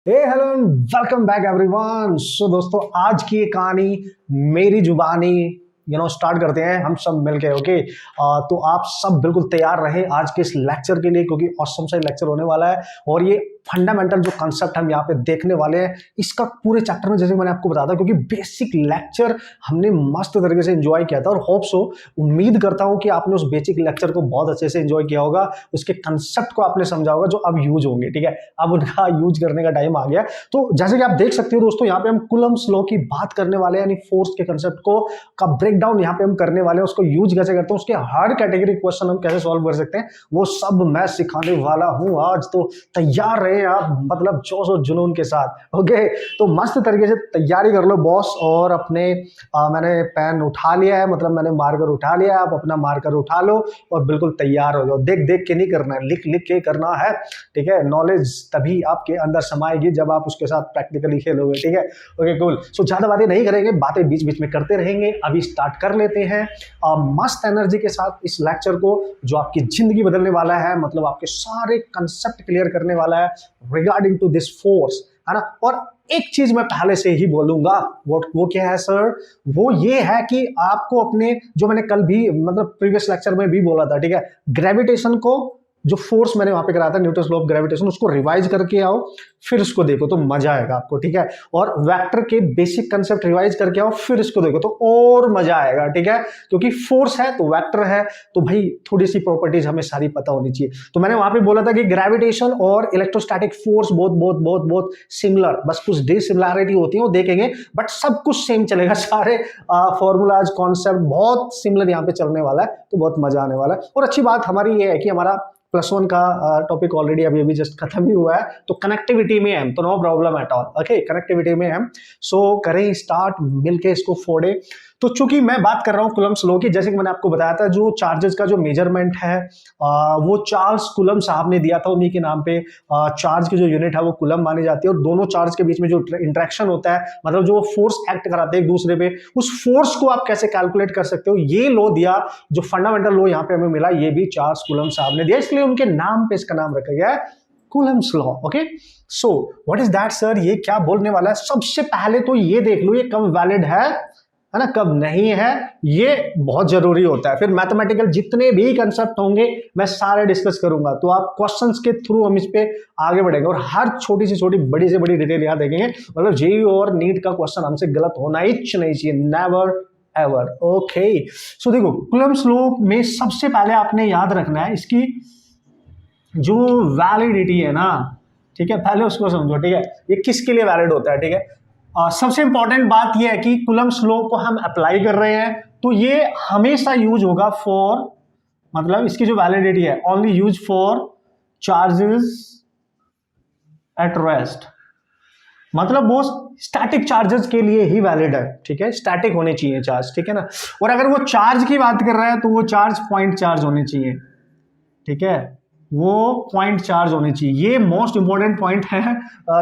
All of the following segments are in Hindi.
हे हेलो वेलकम बैक एवरीवन। सो दोस्तों, आज की ये कहानी मेरी जुबानी स्टार्ट करते हैं हम सब मिलके। ओके, तो आप सब बिल्कुल तैयार रहे आज के इस लेक्चर के लिए, क्योंकि ऑसम सा लेक्चर होने वाला है। और ये फंडामेंटल जो कंसेप्ट हम यहाँ पे देखने वाले हैं, इसका पूरे चैप्टर में जैसे मैंने आपको बताया था, क्योंकि बेसिक लेक्चर हमने मस्त तरीके से एंजॉय किया था। और होप सो, उम्मीद करता हूँ कि आपने उस बेसिक लेक्चर को बहुत अच्छे से एंजॉय किया होगा, उसके कंसेप्ट को आपने समझा होगा जो अब यूज होंगे। ठीक है, अब उनका यूज करने का टाइम आ गया। तो जैसे कि आप देख सकते हो दोस्तों, यहाँ पे हम कुलम्स लॉ की बात करने वाले हैं, यानी फोर्स के कंसेप्ट को का ब्रेकडाउन यहाँ पे हम करने वाले हैं। उसको यूज कैसे करते हैं, उसके हर कैटेगरी क्वेश्चन हम कैसे सॉल्व कर सकते हैं, वो सब मैं सिखाने वाला हूँ आज। तो तैयार रहे आप, मतलब जोश और जुनून के साथ। ओके, तो मस्त तरीके से तैयारी कर लो बॉस। और अपने मैंने पेन उठा लिया है, मतलब मैंने मार्कर उठा लिया है, आप अपना मार्कर उठा लो और बिल्कुल तैयार हो जाओ। देख देख के नहीं करना है, लिख लिख के करना है। ठीक है, नॉलेज तभी आपके अंदर समाएगी जब आप उसके साथ प्रैक्टिकली खेलोगे। ठीक है, ओके कूल। सो ज्यादा बातें नहीं करेंगे, बातें बीच बीच में करते रहेंगे। अभी स्टार्ट कर लेते हैं मस्त एनर्जी के साथ इस लेक्चर को, जो आपकी जिंदगी बदलने वाला है, मतलब आपके सारे कंसेप्ट क्लियर करने वाला है रिगार्डिंग टू दिस फोर्स, है ना। और एक चीज मैं पहले से ही बोलूंगा, वो क्या है सर, वो ये है कि आपको अपने, जो मैंने कल भी मतलब प्रीवियस लेक्चर में भी बोला था, ठीक है, ग्रेविटेशन को, जो फोर्स मैंने वहां पे कराया था, न्यूटन्स लॉ ऑफ ग्रेविटेशन, उसको रिवाइज करके आओ, फिर उसको देखो तो मजा आएगा आपको। ठीक है, और वेक्टर के बेसिक कंसेप्ट रिवाइज करके आओ, फिर इसको देखो तो और मजा आएगा। ठीक है, क्योंकि फोर्स है तो वेक्टर है, तो भाई थोड़ी सी प्रॉपर्टीज हमें सारी पता होनी चाहिए। तो मैंने वहां पे बोला था कि ग्रेविटेशन और इलेक्ट्रोस्टैटिक फोर्स बहुत बहुत बहुत बहुत सिमिलर, बस कुछ डिसिमिलैरिटी होती है वो देखेंगे, बट सब कुछ सेम चलेगा। सारे फॉर्मूलाज कॉन्सेप्ट बहुत सिमिलर यहाँ पे चलने वाला है, तो बहुत मजा आने वाला है। और अच्छी बात हमारी ये है कि हमारा +1 का टॉपिक ऑलरेडी अभी जस्ट खत्म ही हुआ है, तो कनेक्टिविटी में हम, तो no problem at all. Okay, connectivity में हम सो करें स्टार्ट, मिलके इसको फोड़े। तो चूंकि मैं बात कर रहा हूँ कुलम्स लॉ की, जैसे कि मैंने आपको बताया था, जो चार्जेस का जो मेजरमेंट है वो चार्ल्स कुलम साहब ने दिया था, उन्हीं के नाम पे चार्ज की जो यूनिट है वो कुलम मानी जाती है। और दोनों चार्ज के बीच में जो इंटरेक्शन होता है, मतलब जो फोर्स एक्ट कराते हैं एक दूसरे पे, उस फोर्स को आप कैसे कैलकुलेट कर सकते हो, ये लॉ दिया, जो फंडामेंटल लॉ यहाँ पे हमें मिला, ये भी चार्ल्स कुलम साहब ने दिया, इसलिए उनके नाम पे इसका नाम रखा गया है Coulomb's law. Okay, so what is that sir, ये क्या बोलने वाला है। सबसे पहले तो ये देख लो, ये कब वैलिड है ना, कब नहीं है, ये बहुत जरूरी होता है। फिर मैथमेटिकल जितने भी कंसेप्ट होंगे मैं सारे डिस्कस करूंगा, तो आप क्वेश्चंस के थ्रू हम इस पे आगे बढ़ेंगे और हर छोटी से छोटी, बड़ी से बड़ी डिटेल यहाँ देखेंगे। मतलब जेईई और नीट का क्वेश्चन हमसे गलत होना ही नहीं चाहिए, नेवर एवर। ओके, सो देखो, कुलम्स लॉ में सबसे पहले आपने याद रखना है इसकी जो वैलिडिटी है ना। ठीक है, पहले उसको समझो। ठीक है, ये किसके लिए वैलिड होता है। ठीक है, सबसे इंपॉर्टेंट बात यह है कि कुलम्स लॉ को हम अप्लाई कर रहे हैं, तो ये हमेशा यूज होगा फॉर, मतलब इसकी जो वैलिडिटी है, only use for charges at rest, मतलब वो स्टैटिक चार्जेस के लिए ही वैलिड है। ठीक है, स्टैटिक होने चाहिए चार्ज, ठीक है ना। और अगर वो चार्ज की बात कर रहा है तो वो चार्ज पॉइंट चार्ज होने चाहिए। ठीक है, वो पॉइंट चार्ज होने चाहिए। ये मोस्ट इंपॉर्टेंट पॉइंट है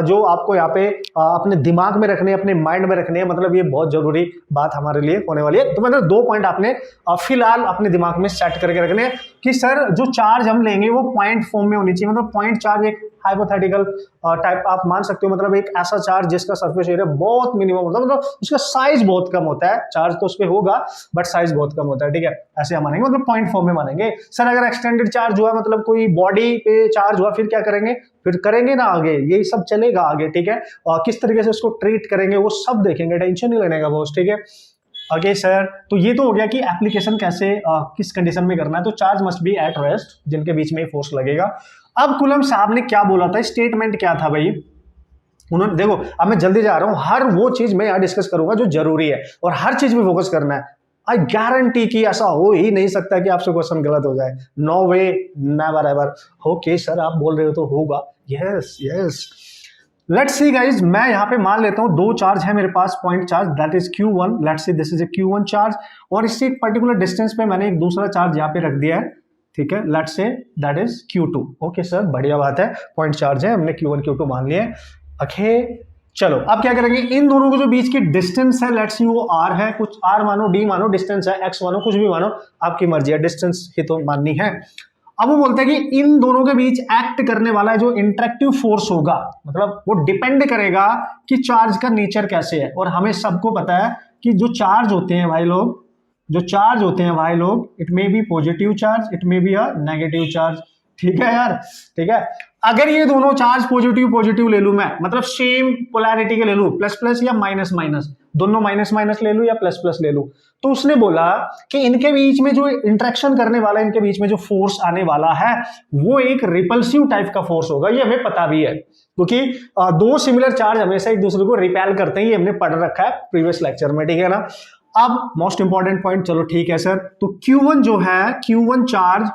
जो आपको यहाँ पे अपने दिमाग में रखने, अपने माइंड में रखने हैं, मतलब ये बहुत जरूरी बात हमारे लिए होने वाली है। तो मतलब 2 पॉइंट आपने फिलहाल अपने दिमाग में सेट करके रखने हैं कि सर जो चार्ज हम लेंगे वो पॉइंट फॉर्म में होनी चाहिए। मतलब पॉइंट चार्ज एक हाइपोथेटिकल टाइप आप मान सकते हो, मतलब एक ऐसा चार्ज जिसका सरफेस एरिया बहुत मिनिमम होता है, मतलब उसका साइज बहुत कम होता है। चार्ज तो उस पर होगा बट साइज बहुत कम होता है। ठीक है, ऐसे हम मानेंगे, मतलब पॉइंट फॉर्म में मानेंगे। सर अगर एक्सटेंडेड चार्ज हुआ, मतलब कोई बॉडी पे चार्ज हुआ, फिर क्या करेंगे, फिर करेंगे ना आगे, यही सब चलेगा आगे। ठीक है, और किस तरीके से उसको ट्रीट करेंगे वो सब देखेंगे, टेंशन नहीं लेने का बॉस। ठीक है, ओके सर, तो ये तो हो गया कि एप्लीकेशन कैसे किस कंडीशन में करना है। तो charge must be at rest, जिनके बीच में फोर्स लगेगा। अब कुलम साहब ने क्या बोला था, स्टेटमेंट क्या था भाई, उन्होंने, देखो अब मैं जल्दी जा रहा हूं, हर वो चीज मैं यहां डिस्कस करूंगा जो जरूरी है, और हर चीज में फोकस करना है। आई गारंटी कि ऐसा हो ही नहीं सकता कि आपसे क्वेश्चन गलत हो जाए, नो वे, नेवर एवर। ओके सर, आप बोल रहे हो तो होगा, yes yes. Let's see guys, मैं यहाँ पे मान लेता हूँ 2 चार्ज है मेरे पास, point charge, that is Q1। Let's see this is a Q1 charge, और इससे एक पर्टिकुलर डिस्टेंस पे मैंने एक दूसरा चार्ज यहाँ पे रख दिया है। ठीक है, let's say that is Q2। Okay sir, बढ़िया बात है, पॉइंट चार्ज है, हमने Q1 Q2 मान लिए। ओके, चलो अब क्या करेंगे, इन दोनों के जो बीच की डिस्टेंस है, लेट्स सी वो r है, कुछ r मानो, d मानो, डिस्टेंस है, x मानो, कुछ भी मानो, आपकी मर्जी है, डिस्टेंस ही तो माननी है। अब वो बोलते हैं कि इन दोनों के बीच एक्ट करने वाला जो इंटरेक्टिव फोर्स होगा, मतलब वो डिपेंड करेगा कि चार्ज का नेचर कैसे है। और हमें सबको पता है कि जो चार्ज होते हैं भाई लोग, जो चार्ज होते हैं भाई लोग, it may be positive charge, it may be a negative charge. ठीक है यार, ठीक है। अगर ये दोनों चार्ज पॉजिटिव पॉजिटिव ले लूं मैं, मतलब सेम पोलैरिटी के ले लूं, प्लस प्लस या माइनस माइनस, दोनों माइनस माइनस ले लूं या प्लस प्लस ले लूं, तो उसने बोला कि इनके बीच में जो इंटरेक्शन करने वाला, इनके बीच में जो फोर्स आने वाला है वो एक रिपल्सिव टाइप का फोर्स होगा। ये हमें पता भी है क्योंकि दो सिमिलर चार्ज हमेशा एक दूसरे को रिपेल करते हैं, ये हमने पढ़ रखा है प्रीवियस लेक्चर में, ठीक है ना। अब मोस्ट इंपॉर्टेंट पॉइंट, चलो ठीक है सर, तो Q1 जो है, Q1 चार्ज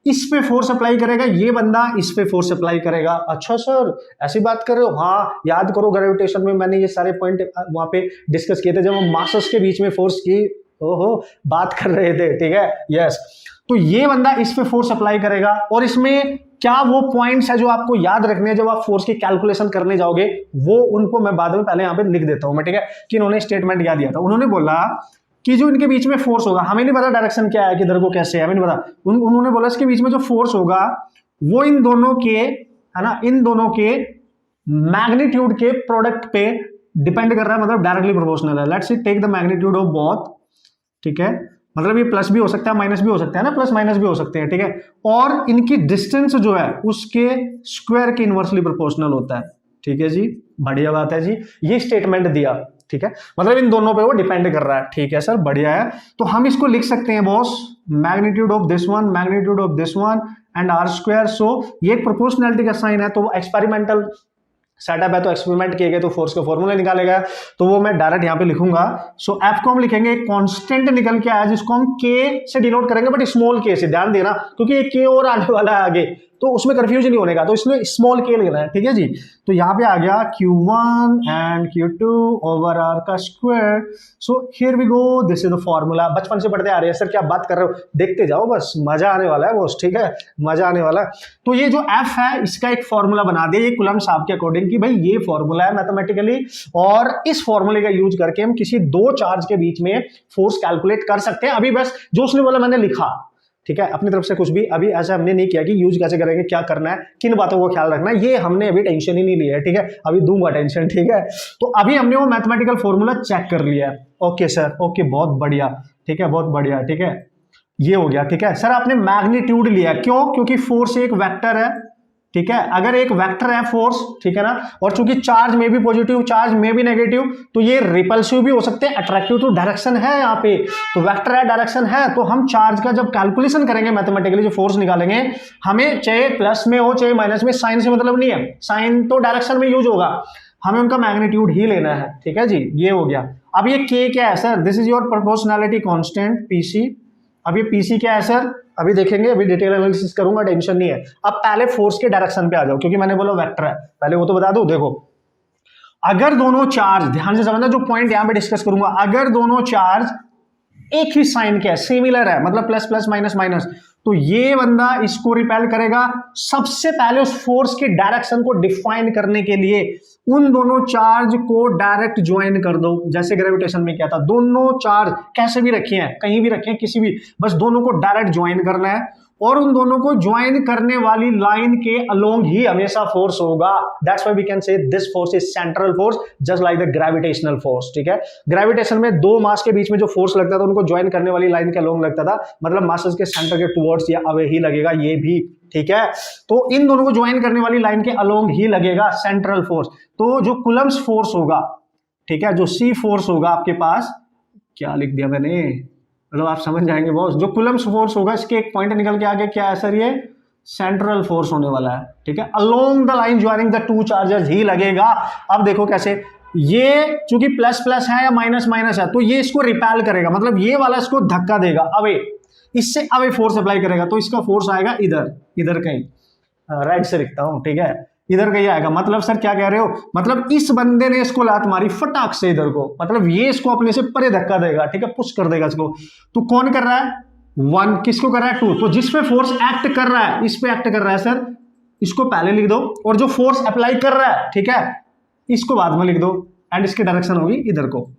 इस पे फोर्स अप्लाई करेगा, ये बंदा इस पे फोर्स अप्लाई करेगा। अच्छा सर ऐसी बात कर रहे हो? हाँ, याद करो ग्रेविटेशन में मैंने ये सारे पॉइंट वहां पे डिस्कस किए थे जब हम मासेस के बीच में फोर्स की ओहो बात कर रहे थे, ठीक है। यस, तो ये बंदा इस पे फोर्स अप्लाई करेगा और इसमें क्या वो पॉइंट्स है जो आपको याद रखने हैं जब आप फोर्स की कैलकुलेशन करने जाओगे, वो उनको मैं बाद में पहले यहां पे लिख देता हूं मैं, ठीक है, कि इन्होंने स्टेटमेंट क्या दिया था। उन्होंने बोला कि जो इनके बीच में फोर्स होगा, हमें नहीं पता डायरेक्शन क्या है, किधर को कैसे है, हमें नहीं पता। उन्होंने बोला इसके बीच में जो फोर्स होगा वो इन दोनों के, है ना, इन दोनों के मैग्नीट्यूड के प्रोडक्ट पे डिपेंड कर रहा है, मतलब डायरेक्टली प्रोपोर्शनल है। Let's see take the magnitude of both, ठीक है, मतलब ये प्लस भी हो सकता है माइनस भी हो सकता है ना, प्लस माइनस भी हो सकते हैं, ठीक है। और इनकी डिस्टेंस जो है उसके स्क्वायर के इनवर्सली प्रोपोर्शनल होता है, ठीक है जी, बढ़िया बात है जी, ये स्टेटमेंट दिया, ठीक है, मतलब इन दोनों पे वो डिपेंड कर रहा है, ठीक है सर, बढ़िया है। तो हम इसको लिख सकते हैं boss, magnitude of this one, magnitude of this one and R square. So ये प्रोपोर्शनैलिटी का साइन है, तो एक्सपेरिमेंटल सेटअप है, तो एक्सपेरिमेंट किए गए तो फोर्स का फॉर्मूला निकालेगा, तो वो मैं डायरेक्ट यहां पे लिखूंगा। सो एफ को हम लिखेंगे कांस्टेंट निकल के आया जिसको हम के से डिनोट करेंगे, बट स्मॉल के से, ध्यान देना क्योंकि ये के और आने वाला है आगे, तो उसमें कंफ्यूजन नहीं होने का, तो इसलिए स्मॉल के लेना है, ठीक है जी। तो यहाँ पे आ गया Q1 and Q2 over R का square. So here we go, this is the formula. बचपन से पढ़ते आ रहे हैं सर, क्या बात कर रहे हो, देखते जाओ बस, मजा आने वाला है बॉस, ठीक है, मजा आने वाला है। तो ये जो F है इसका एक फॉर्मूला बना दिया, ये कूलम्ब साहब के अकॉर्डिंग कि भाई ये फॉर्मूला है मैथमेटिकली, और इस फॉर्मूले का यूज करके हम किसी दो चार्ज के बीच में फोर्स कैलकुलेट कर सकते हैं। अभी बस जो उसने बोला मैंने लिखा, ठीक है, अपनी तरफ से कुछ भी अभी ऐसा हमने नहीं किया कि यूज कैसे करेंगे, क्या करना है, किन बातों को ख्याल रखना है, ये हमने अभी टेंशन ही नहीं लिया है, ठीक है, अभी दूंगा टेंशन, ठीक है। तो अभी हमने वो मैथमेटिकल फॉर्मूला चेक कर लिया है। ओके सर, ओके, बहुत बढ़िया, ठीक है, बहुत बढ़िया, ठीक है, ये हो गया, ठीक है सर। आपने मैग्नीट्यूड लिया, क्यों? क्योंकि फोर्स एक वेक्टर है, ठीक है, अगर एक वेक्टर है फोर्स, ठीक है ना, और चूंकि चार्ज में भी पॉजिटिव, चार्ज में भी नेगेटिव, तो ये रिपल्सिव भी हो सकते हैं, अट्रैक्टिव तो डायरेक्शन है यहाँ पे, तो वेक्टर है, डायरेक्शन है, तो हम चार्ज का जब कैलकुलेशन करेंगे मैथमेटिकली, जो फोर्स निकालेंगे, हमें चाहे प्लस में हो चाहे माइनस में, साइन से मतलब नहीं है, साइन तो डायरेक्शन में यूज होगा, हमें उनका मैग्नीट्यूड ही लेना है, ठीक है जी, ये हो गया। अब ये के क्या है sir? This is your proportionality constant PC. अब ये पीसी क्या है सर? अभी देखेंगे, अभी डिटेल एनालिसिस करूंगा, टेंशन नहीं है। अब पहले फोर्स के डायरेक्शन पे आ जाओ, क्योंकि मैंने बोला वेक्टर है, पहले वो तो बता दो। देखो, अगर दोनों चार्ज, ध्यान से समझना जो पॉइंट यहां पे डिस्कस करूंगा, अगर दोनों चार्ज एक ही साइन के है, सिमिलर है, मतलब प्लस प्लस माइनस माइनस, तो ये बंदा इसको रिपेल करेगा। सबसे पहले उस फोर्स के डायरेक्शन को डिफाइन करने के लिए उन दोनों चार्ज को डायरेक्ट ज्वाइन कर दो, जैसे ग्रेविटेशन में क्या था, दोनों चार्ज कैसे भी रखे हैं, कहीं भी रखे हैं, किसी भी, बस दोनों को डायरेक्ट ज्वाइन करना है, और उन दोनों को ज्वाइन करने वाली लाइन के अलोंग ही हमेशा फोर्स होगा। That's why we can say this force is central force, just like the gravitational force, ठीक है। ग्रेविटेशन में दो मास के बीच में जो फोर्स लगता था, उनको ज्वाइन करने वाली लाइन के अलोंग लगता था, मतलब मासेस के सेंटर के टुवर्ड्स या अवे ही लगेगा, ये भी, ठीक है। तो इन दोनों को ज्वाइन करने वाली लाइन के अलोंग ही लगेगा सेंट्रल फोर्स। तो जो कूलम्ब्स फोर्स होगा, ठीक है, जो सी फोर्स होगा आपके पास, क्या लिख दिया मैंने, मतलब आप समझ जाएंगे बॉस, जो कूलम्ब्स फोर्स होगा, इसके एक पॉइंट निकल के आगे क्या है सर, ये सेंट्रल फोर्स होने वाला है, ठीक है, along the line joining the two charges ही लगेगा। अब देखो कैसे, ये चूंकि प्लस प्लस है या माइनस माइनस है, तो ये इसको रिपेल करेगा, मतलब ये वाला इसको धक्का देगा, अवे, इससे अवे फोर्स अप्लाई करेगा, तो इसका फोर्स आएगा इधर, इधर कहीं, राइट से लिखता हूं, ठीक है, इधर कहीं आएगा। मतलब सर क्या कह रहे हो, मतलब इस बंदे ने इसको लात मारी फटाक से इधर को, मतलब ये इसको अपने से परे धक्का देगा, ठीक है, पुश कर देगा इसको। तो कौन कर रहा है? वन। किसको कर रहा है? टू। तो जिस पे फोर्स एक्ट कर रहा है, इस पे एक्ट कर रहा है सर, इसको पहले लिख दो, और जो फोर्स अप्लाई कर रहा है, ठीक है, इसको बाद में लिख दो, एंड इसकी डायरेक्शन होगी इधर को,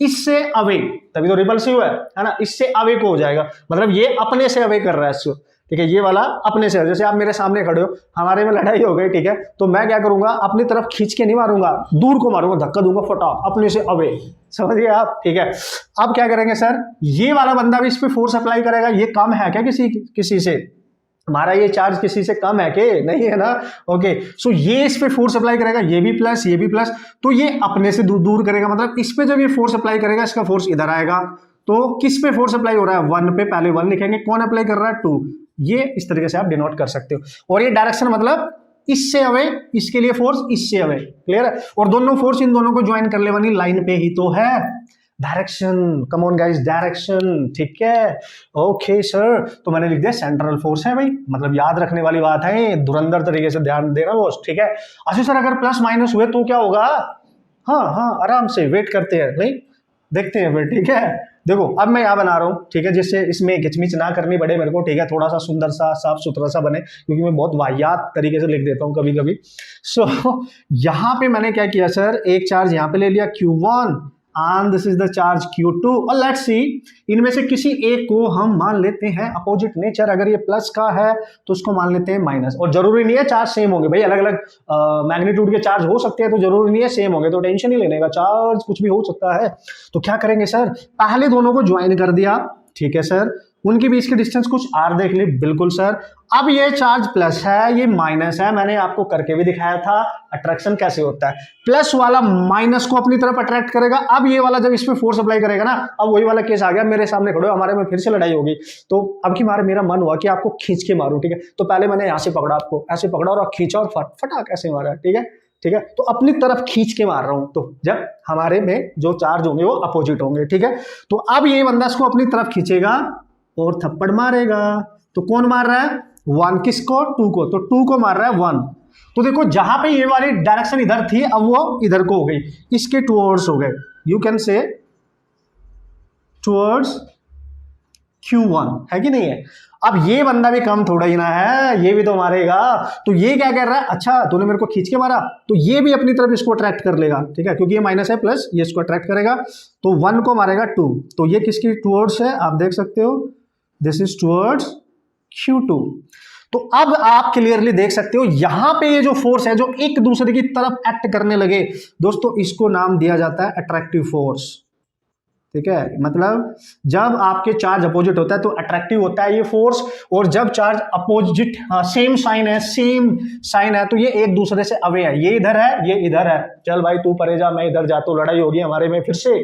इससे अवे, तभी तो रिपल्सिव है ना, इससे अवे को हो जाएगा, मतलब ये अपने से अवे कर रहा है इसको, ठीक है, ये वाला अपने से, जैसे आप मेरे सामने खड़े हो, हमारे में लड़ाई हो गई, ठीक है, तो मैं क्या करूंगा, अपनी तरफ खींच के नहीं मारूंगा, दूर को मारूंगा, धक्का दूंगा, फटा अपने से अवे, समझिए आप, ठीक है। अब क्या करेंगे सर, ये वाला बंदा भी इस पे फोर्स अप्लाई करेगा, ये कम है क्या किसी से, हमारा ये चार्ज किसी से कम है कि नहीं है ना, ओके। सो ये इस पे फोर्स अप्लाई करेगा, ये भी प्लस, ये भी प्लस, तो ये अपने से दूर करेगा, मतलब इस पे जब ये फोर्स अप्लाई करेगा, इसका फोर्स इधर आएगा, तो किस पे फोर्स अप्लाई हो रहा है, 1 पे, पहले 1 लिखेंगे, कौन अप्लाई कर रहा है, 2, ये इस तरीके से आप डिनोट कर सकते हो। और ये डायरेक्शन मतलब इससे अवे, इसके लिए फोर्स इससे अवे, क्लियर है, और दोनों फोर्स इन दोनों को ज्वाइन कर ले वाली लाइन पे ही तो है, direction, come on guys, direction, ठीक है, ओके सर। तो मैंने लिख दिया सेंट्रल फोर्स है भाई, मतलब याद रखने वाली बात है, धुरंधर तरीके से ध्यान देना वो, ठीक है। अच्छा सर, अगर प्लस माइनस हुए तो क्या होगा, हाँ हाँ आराम से वेट करते हैं, नहीं देखते हैं फिर, ठीक है। देखो अब मैं यहाँ बना रहा हूँ, ठीक है, जिससे इसमें घिचमिच ना करनी पड़े मेरे को, ठीक है, थोड़ा सा सुंदर सा साफ सुथरा सा बने, क्योंकि मैं बहुत वाहियात तरीके से लिख देता हूँ कभी कभी। सो यहाँ पे मैंने क्या किया सर, एक चार्ज यहाँ पे ले लिया Q1 and this is the charge Q2, और let's see इनमें से किसी एक को हम मान लेते हैं अपोजिट नेचर, अगर ये प्लस का है तो उसको मान लेते हैं माइनस, और जरूरी नहीं है चार्ज सेम होंगे भाई, अलग अलग मैग्नीट्यूड के चार्ज हो सकते हैं, तो जरूरी नहीं है सेम होंगे, तो टेंशन नहीं लेने का, चार्ज कुछ भी हो सकता है। तो क्या करेंगे सर, पहले दोनों को ज्वाइन कर दिया, ठीक है सर, उनके बीच की डिस्टेंस कुछ r देख ली, बिल्कुल सर। अब ये चार्ज प्लस है, ये माइनस है, मैंने आपको करके भी दिखाया था अट्रैक्शन कैसे होता है, प्लस वाला माइनस को अपनी तरफ अट्रैक्ट करेगा, अब ये वाला जब इस पे फोर्स अप्लाई करेगा ना, अब वही वाला केस आ गया, मेरे सामने खड़े हो, हमारे में फिर से लड़ाई होगी, तो अब की बार मेरा मन हुआ कि आपको खींच के मारूं, ठीक है, तो पहले मैंने यहाँ से पकड़ा, आपको ऐसे पकड़ा और खींचा और फटाक ऐसे मारा, ठीक है, ठीक है, तो अपनी तरफ खींच के मार रहा हूं, तो जब हमारे में जो चार्ज होंगे वो अपोजिट होंगे, ठीक है। तो अब ये बंदा इसको अपनी तरफ खींचेगा और थप्पड़ मारेगा, तो कौन मार रहा है, 1 किसको, 2 को, तो 2 को मार रहा है 1, तो देखो जहां पे ये वाली डायरेक्शन इधर थी, अब वो इधर को हो गई, इसके टुवर्ड्स हो गए, you can say towards Q1, है कि नहीं है। अब ये बंदा भी कम थोड़ा ही ना है, ये भी तो मारेगा, तो ये क्या कर रहा है, अच्छा तूने मेरे को खींच के मारा, तो ये भी अपनी तरफ इसको अट्रैक्ट कर लेगा, ठीक है, क्योंकि ये माइनस है, प्लस ये इसको अट्रैक्ट करेगा, तो 1 को मारेगा 2, तो ये किसकी टुवर्ड्स है, आप देख सकते हो, दिस इज टुवर्ड्स Q2। तो अब आप क्लियरली देख सकते हो यहां पे ये जो फोर्स है, जो एक दूसरे की तरफ एक्ट करने लगे, दोस्तों इसको नाम दिया जाता है अट्रैक्टिव फोर्स, ठीक है, मतलब जब आपके चार्ज अपोजिट होता है तो अट्रैक्टिव होता है ये फोर्स, और जब चार्ज अपोजिट सेम साइन है तो ये एक दूसरे से अवे है, ये इधर है, ये इधर है, चल भाई तू परे जा, मैं इधर जा, तो लड़ाई होगी हमारे में फिर से,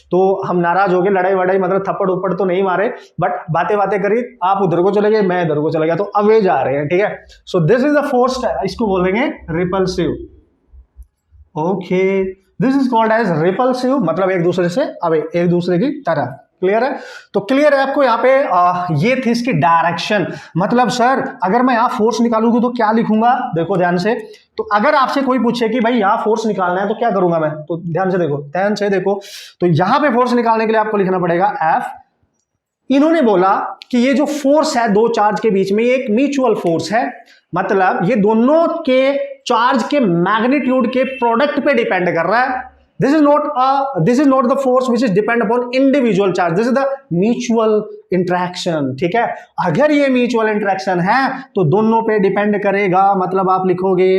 तो हम नाराज हो गए, लड़ाई वड़ाई मतलब थप्पड़ उप्पड़ तो नहीं मारे, बट बातें करी, आप उधर को चले गए, मैं इधर को चला गया, तो अवे जा रहे हैं, ठीक है। So this is the force, इसको बोलेंगे repulsive, okay, this is called as repulsive, मतलब एक दूसरे से अवे, एक दूसरे की तरह, क्लियर है। तो क्लियर है आपको यहाँ पे, ये थी इसकी डायरेक्शन, मतलब सर अगर मैं यहाँ फोर्स निकालूंगा तो क्या लिखूंगा, देखो ध्यान से, तो अगर आपसे कोई पूछे कि भाई यहाँ फोर्स निकालना है तो क्या करूंगा मैं, तो ध्यान से देखो, तो यहाँ पे फोर्स निकालने के लिए आपको लिखना पड़ेगा F। इन्होंने बोला कि ये जो फोर्स है दो चार्ज के बीच में, ये एक म्यूचुअल फोर्स है, मतलब ये दोनों के चार्ज के मैग्नीट्यूड के प्रोडक्ट पे डिपेंड कर रहा है। This is not the force which is depend upon individual charge, this is the mutual interaction, ठीक है। अगर ये म्यूचुअल इंटरेक्शन है तो दोनों पे डिपेंड करेगा, मतलब आप लिखोगे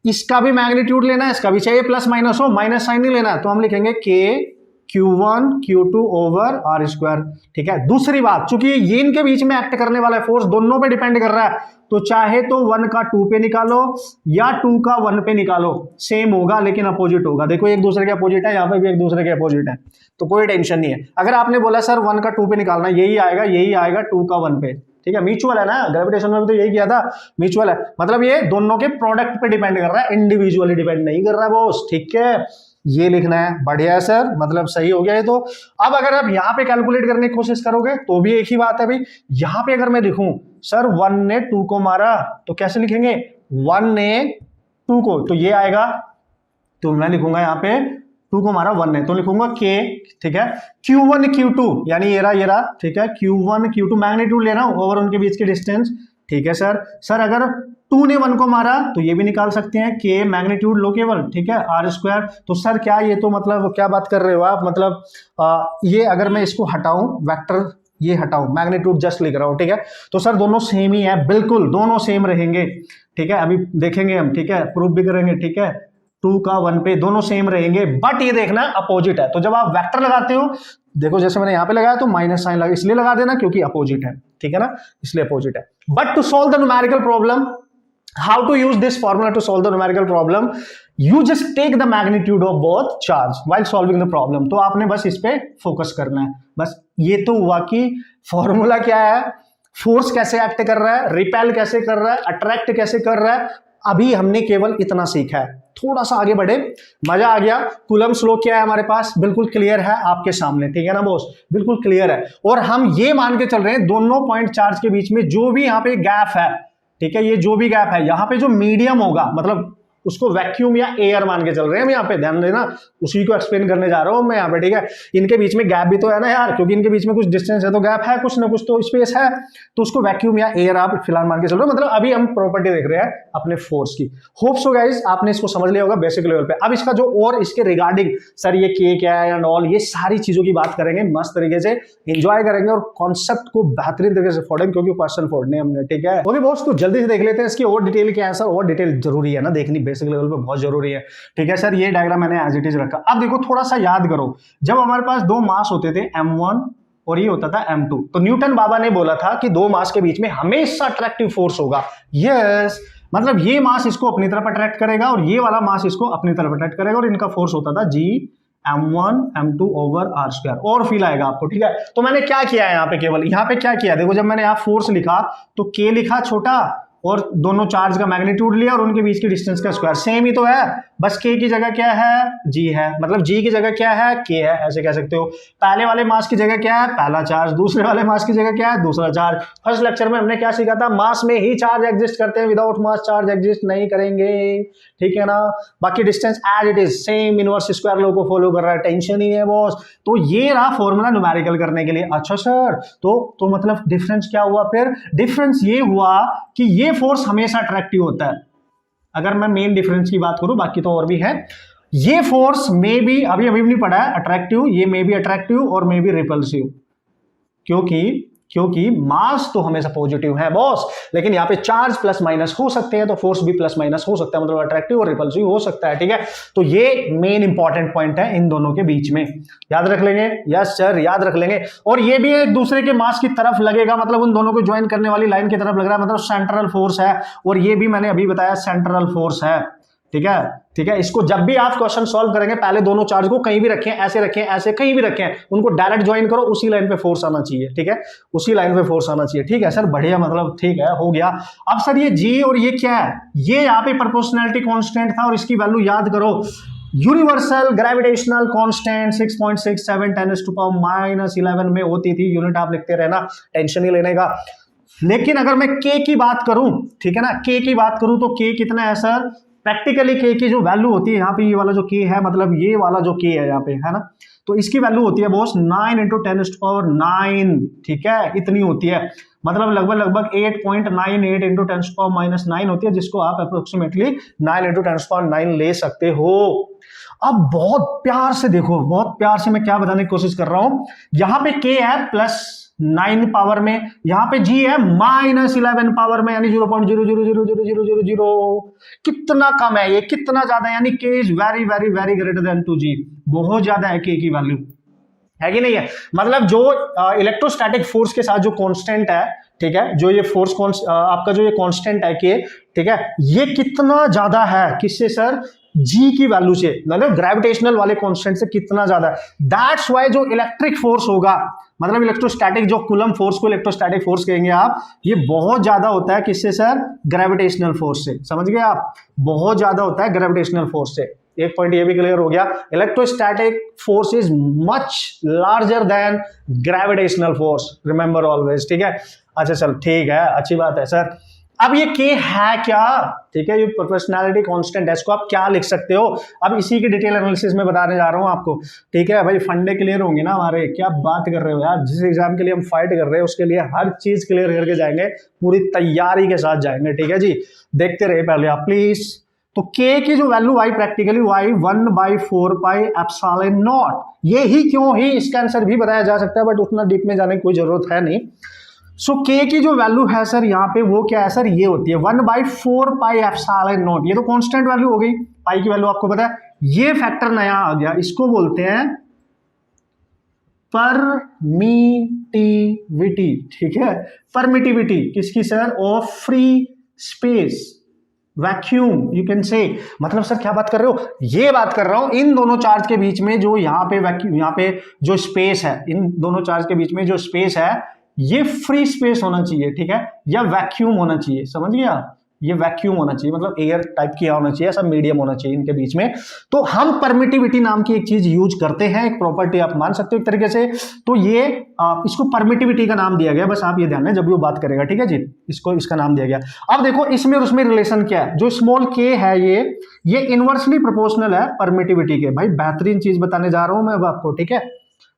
इसका भी मैग्नीट्यूड लेना है, इसका भी, चाहे प्लस माइनस हो, माइनस साइन नहीं लेना, तो हम लिखेंगे K Q1 Q2 over R square, ठीक है। दूसरी बात, चूंकि ये इनके बीच में एक्ट करने वाला फोर्स दोनों पे डिपेंड कर रहा है, तो चाहे तो 1 का 2 पे निकालो या 2 का 1 पे निकालो, सेम होगा लेकिन अपोजिट होगा। देखो एक दूसरे के अपोजिट है, यहाँ पे भी एक दूसरे के अपोजिट है, तो कोई टेंशन नहीं है। अगर आपने बोला सर 1 का 2 पे निकालना, यही आएगा 2 का 1 पे, ठीक है, म्यूचुअल है ना, ग्रेविटेशन में भी तो यही किया था, म्यूचुअल है, मतलब ये दोनों के प्रोडक्ट पे डिपेंड कर रहा है, इंडिविजुअली डिपेंड नहीं कर रहा है बॉस, ठीक है, ये लिखना है। बढ़िया है सर, मतलब सही हो गया ये तो। अब अगर आप यहाँ पे कैलकुलेट करने की कोशिश करोगे तो भी एक ही बात है भाई, यहाँ पे अगर मैं लिखूं सर 1 ने 2 को मारा, तो कैसे लिखेंगे, 1 ने 2 को, तो ये आएगा, तो मैं लिखूंगा यहाँ पे 2 को मारा 1 ने, तो लिखूंगा K, ठीक है, Q1 Q2, यानी ये रहा, ठीक है, Q1 Q2 मैग्नीट्यूड लेना ओवर उनके बीच की डिस्टेंस, ठीक है सर अगर 2 ने 1 को मारा तो ये भी निकाल सकते हैं, K मैग्नीट्यूड लो केवल, ठीक है, R स्क्वायर। तो सर क्या ये तो मतलब क्या बात कर रहे हो आप, मतलब ये अगर मैं इसको हटाऊं वेक्टर ये हटाओ, मैग्नीट्यूड जस्ट लिख रहा हूं, ठीक है। तो सर दोनों सेम ही है, बिल्कुल दोनों सेम रहेंगे, ठीक है। अभी देखेंगे हम, ठीक है, प्रूफ भी करेंगे, ठीक है। 2 का 1 पे दोनों सेम रहेंगे, बट ये देखना अपोजिट है। तो जब आप वेक्टर लगाते हो, देखो जैसे मैंने यहां पे लगाया तो माइनस साइन लगा, इसलिए लगा देना क्योंकि अपोजिट है, ठीक है ना, इसलिए अपोजिट है। But to solve the numerical problem, how to use this formula to solve the numerical problem, you just take the magnitude of both charge while solving the problem। तो आपने बस इस पे फोकस करना है, बस ये तो हुआ कि फॉर्मूला क्या है, फोर्स कैसे एक्ट कर रहा है, रिपेल कैसे कर रहा है, अट्रैक्ट कैसे कर रहा है, अभी हमने केवल इतना सीखा है। थोड़ा सा आगे बढ़े, मजा आ गया। कूलम्ब्स लॉ क्या है हमारे पास, बिल्कुल क्लियर है आपके सामने, ठीक है ना बॉस, बिल्कुल क्लियर है। और हम ये मान के चल रहे हैं दोनों पॉइंट चार्ज के बीच में जो भी यहाँ पे गैप है, ठीक है, ये जो भी गैप है यहाँ पे जो मीडियम होगा, मतलब उसको वैक्यूम या एयर मान के चल रहे हैं हम यहाँ पे, ध्यान देना, उसी को एक्सप्लेन करने जा रहा हूं मैं यहाँ पे, ठीक है। इनके बीच में गैप भी तो है ना यार, क्योंकि इनके बीच में कुछ डिस्टेंस है तो गैप है, कुछ ना कुछ तो स्पेस है, तो उसको वैक्यूम या एयर आप फिलहाल मान के चल रहे हो। मतलब अभी हम प्रॉपर्टी देख रहे हैं अपने फोर्स की। होप सो गाइस आपने इसको समझ लिया होगा बेसिक लेवल पे। अब इसका जो और इसके रिगार्डिंग सर ये के क्या है एंड ऑल, ये सारी चीजों की बात करेंगे, मस्त तरीके से एंजॉय करेंगे और कॉन्सेप्ट को बेहतरीन तरीके से फोड़ेंगे, क्योंकि क्वेश्चन फोड़ने हमने, ठीक है। ओके बॉस, तो जल्दी से देख लेते हैं इसकी और डिटेल क्या है सर। और डिटेल जरूरी है ना देखनी, बेसिक लेवल पे बहुत जरूरी है, ठीक है सर। ये डायग्राम मैंने एज इट इज रखा। अब देखो थोड़ा सा याद करो, जब हमारे पास दो मास होते थे m1 और ये होता था m2, तो न्यूटन बाबा ने बोला था कि दो मास के बीच में हमेशा अट्रैक्टिव फोर्स होगा। यस, मतलब ये मास इसको अपनी तरफ अट्रैक्ट करेगा और ये वाला मास इसको अपनी तरफ अट्रैक्ट करेगा, और इनका फोर्स होता था g m1 m2 over r square. और फील आएगा आपको, ठीक है। तो मैंने क्या किया है यहाँ पे, केवल यहाँ पे क्या किया, देखो जब मैंने यहाँ फोर्स लिखा तो k लिखा छोटा और दोनों चार्ज का मैग्नीट्यूड लिया और उनके बीच की डिस्टेंस का स्क्वायर, सेम ही तो है, बस k की जगह क्या है, g है, मतलब g की जगह क्या है, k है, ऐसे कह सकते हो। पहले वाले मास की जगह क्या है, पहला चार्ज, दूसरे वाले मास की जगह क्या है, दूसरा चार्ज। फर्स्ट लेक्चर में हमने क्या सीखा था, मास में ही चार्ज एग्जिस्ट करते हैं, विदाउट मास चार्ज एग्जिस्ट नहीं करेंगे, ठीक है ना। बाकी distance as it is same, inverse square law को फॉलो कर रहा है, टेंशन ही है बॉस। तो ये रहा फॉर्मूला न्यूमेरिकल करने के लिए। अच्छा सर, तो मतलब डिफरेंस क्या हुआ फिर, डिफरेंस ये हुआ कि ये फोर्स हमेशा अट्रैक्टिव होता है, अगर मैं मेन डिफरेंस की बात करूं, बाकी तो और भी है। ये फोर्स मे बी अभी नहीं पढ़ा है, अट्रैक्टिव, ये मे बी अट्रैक्टिव और मे बी रिपल्सिव, क्योंकि मास तो हमेशा पॉजिटिव है बॉस, लेकिन यहाँ पे चार्ज प्लस माइनस हो सकते हैं, तो फोर्स भी प्लस माइनस हो सकता है, मतलब अट्रैक्टिव और रिपल्सिव हो सकता है, ठीक है। तो ये मेन इंपॉर्टेंट पॉइंट है इन दोनों के बीच में, याद रख लेंगे। यस सर, याद रख लेंगे। और ये भी एक दूसरे के मास की तरफ लगेगा, मतलब उन दोनों को ज्वाइन करने वाली लाइन की तरफ लग रहा है, मतलब सेंट्रल फोर्स है, और ये भी मैंने अभी बताया सेंट्रल फोर्स है, ठीक है। इसको जब भी आप क्वेश्चन सॉल्व करेंगे, पहले दोनों चार्ज को कहीं भी रखें, ऐसे रखें, ऐसे कहीं भी रखें, उनको डायरेक्ट ज्वाइन करो, उसी लाइन पे फोर्स आना चाहिए, ठीक है, उसी लाइन पे फोर्स आना चाहिए, ठीक है सर, बढ़िया, मतलब ठीक है, हो गया। अब सर ये जी और ये क्या है, ये यहाँ पे प्रोपोर्शनैलिटी कांस्टेंट था, और इसकी वैल्यू याद करो, यूनिवर्सल ग्रेविटेशनल कांस्टेंट 6.67 10⁻⁻11 में होती थी। यूनिट आप लिखते रहना, टेंशन नहीं लेने का। लेकिन अगर मैं के की बात करूं, ठीक है ना, के की बात करूं तो के कितना है सर, प्रैक्टिकली के की जो वैल्यू होती है यहाँ पे, ये वाला जो के है, मतलब ये वाला जो के है यहाँ पे, है ना, तो इसकी वैल्यू होती है बॉस 9 × 10⁻⁹, ठीक है, इतनी होती है, मतलब लगभग 8.98 × 10⁻⁹ होती है, जिसको आप अप्रोक्सीमेटली 9 × 10⁻⁹ ले सकते हो। अब बहुत प्यार से देखो, बहुत प्यार से मैं क्या बताने की कोशिश कर रहा हूं, यहाँ पे के है +9 पावर में, यहाँ पे जी है -11 पावर में, यानी 0.000000, कितना कम है ये, कितना ज्यादा, यानी के is very very very greater than 2g, बहुत ज्यादा है के की वैल्यू, है कि नहीं है। मतलब जो इलेक्ट्रोस्टैटिक फोर्स के साथ जो कांस्टेंट है, ठीक है, जो ये फोर्स आपका जो ये कांस्टेंट है के, ठीक है, ये कितना ज्यादा है, किससे सर, जी की वैल्यू से, मतलब ग्रेविटेशनल वाले कांस्टेंट से कितना ज्यादा है। दैट्स व्हाई जो इलेक्ट्रिक फोर्स होगा, मतलब इलेक्ट्रोस्टैटिक, जो कूलम फोर्स को इलेक्ट्रोस्टैटिक फोर्स कहेंगे आप, ये बहुत ज्यादा होता है किससे सर, ग्रेविटेशनल फोर्स से, समझ गए आप, बहुत ज्यादा होता है ग्रेविटेशनल फोर्स से। एक पॉइंट ये भी क्लियर हो गया, electrostatic force is much larger than gravitational force, remember always, ठीक है। अच्छा चल ठीक है, अच्छी बात है सर। अब ये के है क्या, ठीक है, ये प्रोपोर्शनैलिटी कांस्टेंट है, इसको आप क्या लिख सकते हो, अब इसी की डिटेल एनालिसिस में बताने जा रहा हूं आपको, ठीक है भाई। फंडे क्लियर होंगे ना हमारे, क्या बात कर रहे हो यार, जिस एग्जाम के लिए हम फाइट कर रहे हैं उसके लिए हर चीज क्लियर करके जाएंगे, पूरी तैयारी के साथ जाएंगे, ठीक है जी। देखते रहे पहले आप प्लीज, तो k की जो वैल्यू आई प्रैक्टिकली वाई 1/4πε0। ये ही क्यों ही इसका आंसर भी बताया जा सकता है, बट उतना डीप में जाने की कोई जरूरत है नहीं। सो k की जो वैल्यू है सर यहाँ पे वो क्या है सर, ये होती है 1/4πε0। ये तो कांस्टेंट वैल्यू हो गई, पाई की वैल्यू आपको पता है। ये फैक्टर नया आ गया, इसको बोलते हैं परमिटिविटी। ठीक है, परमिटिविटी किसकी sir, of free space vacuum you can say. मतलब सर क्या बात कर रहे हो, ये बात कर रहा हूं इन दोनों चार्ज के बीच में जो यहाँ पे वैक्यूम, यहाँ पे जो स्पेस है, इन दोनों चार्ज के बीच में जो स्पेस है ये फ्री स्पेस होना चाहिए, ठीक है, या वैक्यूम होना चाहिए, समझ गया, ये वैक्यूम होना चाहिए, मतलब एयर टाइप की होना चाहिए, ऐसा मीडियम होना चाहिए इनके बीच में। तो हम परमिटिविटी नाम की एक चीज यूज करते हैं, एक प्रॉपर्टी आप मान सकते हो एक तरीके से। तो ये इसको परमिटिविटी का नाम दिया गया, बस आप ये ध्यान रखें जब भी वो बात करेगा, ठीक है जी, इसको इसका नाम दिया गया। अब देखो इसमें और उसमें रिलेशन क्या है, जो स्मॉल के है ये इनवर्सली प्रोपोर्शनल है परमिटिविटी के। भाई बेहतरीन चीज बताने जा रहा हूं मैं अब आपको, ठीक है,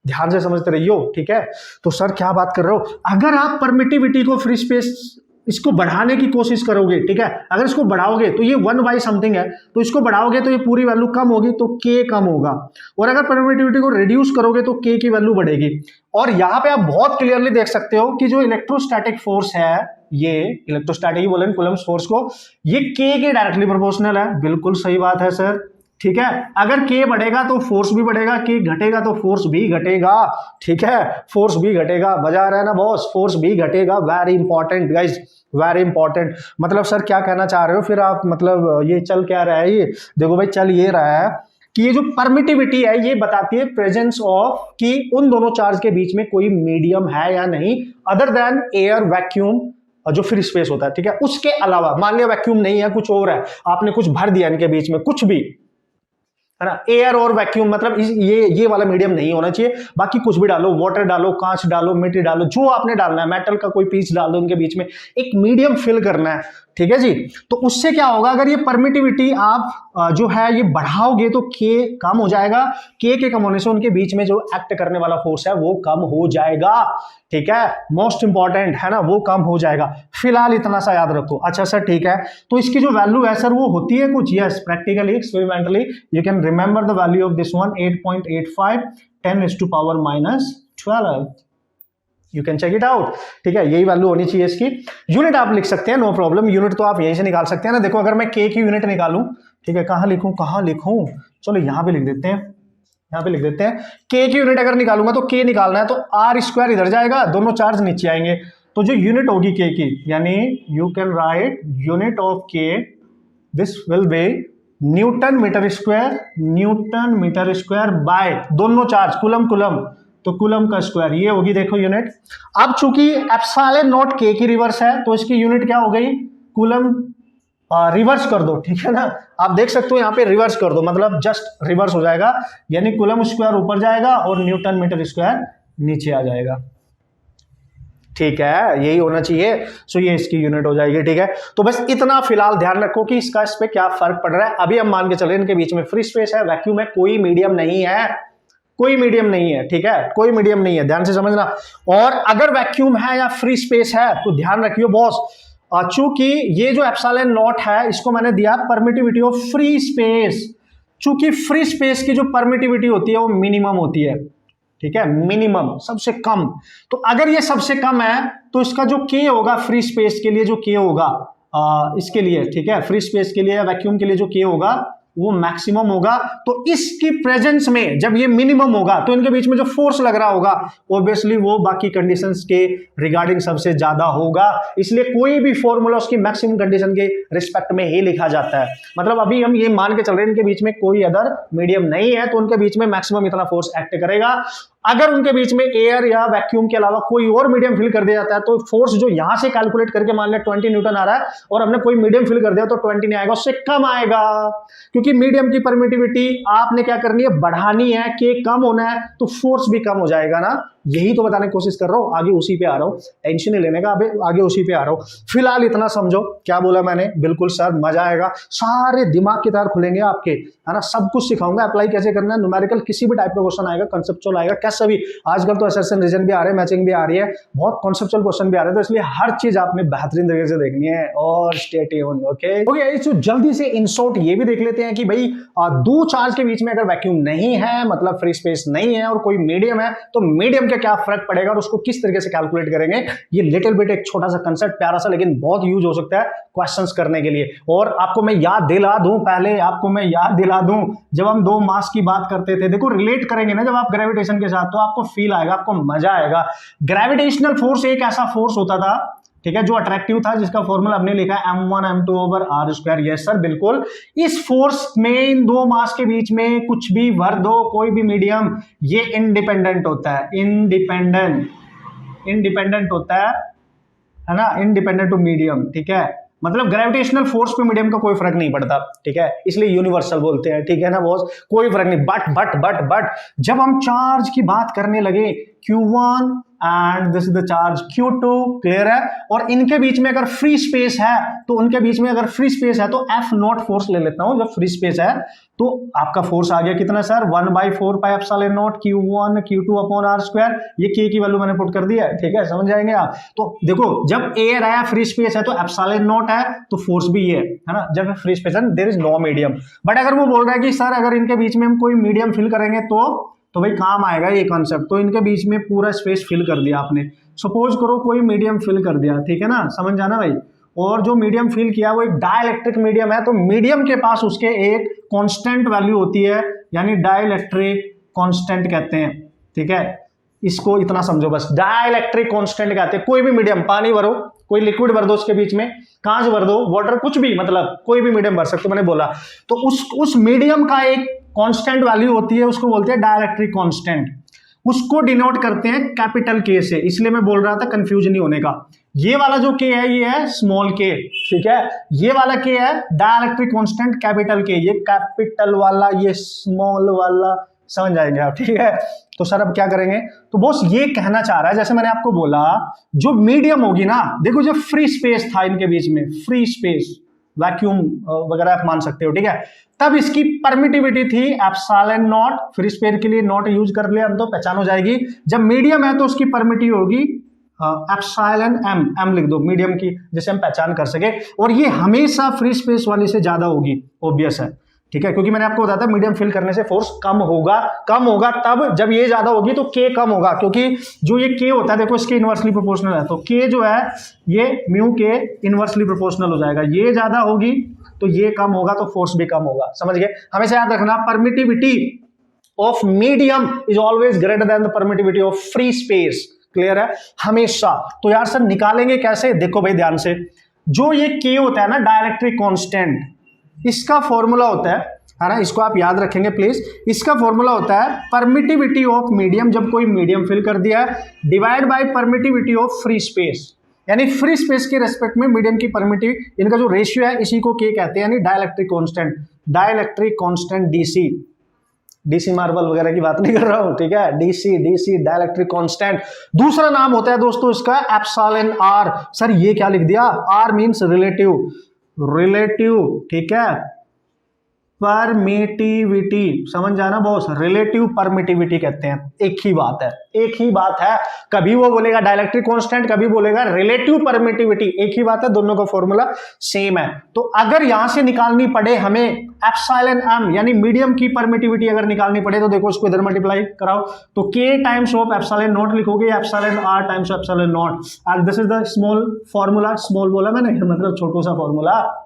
ध्यान से समझते रहियो, ठीक है। तो सर क्या बात कर रहे हो, अगर आप परमिटिविटी को, फ्री स्पेस इसको बढ़ाने की कोशिश करोगे, ठीक है, अगर इसको बढ़ाओगे तो ये 1 समथिंग है, तो इसको बढ़ाओगे तो ये पूरी वैल्यू कम होगी, तो k कम होगा। और अगर परमिटिविटी को रिड्यूस करोगे तो k की वैल्यू बढ़ेगी। और यहां पे आप बहुत क्लियरली देख सकते हो कि जो इलेक्ट्रोस्टैटिक फोर्स है, ये इलेक्ट्रोस्टैटिक ही बोलेंगे कूलम्ब्स फोर्स को, ये k के डायरेक्टली प्रोपोर्शनल है। बिल्कुल सही बात है सर, ठीक है। अगर k बढ़ेगा तो फोर्स भी बढ़ेगा, k घटेगा तो फोर्स भी घटेगा, ठीक है, फोर्स भी घटेगा। बजा रहा है ना बॉस, फोर्स भी घटेगा। Very important guys, very important. मतलब सर क्या कहना चाह रहे हो फिर आप, मतलब ये चल क्या रहा है, ये देखो भाई चल ये रहा है कि ये जो परमिटिविटी है ये बताती है प्रेजेंस ऑफ, कि उन दोनों चार्ज के बीच में कोई मीडियम है या नहीं, अदर देन एयर, वैक्यूम, जो फ्री स्पेस होता है, ठीक है। उसके अलावा मान लिया वैक्यूम नहीं है, कुछ और है, आपने कुछ भर दिया इनके बीच में, कुछ भी है ना, एयर और वैक्यूम, मतलब ये वाला मीडियम नहीं होना चाहिए। बाकी कुछ भी डालो, वाटर डालो, कांच डालो, मिट्टी डालो, जो आपने डालना है, मेटल का कोई पीस डाल दो इनके बीच में, एक मीडियम फिल करना है, ठीक है जी। तो उससे क्या होगा, अगर ये परमिटिविटी आप जो है ये बढ़ाओगे तो k कम हो जाएगा, k के कम होने से उनके बीच में जो एक्ट करने वाला फोर्स है वो कम हो जाएगा, ठीक है, मोस्ट इंपॉर्टेंट है ना, वो कम हो जाएगा। फिलहाल इतना सा याद रखो। अच्छा सर ठीक है, तो इसकी जो वैल्यू है सर वो होती है कुछ, yes, practically experimentally you can remember the value of this one, 8.85 10⁻⁻12, you can check it out, ठीक है, यही वैल्यू होनी चाहिए इसकी। यूनिट आप लिख सकते हैं, नो प्रॉब्लम, यूनिट तो आप यहीं से निकाल सकते हैं ना। देखो अगर मैं k की यूनिट निकालूं, ठीक है, कहां लिखूं, चलो यहां पे लिख देते हैं, यहाँ पे लिख देते हैं, k की यूनिट अगर निकालूंगा तो k निकालना है तो r² इधर जाएगा, दोनों चार्ज नीचे आएंगे, तो जो यूनिट होगी k की, यानी you can write unit of k, this will be newton metre square by दोनों चार्ज, कुलम तो कुलम का स्क्वायर, ये होगी देखो यूनिट। अब चूंकि एप्सिलॉन नॉट k की रिवर्स है तो इसकी यूनिट क्या हो गई, कुलम, रिवर्स कर दो, ठीक है ना, आप देख सकते हो यहाँ पे रिवर्स कर दो, मतलब जस्ट रिवर्स हो जाएगा, यानी कुलम स्क्वायर ऊपर जाएगा और न्यूटन मीटर स्क्वायर नीचे आ जाएगा, ठीक है, यही होना चाहिए। सो ये इसकी यूनिट हो जाएगी, ठीक है। तो बस इतना फिलहाल ध्यान रखो कि इसका इस पे क्या फर्क पड़ रहा है। अभी हम मान के चले इनके बीच में फ्री स्पेस है, वैक्यूम है, कोई मीडियम नहीं है, कोई मीडियम नहीं है, ठीक है, कोई मीडियम नहीं है, ध्यान से समझना। और अगर वैक्यूम है या फ्री स्पेस है तो ध्यान रखियो बॉस, चूंकि ये जो एप्सिलॉन नॉट है इसको मैंने दिया परमिटिविटी ऑफ फ्री स्पेस, चूंकि फ्री स्पेस की जो परमिटिविटी होती है वो मिनिमम होती है, ठीक है, मिनिमम, सबसे कम। तो अगर ये सबसे कम है तो इसका जो k होगा फ्री स्पेस के लिए, जो k होगा इसके लिए, ठीक है, फ्री स्पेस के लिए या वैक्यूम के लिए जो k होगा वो मैक्सिमम होगा। तो इसकी प्रेजेंस में जब ये मिनिमम होगा तो इनके बीच में जो फोर्स लग रहा होगा ऑब्वियसली वो बाकी कंडीशंस के रिगार्डिंग सबसे ज्यादा होगा, इसलिए कोई भी फॉर्मूला उसकी मैक्सिमम कंडीशन के रिस्पेक्ट में ही लिखा जाता है। मतलब अभी हम ये मान के चल रहे हैं इनके बीच में कोई अदर मीडियम नहीं है तो उनके बीच में मैक्सिमम इतना फोर्स एक्ट करेगा। अगर उनके बीच में एयर या वैक्यूम के अलावा कोई और मीडियम फिल कर दिया जाता है तो फोर्स जो यहां से कैलकुलेट करके मान लिया 20 न्यूटन आ रहा है और हमने कोई मीडियम फिल कर दिया तो 20 नहीं आएगा, उससे कम आएगा, क्योंकि मीडियम की परमिटिविटी आपने क्या करनी है, बढ़ानी है, के कम होना है तो फोर्स भी कम हो जाएगा ना, यही तो बताने की कोशिश कर रहा हूँ, आगे उसी पे आ रहा हूँ, टेंशन नहीं लेने का, अभी आगे उसी पे आ रहा हूँ। फिलहाल इतना समझो क्या बोला मैंने, बिल्कुल सर मजा आएगा, सारे दिमाग के तार खुलेंगे आपके, है ना, सब कुछ सिखाऊंगा, अप्लाई कैसे करना है, न्यूमेरिकल किसी भी टाइप का क्वेश्चन आएगा, कंसेप्चुअल आएगा, कैसा भी, आजकल तो असर्शन रीजन भी आ रहे हैं, मैचिंग भी आ रही है, बहुत कॉन्सेप्चुअल क्वेश्चन भी आ रहे हैं, तो इसलिए हर चीज आपने बेहतरीन तरीके से देखनी है और स्टे ट्यून्ड। ओके तो जल्दी से इन शॉर्ट ये भी देख लेते हैं कि भाई दो चार्ज के बीच में अगर वैक्यूम नहीं है, मतलब फ्री स्पेस नहीं है, और कोई मीडियम है, तो मीडियम का क्या फर्क पड़ेगा और उसको किस तरीके से कैलकुलेट करेंगे। ये लिटिल बिट एक छोटा सा कंसेप्ट, प्यारा सा, लेकिन बहुत यूज हो सकता है क्वेश्चंस करने के लिए। और आपको मैं याद दिला दूं, पहले आपको मैं याद दिला दूं, जब हम दो मास की बात करते थे, देखो रिलेट करेंगे ना जब आप ग्रेविटेशन के साथ, तो आपको फील आएगा, आपको मजा आएगा। ग्रेविटेशनल फोर्स एक ऐसा फोर्स होता था, ठीक है, जो अट्रैक्टिव था, जिसका फॉर्मूला हमने लिखा है m1 m2 over r square. Yes sir, बिल्कुल। इस फोर्स में इन दो मास के बीच में कुछ भी भर दो, कोई भी मीडियम, ये इंडिपेंडेंट होता है, इंडिपेंडेंट होता है ना, इंडिपेंडेंट टू मीडियम, ठीक है। मतलब ग्रेविटेशनल फोर्स पे मीडियम का कोई फर्क नहीं पड़ता, ठीक है, इसलिए यूनिवर्सल बोलते हैं, ठीक है ना बॉस, कोई फर्क नहीं। बट जब हम चार्ज की बात करने लगे, Q1 and this is the charge Q2, clear है, और इनके बीच में अगर फ्री स्पेस है, तो उनके बीच में अगर फ्री स्पेस है तो F0 फोर्स ले लेता हूं, जब फ्री स्पेस है तो आपका फोर्स आ गया कितना sir, 1/4πε0 Q1 Q2 upon r square. ये K की वैल्यू मैंने पुट कर दिया है, ठीक है, समझ जाएंगे आप। तो देखो जब एयर है, फ्री स्पेस है, तो ε0 है, तो फोर्स भी ये है ना, जब फ्री स्पेस है there is no medium. But अगर वो बोल रहा है कि सर अगर इनके बीच में हम कोई मीडियम फिल करेंगे तो भाई काम आएगा ये कॉन्सेप्ट। तो इनके बीच में पूरा स्पेस फिल कर दिया आपने, सपोज करो कोई मीडियम फिल कर दिया, ठीक है ना, समझ जाना भाई। और जो मीडियम फिल किया वो एक डाइलेक्ट्रिक मीडियम है, तो मीडियम के पास उसके एक कांस्टेंट वैल्यू होती है, यानी डाइलेक्ट्रिक कांस्टेंट कहते हैं, ठीक है, इसको इतना समझो बस, डाइलेक्ट्रिक कांस्टेंट कहते हैं। कोई भी मीडियम, पानी भरो, कोई लिक्विड भर दो उसके बीच में, कांच भर दो, वाटर, कुछ भी, मतलब कोई भी मीडियम भर सकते हो, मैंने बोला। तो उस मीडियम का एक कांस्टेंट वैल्यू होती है, उसको बोलते हैं डाइलेक्ट्रिक कांस्टेंट, उसको डिनोट करते हैं कैपिटल के से। इसलिए मैं बोल रहा था कंफ्यूज नहीं होने का। ये वाला जो के है ये है स्मॉल के, ठीक है, ये वाला के है डाइलेक्ट्रिक कांस्टेंट कैपिटल के, ये कैपिटल वाला, ये स्मॉल वाला, समझ जाएंगे आप, ठीक है। तो सर अब क्या करेंगे, तो बॉस ये कहना चाह रहा है, जैसे मैंने आपको बोला, जो मीडियम होगी ना, देखो जब फ्री स्पेस था इनके बीच में, फ्री स्पेस, वैक्यूम वगैरह आप मान सकते हो, ठीक है, तब इसकी परमिटिविटी थी ε0, फ्री स्पेस के लिए नॉट यूज कर लिया हम, तो पहचान हो जाएगी। जब मीडियम है तो उसकी परमिटिव होगी एम लिख दो, मीडियम की, जैसे हम पहचान कर सके, और ये हमेशा फ्री स्पेस वाली से ज्यादा होगी, ऑब्वियस है, ठीक है, क्योंकि मैंने आपको बताया था मीडियम फिल करने से फोर्स कम होगा तब जब ये ज्यादा होगी तो के कम होगा, क्योंकि जो ये के होता है देखो इसके इनवर्सली प्रोपोर्शनल है, तो के जो है ये म्यू के इनवर्सली प्रोपोर्शनल हो जाएगा, ये ज्यादा होगी तो ये कम होगा, तो फोर्स भी कम होगा, समझ गए। हमेशा याद रखना, permittivity of medium is always greater than the permittivity of free space, clear है, हमेशा। तो यार सर निकालेंगे कैसे, देखो भाई ध्यान से, जो ये के होता है ना डाइलेक्ट्रिक कांस्टेंट, इसका फॉर्मूला होता है ना, इसको आप याद रखेंगे प्लीज, इसका फॉर्मूला होता है परमिटिविटी ऑफ मीडियम, जब कोई मीडियम फिल कर दिया है, divide by permittivity of free space, यानी फ्री स्पेस के रेस्पेक्ट में मीडियम की परमिटिव, इनका जो रेशियो है इसी को के कहते हैं, यानी डाइलेक्ट्रिक कांस्टेंट डीसी मार्बल वगैरह की बात नहीं कर रहा हूं, ठीक है, डीसी डाइलेक्ट्रिक कांस्टेंट। दूसरा नाम होता है दोस्तों इसका एप्सिलॉन आर। सर ये क्या लिख दिया, आर मींस रिलेटिव, ठीक है, परमिटिविटी, समझ जाना बॉस, रिलेटिव परमिटिविटी कहते हैं, एक ही बात है, कभी वो बोलेगा डाइलेक्ट्रिक कांस्टेंट, कभी बोलेगा रिलेटिव परमिटिविटी, एक ही बात है, दोनों का फॉर्मूला सेम है। तो अगर यहां से निकालनी पड़े हमें एप्सिलॉन एम, यानी मीडियम की परमिटिविटी अगर निकालनी पड़े, तो देखो इसको इधर मल्टीप्लाई कराओ, तो K times of epsilon not लिखोगे, epsilon R times of epsilon not, and this is the small formula, small बोला मैंने, मतलब छोटू सा फॉर्मूला,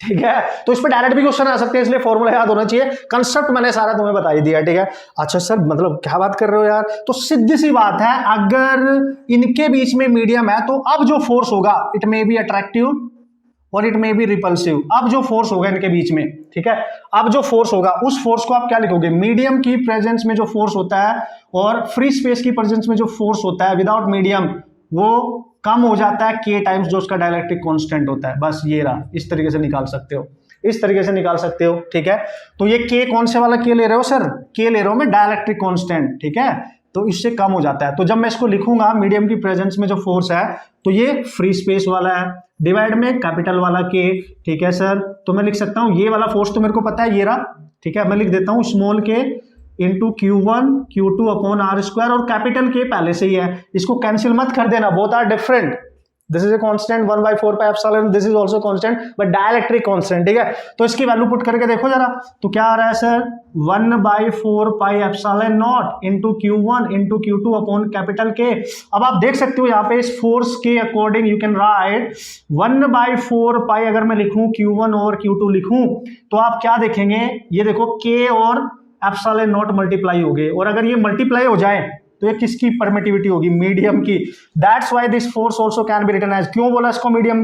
ठीक है। तो इस पर डायरेक्ट भी क्वेश्चन आ सकते हैं, इसलिए फॉर्मूला याद होना चाहिए, कंसेप्ट मैंने सारा तुम्हें बता ही दिया, ठीक है। अच्छा सर मतलब क्या बात कर रहे हो यार, तो सीधी सी बात है, अगर इनके बीच में मीडियम है तो अब जो फोर्स होगा इट मे बी अट्रैक्टिव और इट मे बी रिपल्सिव। अब जो फोर्स होगा इनके बीच में, ठीक है, अब जो फोर्स होगा उस फोर्स को आप क्या लिखोगे, मीडियम की प्रेजेंस में जो फोर्स होता है और फ्री स्पेस की प्रेजेंस में जो फोर्स होता है विदाउट मीडियम, वो कम हो जाता है के टाइम्स जो उसका डाइलेक्ट्रिक कांस्टेंट होता है। बस ये रहा, इस तरीके से निकाल सकते हो, इस तरीके से निकाल सकते हो, ठीक है। तो ये के कौन से वाला के ले रहे हो सर, के ले रहा हूं मैं डाइलेक्ट्रिक कांस्टेंट, ठीक है, तो इससे कम हो जाता है। तो जब मैं इसको लिखूंगा मीडियम की प्रेजेंस में जो फोर्स है तो ये फ्री स्पेस वाला है, डिवाइड में कैपिटल वाला के, ठीक है सर। तो मैं लिख सकता हूं ये वाला फोर्स तो मेरे को पता है ये रहा, ठीक है, मैं लिख देता हूं small K into Q1 Q2 upon R square, और कैपिटल के पहले से ही है, इसको कैंसिल मत कर देना, both are different. This is a constant 1/4 pi epsilon, this is also constant but dielectric constant, ठीक है। तो इसकी वैल्यू पुट करके देखो जरा, तो क्या आ रहा है sir 1/4 pi epsilon not into Q1 into Q2 upon capital के। अब आप देख सकते हो यहाँ पे इस फोर्स के अकॉर्डिंग यू कैन राइट 1/4 पाई, अगर मैं लिखूं Q1 और Q2 लिखूं तो आप क्या देखेंगे, ये देखो K और एप्सिलॉन नॉट मल्टीप्लाई हो गए, और अगर ये मल्टीप्लाई हो जाए तो ये किसकी परमिटिविटी होगी, मीडियम की। That's why this force also can be written as, क्यों बोला इसको मीडियम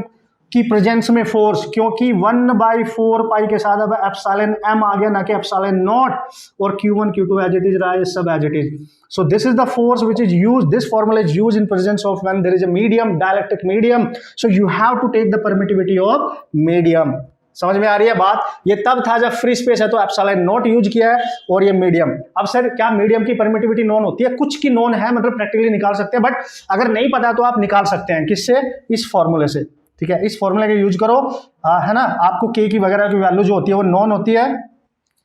की प्रेजेंस में फोर्स, क्योंकि 1/4 पाई के साथ अब एप्सिलॉन m आ गया, ना कि एप्सिलॉन नॉट, और Q1 Q2 as it is रहा है, सब as it is. So this is the force which is used, this formula is used in presence of when there is a medium, dielectric medium, so you have to take the permittivity of medium। समझ में आ रही है बात। ये तब था जब फ्री स्पेस है तो एप्सिलॉन नॉट यूज किया है, और ये मीडियम। अब सर क्या मीडियम की परमिटिविटी नॉन होती है, कुछ की नॉन है, मतलब प्रैक्टिकली निकाल सकते हैं, बट अगर नहीं पता तो आप निकाल सकते हैं, किससे, इस फॉर्मूले से, ठीक है। इस फॉर्मूले का यूज करो, है ना, आपको के की वगैरह की वैल्यू जो होती है वो नॉन होती है,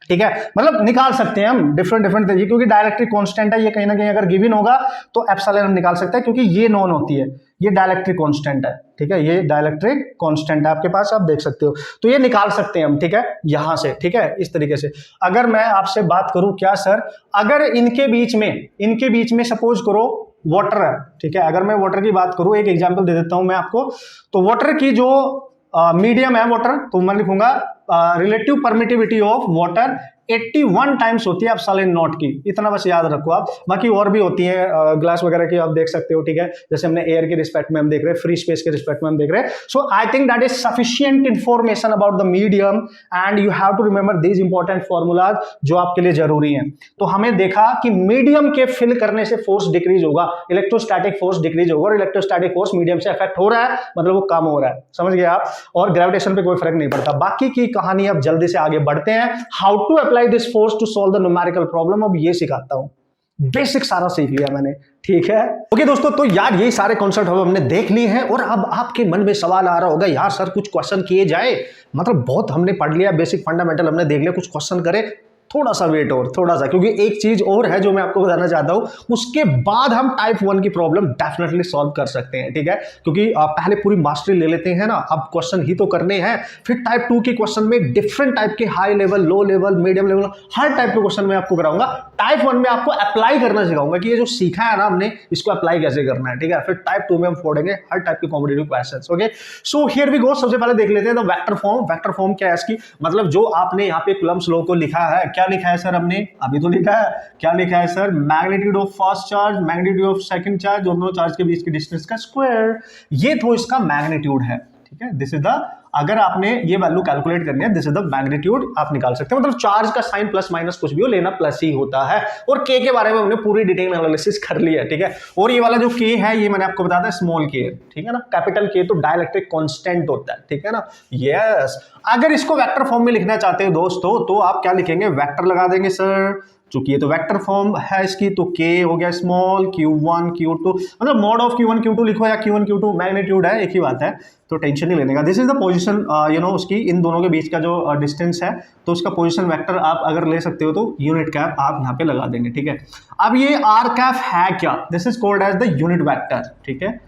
ठीक है, मतलब निकाल सकते हैं हम डिफरेंट तरीके, क्योंकि डाइलेक्ट्रिक कांस्टेंट है ये, कहीं ना कहीं अगर गिवन होगा तो एप्सिलॉन हम निकाल सकते हैं, क्योंकि ये नॉन होती है, ये डाइलेक्ट्रिक कांस्टेंट है, ठीक है, ये डाइलेक्ट्रिक कांस्टेंट है आपके पास, आप देख सकते हो, तो ये निकाल सकते हैं हम, ठीक है, यहां से, ठीक है, इस तरीके से। अगर मैं आपसे बात करूं क्या सर, अगर इनके बीच में सपोज करो वाटर है, ठीक है, अगर मैं वाटर की बात करूं, एक एग्जाम्पल दे देता हूं मैं आपको, तो वाटर की जो मीडियम है वाटर, तो मैं लिखूंगा relative permittivity of water 81 times होती है एप्सिलॉन नॉट की, इतना बस याद रखो आप। बाकी और भी होती है ग्लास वगैरह की, आप देख सकते हो, ठीक है, जैसे हमने एयर के रिस्पेक्ट में हम देख रहे हैं, फ्री स्पेस के रिस्पेक्ट में हम देख रहे हैं। So I think that is sufficient information about the medium, and you have to remember these important formulas जो आपके लिए जरूरी हैं। तो हमें देखा कि मीडियम के फिल करने से फोर्स डिक्रीज होगा, इलेक्ट्रोस्टैटिक फोर्स डिक्रीज होगा, और इलेक्ट्रोस्टैटिक फोर्स मीडियम से अफेक्ट हो रहा है, मतलब वो कम हो रहा है, समझ गए आप, और ग्रेविटेशन पे कोई फर्क नहीं पड़ता। बाकी की कहानी अब जल्दी से आगे बढ़ते हैं, how to apply this force to solve the numerical problem, अब ये सिखाता हूं, बेसिक सारा सीख लिया मैंने, ठीक है। ओके दोस्तों, तो यार यही सारे कॉन्सेप्ट हमने देख लिए हैं, और अब आपके मन में सवाल आ रहा होगा, यार सर कुछ क्वेश्चन किए जाए, मतलब बहुत हमने पढ़ लिया, बेसिक फंडामेंटल हमने देख लिया, कुछ क्वेश्चन करे, थोड़ा सा वेट और थोड़ा सा, क्योंकि एक चीज और है जो मैं आपको बताना चाहता हूं, उसके बाद हम टाइप 1 की प्रॉब्लम डेफिनेटली सॉल्व कर सकते हैं, ठीक है, क्योंकि पहले पूरी मास्टरी ले लेते हैं ना, अब क्वेश्चन ही तो करने हैं, फिर टाइप 2 के क्वेश्चन में डिफरेंट टाइप के, high level, low level, medium level, हर टाइप के क्वेश्चन मैं आपको कराऊंगा। टाइप 1 में आपको अप्लाई करना सिखाऊंगा कि ये जो सीखा है ना हमने, इसको अप्लाई कैसे करना है, ठीक है। फिर टाइप 2 में हम फोड़ेंगे हर टाइप के competitive questions. Okay, so here we go. सबसे पहले देख लेते हैं the vector form. Vector form क्या है इसकी, मतलब जो आपने यहाँ पे कूलम्ब्स लॉ को लिखा है, क्या लिखा है सर हमने, अभी तो लिखा है, क्या लिखा है sir, magnitude of first charge, magnitude of second charge, दोनों चार्ज के बीच की डिस्टेंस का स्क्वायर, ये तो इसका मैग्नीट्यूड है, ठीक है। दिस इज द, अगर आपने ये वैल्यू कैलकुलेट करनी है, दिस इज द मैग्नीट्यूड, आप निकाल सकते हैं, मतलब चार्ज का साइन प्लस माइनस कुछ भी हो, लेना प्लस ही होता है। और के बारे में हमने पूरी डिटेल एनालिसिस कर लिया है, ठीक है। और ये वाला जो के है, ये मैंने आपको बताया था स्मॉल के, ठीक है ना, कैपिटल के तो डाइलेक्ट्रिक कांस्टेंट होता है, ठीक है ना, यस। अगर इसको वेक्टर फॉर्म में लिखना चाहते हो दोस्तों, तो आप क्या लिखेंगे, वेक्टर लगा देंगे सर, चूंकि ये तो वेक्टर फॉर्म है इसकी, तो के हो गया स्मॉल Q1 Q2, मतलब मॉड ऑफ Q1 Q2 लिखो या Q1 Q2, मैग्नीट्यूड है, एक ही बात है, तो टेंशन नहीं लेने का। दिस इज द पोजीशन, उसकी, इन दोनों के बीच का जो डिस्टेंस है, तो उसका पोजीशन वेक्टर आप अगर ले सकते हो तो यूनिट कैप आप यहाँ पे लगा देंगे, ठीक है। अब ये आर कैप है क्या, this is called as the unit vector, ठीक है,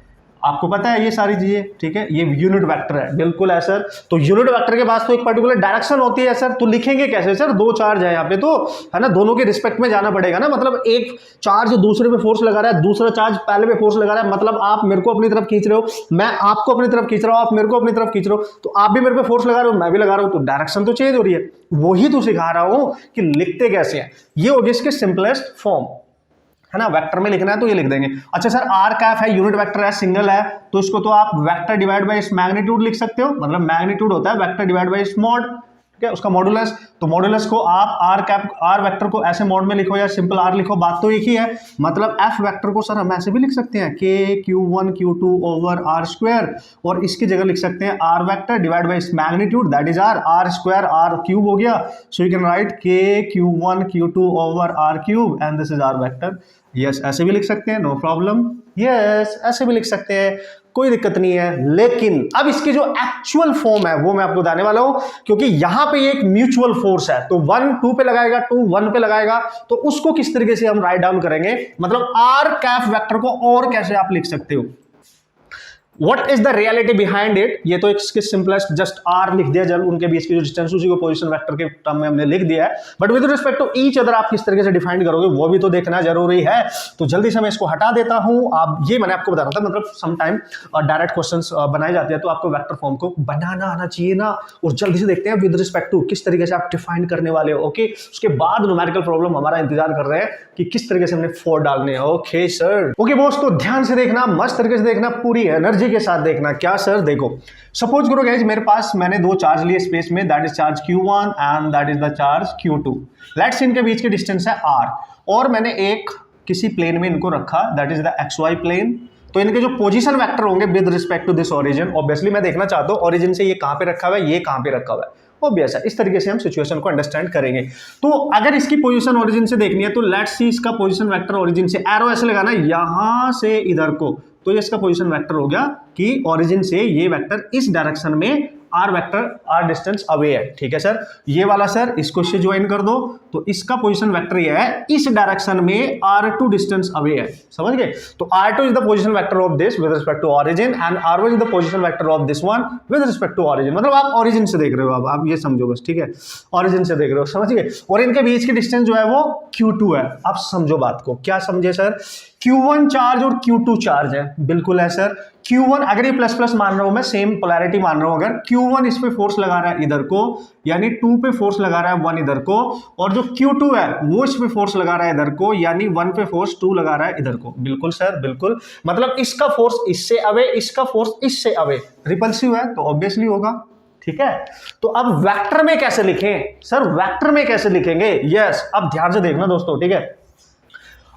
आपको पता है ये सारी चीजें, ठीक है, ये यूनिट वेक्टर है, बिल्कुल है सर। तो यूनिट वेक्टर के पास तो एक पर्टिकुलर डायरेक्शन होती है सर, तो लिखेंगे कैसे सर, दो चार्ज है यहाँ पे, तो है ना, दोनों के रिस्पेक्ट में जाना पड़ेगा ना, मतलब एक चार्ज दूसरे पे फोर्स लगा रहा है, दूसरा चार्ज पहले पे फोर्स लगा रहा है, मतलब आप मेरे को अपनी तरफ खींच रहे हो, मैं आपको अपनी तरफ खींच रहा हूं, आप मेरे को अपनी तरफ खींच रहे हो, तो आप भी मेरे पे फोर्स लगा रहे हो, मैं भी लगा रहा हूं, तो डायरेक्शन तो चेंज हो रही है। वही तो सिखा रहा हूं कि लिखते कैसे हैं, ये होगी इसके सिंपलेस्ट फॉर्म, है ना, वेक्टर में लिखना है तो ये लिख देंगे। अच्छा सर, आर कैप है, यूनिट वेक्टर है, सिंगल है, तो इसको तो आप वेक्टर डिवाइड बाय इस मैग्नीट्यूड लिख सकते हो, मतलब मैग्नीट्यूड होता है वेक्टर डिवाइड बाय इस मॉड, ठीक है, उसका मॉडुलस, तो मॉडुलस को आप आर कैप, आर वेक्टर को ऐसे मॉड में लिखो या सिंपल आर लिखो, बात तो एक ही है। मतलब एफ वेक्टर को सर हम ऐसे भी लिख सकते हैं, के Q1 Q2 over are square, और इसकी जगह लिख सकते हैं आर वेक्टर डिवाइड बाय इस magnitude, that is R square, R cube हो गया, so you can write K Q1 Q2 over R cube, and this is R vector, yes ऐसे भी लिख सकते हैं, नो प्रॉब्लम। यस ऐसे भी लिख सकते हैं, कोई दिक्कत नहीं है। लेकिन अब इसकी जो एक्चुअल फॉर्म है वो मैं आपको बताने वाला हूं, क्योंकि यहां पे एक म्यूचुअल फोर्स है, तो 1 2 पे लगाएगा, 2 1 पे लगाएगा, तो उसको किस तरीके से हम राइट डाउन करेंगे, मतलब आर कैप वेक्टर को और कैसे आप लिख सकते हो, What is the reality behind it? ये तो इसके सिंपलेस्ट जस्ट आर लिख दिया, जब उनके बीच की जो डिस्टेंस उसी को पोजीशन वेक्टर के टर्म में हमने लिख दिया है, but with respect to each other आप किस तरीके से डिफाइन करोगे वो भी तो देखना जरूरी है। तो जल्दी से मैं इसको हटा देता हूं। आप ये मैंने आपको बता रहा था, मतलब सम टाइम डायरेक्ट क्वेश्चंस बनाए जाते हैं तो आपको वेक्टर फॉर्म को बनाना आना चाहिए ना, और जल्दी से देखते हैं विद रिस्पेक्ट टू किस तरीके से आप डिफाइन करने वाले हो। ओके, उसके बाद न्यूमेरिकल प्रॉब्लम हमारा इंतजार कर रहे हैं कि किस तरीके से हमने फोर डालने हैं। ओके सर, ओके बॉस, तो ध्यान से देखना, मस्त तरीके से देखना, पूरी एनर्जी के साथ देखना। क्या सर? देखो सपोज करो गाइस मेरे पास मैंने दो चार्ज लिए स्पेस में, that is charge q1 and that is the charge q2। Let's इनके बीच की डिस्टेंस है r, और मैंने एक किसी प्लेन में इनको रखा, that is the xy plane. तो इनके जो पोजीशन वेक्टर होंगे with respect to this origin, obviously मैं देखना चाहता हूं ओरिजिन से ये कहां पे रखा हुआ है, ये कहां पे रखा हुआ है, ऑब्वियस है। इस तरीके से हम सिचुएशन को अंडरस्टैंड करेंगे। तो अगर इसकी पोजीशन ओरिजिन से देखनी है तो लेट्स सी इसका पोजीशन वेक्टर ओरिजिन से, एरो ऐसे लगाना यहां से इधर को, तो ये इसका पोजीशन वेक्टर हो गया कि ओरिजिन से ये वेक्टर इस डायरेक्शन में R vector R distance away है। ठीक है सर, ये वाला सर इसको से ज्वाइन कर दो, तो इसका पोजीशन वेक्टर ये है इस डायरेक्शन में r2 डिस्टेंस अवे है। समझ गए? तो r2 is the position vector of this with respect to origin and r1 is the position vector of this one with respect to origin. मतलब आप ओरिजिन से देख रहे हो, आप ये समझो बस, ठीक है, ओरिजिन से देख रहे हो, समझ गए? और इनके बीच की डिस्टेंस जो है वो q2 है। आप समझो बात को, क्या समझे सर? q1 चार्ज और q2 चार्ज है, बिल्कुल है सर। q1 अगर ये प्लस प्लस मान रहा हूं मैं, सेम पोलैरिटी मान रहा हूं, अगर q1 इस पे फोर्स लगा रहा है इधर को, यानी 2 पे फोर्स लगा रहा है 1 इधर को, और जो q2 है वो इस पे फोर्स लगा रहा है इधर को, यानी 1 पे फोर्स 2 लगा रहा है इधर को। बिल्कुल सर, बिल्कुल। मतलब इसका फोर्स इससे अवे, इसका फोर्स इससे अवे, रिपल्सिव है तो ऑब्वियसली होगा। ठीक है, तो अब वेक्टर में कैसे लिखें सर? वेक्टर में कैसे लिखेंगे? यस, अब ध्यान से देखना दोस्तों, ठीक है।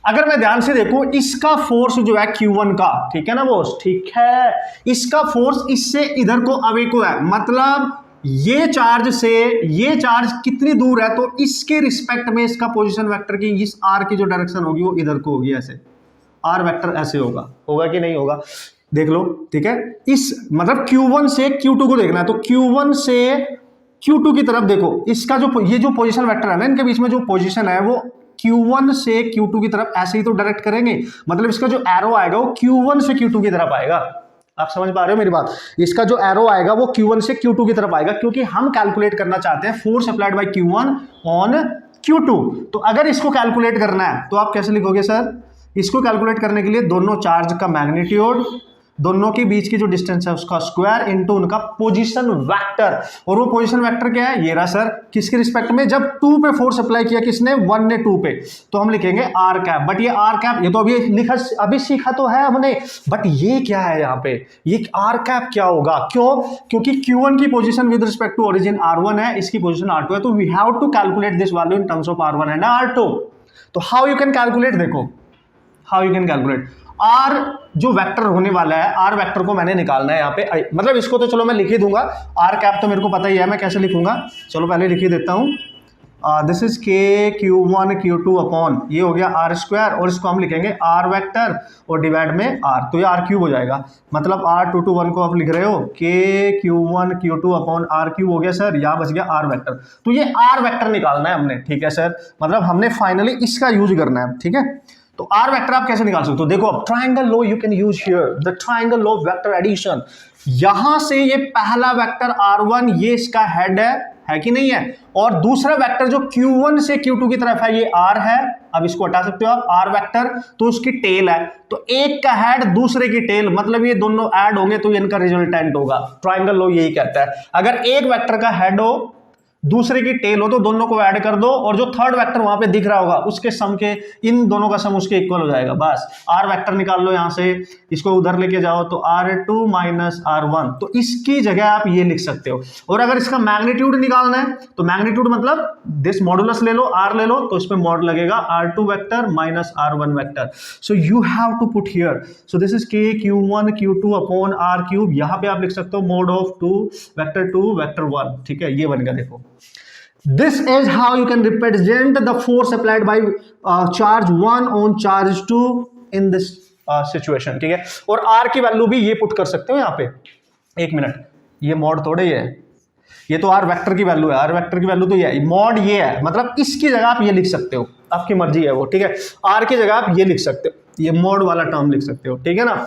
अगर मैं ध्यान से देखूं, इसका फोर्स जो है q1 का, ठीक है ना बॉस, ठीक है, इसका फोर्स इससे इधर को अवे को है, मतलब ये चार्ज से ये चार्ज कितनी दूर है, तो इसके रिस्पेक्ट में इसका पोजीशन वेक्टर की इस r की जो डायरेक्शन होगी वो इधर को होगी, ऐसे r वेक्टर ऐसे होगा। होगा कि नहीं होगा? देख लो, ठीक है। इस मतलब q1 से q2 को देखना है, तो q1 से q2 की तरफ देखो, इसका जो ये जो पोजीशन वेक्टर है ना, इनके बीच में जो पोजीशन है वो q1 से q2 की तरफ ऐसे ही तो डायरेक्ट करेंगे, मतलब इसका जो एरो आएगा वो q1 से q2 की तरफ आएगा। आप समझ पा रहे हो मेरी बात? इसका जो एरो आएगा वो q1 से q2 की तरफ आएगा, क्योंकि हम कैलकुलेट करना चाहते हैं force applied by q1 on q2। तो अगर इसको कैलकुलेट करना है तो आप कैसे लिखोगे सर? इसको कैलकुलेट करने के लिए दोनों चार्ज का मैग्नीट्यूड, दोनों के बीच की जो डिस्टेंस है उसका स्क्वायर इनटू उनका पोजीशन वेक्टर। और वो पोजीशन वेक्टर क्या है? ये रहा सर, किसके रिस्पेक्ट में? जब 2 पे फोर्स अप्लाई किया किसने? 1 ने 2 पे, तो हम लिखेंगे आर कैप। बट ये आर कैप ये तो अभी सीखा तो है हमने, बट ये क्या है यहाँ पे? ये आर कैप क्या होगा? क्यों? क्योंकि q1 की position with respect to origin r1 है, इसकी पोजीशन r2 है, तो we have to calculate this value in terms of r1 and r2। तो हाउ यू कैन कैलकुलेट? देखो how you can calculate R जो वेक्टर होने वाला है, आर वेक्टर को मैंने निकालना है यहाँ पे, मतलब इसको तो चलो मैं लिख ही दूंगा, आर कैप तो मेरे को पता ही है मैं कैसे लिखूंगा, चलो पहले लिख ही देता हूँ। This is K q1 q2 upon ये हो गया आर स्क्वायर, और इसको हम लिखेंगे आर वेक्टर और डिवाइड में आर, तो ये आर क्यूब हो जाएगा। मतलब r221 को आप लिख रहे हो के q1 q2 upon are cube हो गया सर, यहाँ बच गया आर वेक्टर। तो ये आर वेक्टर निकालना है हमने, ठीक है सर, मतलब हमने फाइनली इसका यूज करना है, ठीक है। तो आर वेक्टर आप कैसे निकाल सकते हो? देखो अब triangle law you can use here, the triangle law of vector addition. यहां से ये पहला वेक्टर r1 ये इसका हेड है कि नहीं है, और दूसरा वेक्टर जो q1 से q2 की तरफ है ये r है। अब इसको हटा सकते हो आप, r वेक्टर तो उसकी टेल है, तो एक का हेड दूसरे की टेल, मतलब ये दोनों ऐड होंगे तो इनका रिजल्टेंट होगा। ट्रायंगल लॉ यही कहता है, अगर एक वेक्टर का हेड हो दूसरे की टेल हो तो दोनों को ऐड कर दो, और जो थर्ड वेक्टर वहां पे दिख रहा होगा उसके सम के, इन दोनों का सम उसके इक्वल हो जाएगा। बस आर वेक्टर निकाल लो यहां से, इसको उधर लेके जाओ तो r2 माइनस r1, तो इसकी जगह आप ये लिख सकते हो। और अगर इसका मैग्नीट्यूड निकालना है तो मैग्नीट्यूड मतलब दिस मॉडुलस ले लो, r ले लो, तो इसमें मॉड लगेगा r2 vector minus r1 vector. So you have to put here, so this is K q1 q2 upon r cube. यहां पे आप लिख सकते हो मोड ऑफ 2 वेक्टर 2 वेक्टर 1, ठीक है, ये बन गया। देखो this is how you can represent the force applied by charge 1 on charge 2 in this situation, ठीक है। और आर की वैल्यू भी ये पुट कर सकते हो यहाँ पे, एक मिनट, ये मॉड थोड़े ही है, ये तो आर वेक्टर की वैल्यू है, आर वेक्टर की वैल्यू तो ये है, मॉड ये है, मतलब इसकी जगह आप ये लिख सकते हो, आपकी मर्जी है वो, ठीक है। आर की जगह आप ये लिख सकते हो, ये मॉड वाला टर्म लिख सकते हो, ठीक है ना।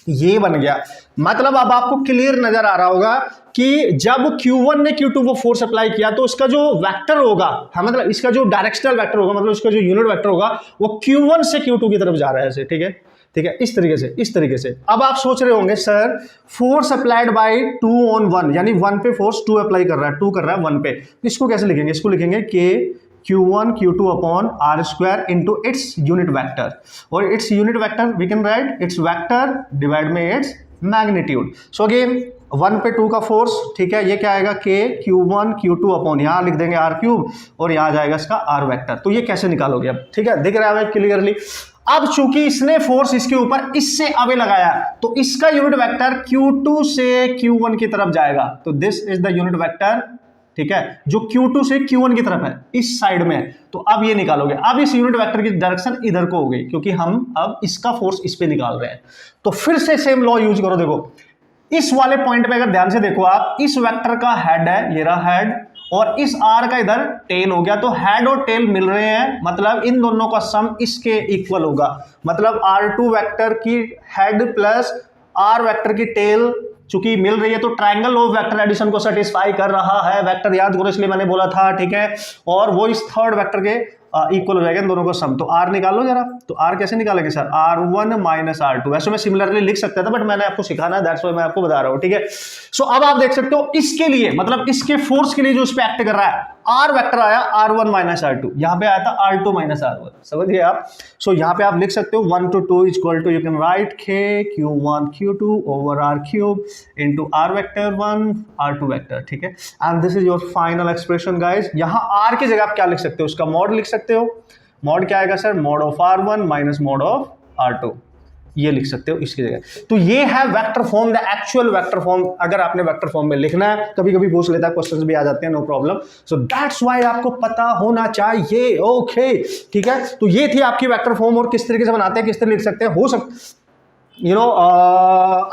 ये बन गया, मतलब अब आपको क्लियर नजर आ रहा होगा कि जब Q1 ने Q2 को फोर्स अप्लाई किया तो इसका जो वेक्टर होगा, हाँ मतलब इसका जो डायरेक्शनल वेक्टर होगा, मतलब इसका जो यूनिट वेक्टर होगा वो Q1 से Q2 की तरफ जा रहा है ऐसे, ठीक है, ठीक है, इस तरीके से, इस तरीके से। अब आप सोच रहे होंगे sir force applied by 2 on 1, यानी 1 पे फोर्स 2 अप्लाई कर रहा है, 2 कर रहा है 1 पे, इसको कैसे लिखेंगे? इसको लिखेंगे K Q1 Q2 upon R square into its unit vector, और its unit vector we can write its vector divide में इट्स मैग्नीट्यूड। सो अगेन 1 पे 2 का फोर्स, ठीक है, ये क्या आएगा K Q1 Q2 अपॉन, यहाँ लिख देंगे R क्यूब और यहाँ जाएगा इसका R वेक्टर। तो ये कैसे निकालोगे अब, ठीक है, दिख रहा है क्लियरली। अब चूंकि इसने फोर्स इसके ऊपर इससे अवे लगाया तो इसका यूनिट वेक्टर Q2 से Q1 की तरफ जाएगा, तो this is the unit vector, ठीक है, जो Q2 से Q1 की तरफ है, इस साइड में। तो अब ये निकालोगे, अब इस यूनिट वेक्टर की डायरेक्शन इधर को हो गई क्योंकि हम अब इसका फोर्स इस पे निकाल रहे हैं। तो फिर से सेम लॉ यूज करो, देखो इस वाले पॉइंट पे अगर ध्यान से देखो आप, इस वेक्टर का हेड है, ये रहा हेड, और इस आर का इधर टेल हो गया, तो हेड और टेल मिल रहे हैं, मतलब इन दोनों का सम इसके इक्वल होगा, मतलब R2 वेक्टर की हेड प्लस आर वेक्टर की टेल चूंकि मिल रही है तो ट्रायंगल ऑफ वेक्टर एडिशन को सेटिस्फाई कर रहा है, वेक्टर याद करो इसलिए मैंने बोला था, ठीक है, और वो इस थर्ड वेक्टर के इक्वल हो जाएगा इन दोनों का सम। तो आर निकालो जरा, तो आर कैसे निकालेंगे सर? R1 माइनस R2, वैसे मैं सिमिलरली लिख सकता था बट मैंने आपको सिखाना है, दैट्स व्हाई मैं आपको बता रहा हूं, ठीक है। सो अब आप देख सकते हो इसके लिए, मतलब इसके फोर्स के लिए जो इस पे एक्ट कर रहा है, आर वेक्टर आया R1 माइनस R2, यहां पे आया था R2 माइनस R1, समझ गए आप। सो यहां पे आप लिख सकते हो 1 to 2 equal to, you can write K Q1 Q2 over R cube into R vector 1 R2 vector, ठीक है, and this is your final expression guys. यहां R की जगह आप क्या लिख सकते हो? उसका मॉड लिख सकते हो, मॉड क्या आएगा sir? Mod of R1 minus mod of R2, ये लिख सकते हो इसकी जगह। तो ये है vector form, the actual vector form. अगर आपने वेक्टर फॉर्म में लिखना है, कभी कभी पूछ लेता है, क्वेश्चंस भी आ जाते हैं, no problem. So that's why आपको पता होना चाहिए, ओके, ठीक है। तो ये थी आपकी वेक्टर फॉर्म, और किस तरीके से बनाते हैं, किस तरह लिख सकते हैं, हो सकता you know,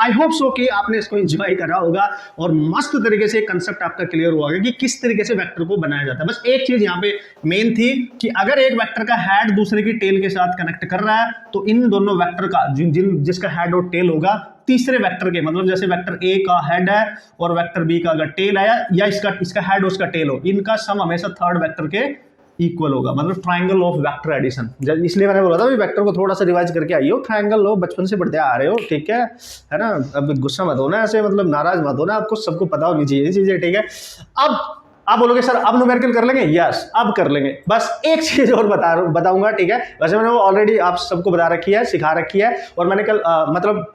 I hope so कि आपने इसको एंजॉय करा होगा और मस्त तरीके से कंसेप्ट आपका क्लियर हुआ होगा कि किस तरीके से वेक्टर को बनाया जाता है। बस एक चीज यहाँ पे मेन थी कि अगर एक वेक्टर का हेड दूसरे की टेल के साथ कनेक्ट कर रहा है तो इन दोनों वेक्टर का जिसका हेड और टेल होगा, तीसरे वेक्टर के, मतलब जैसे वेक्टर ए का हेड है और वेक्टर बी का अगर टेल आया, या इसका हेड और उसका टेल हो, इनका सम हमेशा थर्ड वेक्टर के इक्वल होगा, मतलब ट्रायंगल ऑफ वेक्टर एडिशन। इसलिए मैंने बोला था वेक्टर को थोड़ा सा रिवाइज करके आइए, ट्रायंगल लो, बचपन से पढ़ते आ रहे हो, ठीक है ना। अब गुस्सा मत होना ऐसे, मतलब नाराज मत होना, आपको सबको पता होनी चाहिए चीजें, ठीक है। अब आप बोलोगे सर अब न्यूमेरिकल कर लेंगे, यस अब कर लेंगे। बस एक चीज और बताऊंगा, ठीक है, वैसे मैंने वो ऑलरेडी आप सबको बता रखी है, सिखा रखी है, और मैंने कल मतलब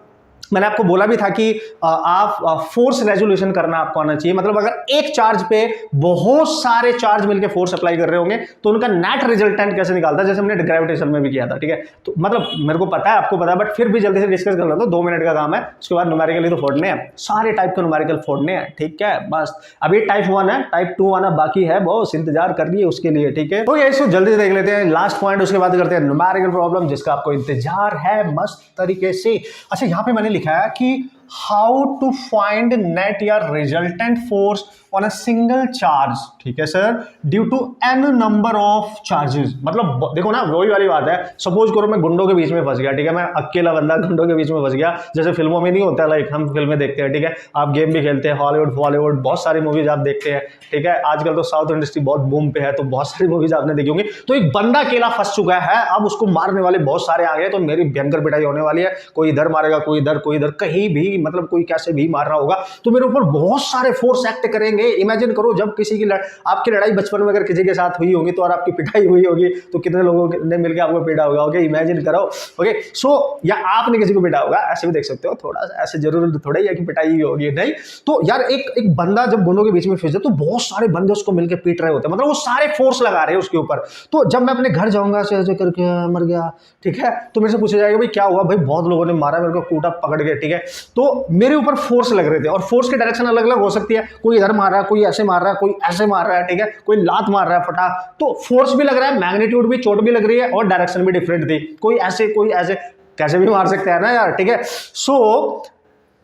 मैंने आपको बोला भी था कि आप फोर्स रेजोल्यूशन करना आपको आना चाहिए, मतलब अगर एक चार्ज पे बहुत सारे चार्ज मिलकर फोर्स अप्लाई कर रहे होंगे तो उनका नेट रिजल्टेंट कैसे निकालता है, जैसे हमने ग्रेविटेशन में भी किया था, ठीक है। तो मतलब मेरे को पता है, आपको पता है, बट फिर भी जल्दी से डिस्कस कर लेता हूं, 2 मिनट का काम है, उसके बाद न्यूमेरिकल ही तो फोड़ने हैं, सारे टाइप के न्यूमेरिकल फोड़ने हैं, ठीक है। बस अभी टाइप 1 है, टाइप 2 आना बाकी है, बहुत इंतजार कर लिए उसके लिए, ठीक है। तो ये इसको जल्दी से देख लेते हैं, लास्ट पॉइंट, उसके बाद करते हैं न्यूमेरिकल प्रॉब्लम जिसका आपको इंतजार है मस्त तरीके से। अच्छा, यहाँ पे मैंने लिखा है कि हाउ टू फाइंड नेट या resultant force on a single charge, ठीक है sir, due to N number of charges. मतलब देखो ना, वही वाली बात है, सपोज करो मैं गुंडों के बीच में फंस गया, ठीक है, मैं अकेला बंदा गुंडों के बीच में फंस गया, जैसे फिल्मों में नहीं होता, लाइक हम फिल्में देखते हैं, ठीक है, आप गेम भी खेलते हैं, हॉलीवुड बॉलीवुड बहुत सारी मूवीज आप देखते हैं, ठीक है, आजकल तो साउथ इंडस्ट्री बहुत बूम पे है, तो बहुत सारी मूवीज आपने देखी होंगी। तो एक बंदा अकेला फंस चुका है, अब उसको मारने वाले बहुत सारे आ गए, तो मेरी भयंकर पिटाई होने वाली है, कोई इधर मारेगा, कोई इधर, कहीं भी, मतलब कोई कैसे भी मार रहा होगा, तो मेरे ऊपर बहुत सारे फोर्स एक्ट करेंगे। इमेजिन करो जब किसी की आपकी लड़ाई बचपन में अगर किसी के साथ हुई होगी तो, और आपकी पिटाई हुई होगी तो कितने लोगों ने मिलकर आपको पीटा होगा, ओके, इमेजिन करो, ओके। सो या आपने किसी को पीटा होगा, ऐसे भी देख सकते हो, थोड़ा सा ऐसे जरूर थोड़ा ही है कि पिटाई होगी, नहीं तो यार एक बंदा जब दोनों के बीच में फंस जाए तो बहुत सारे बंदे उसको मिलकर पीट रहे होते हैं, मतलब वो सारे फोर्स लगा रहे हैं उसके ऊपर। तो जब मैं अपने घर जाऊंगा ऐसे करके मर गया, ठीक है, तो मेरे से पूछा जाएगा भाई क्या हुआ, भाई बहुत लोगों ने मारा, मेरे को कूटा पकड़ के, ठीक है, तो मेरे ऊपर फोर्स लग रहे थे, और फोर्स की डायरेक्शन अलग अलग हो सकती है, कोई इधर मार रहा है, कोई ऐसे मार रहा है, कोई ऐसे मार रहा है, ठीक है, कोई लात मार रहा है फटा, तो फोर्स भी लग रहा है, मैग्नीट्यूड भी, चोट भी लग रही है और डायरेक्शन भी डिफरेंट थी, कोई ऐसे कैसे भी मार सकते हैं ना यार, ठीक है। सो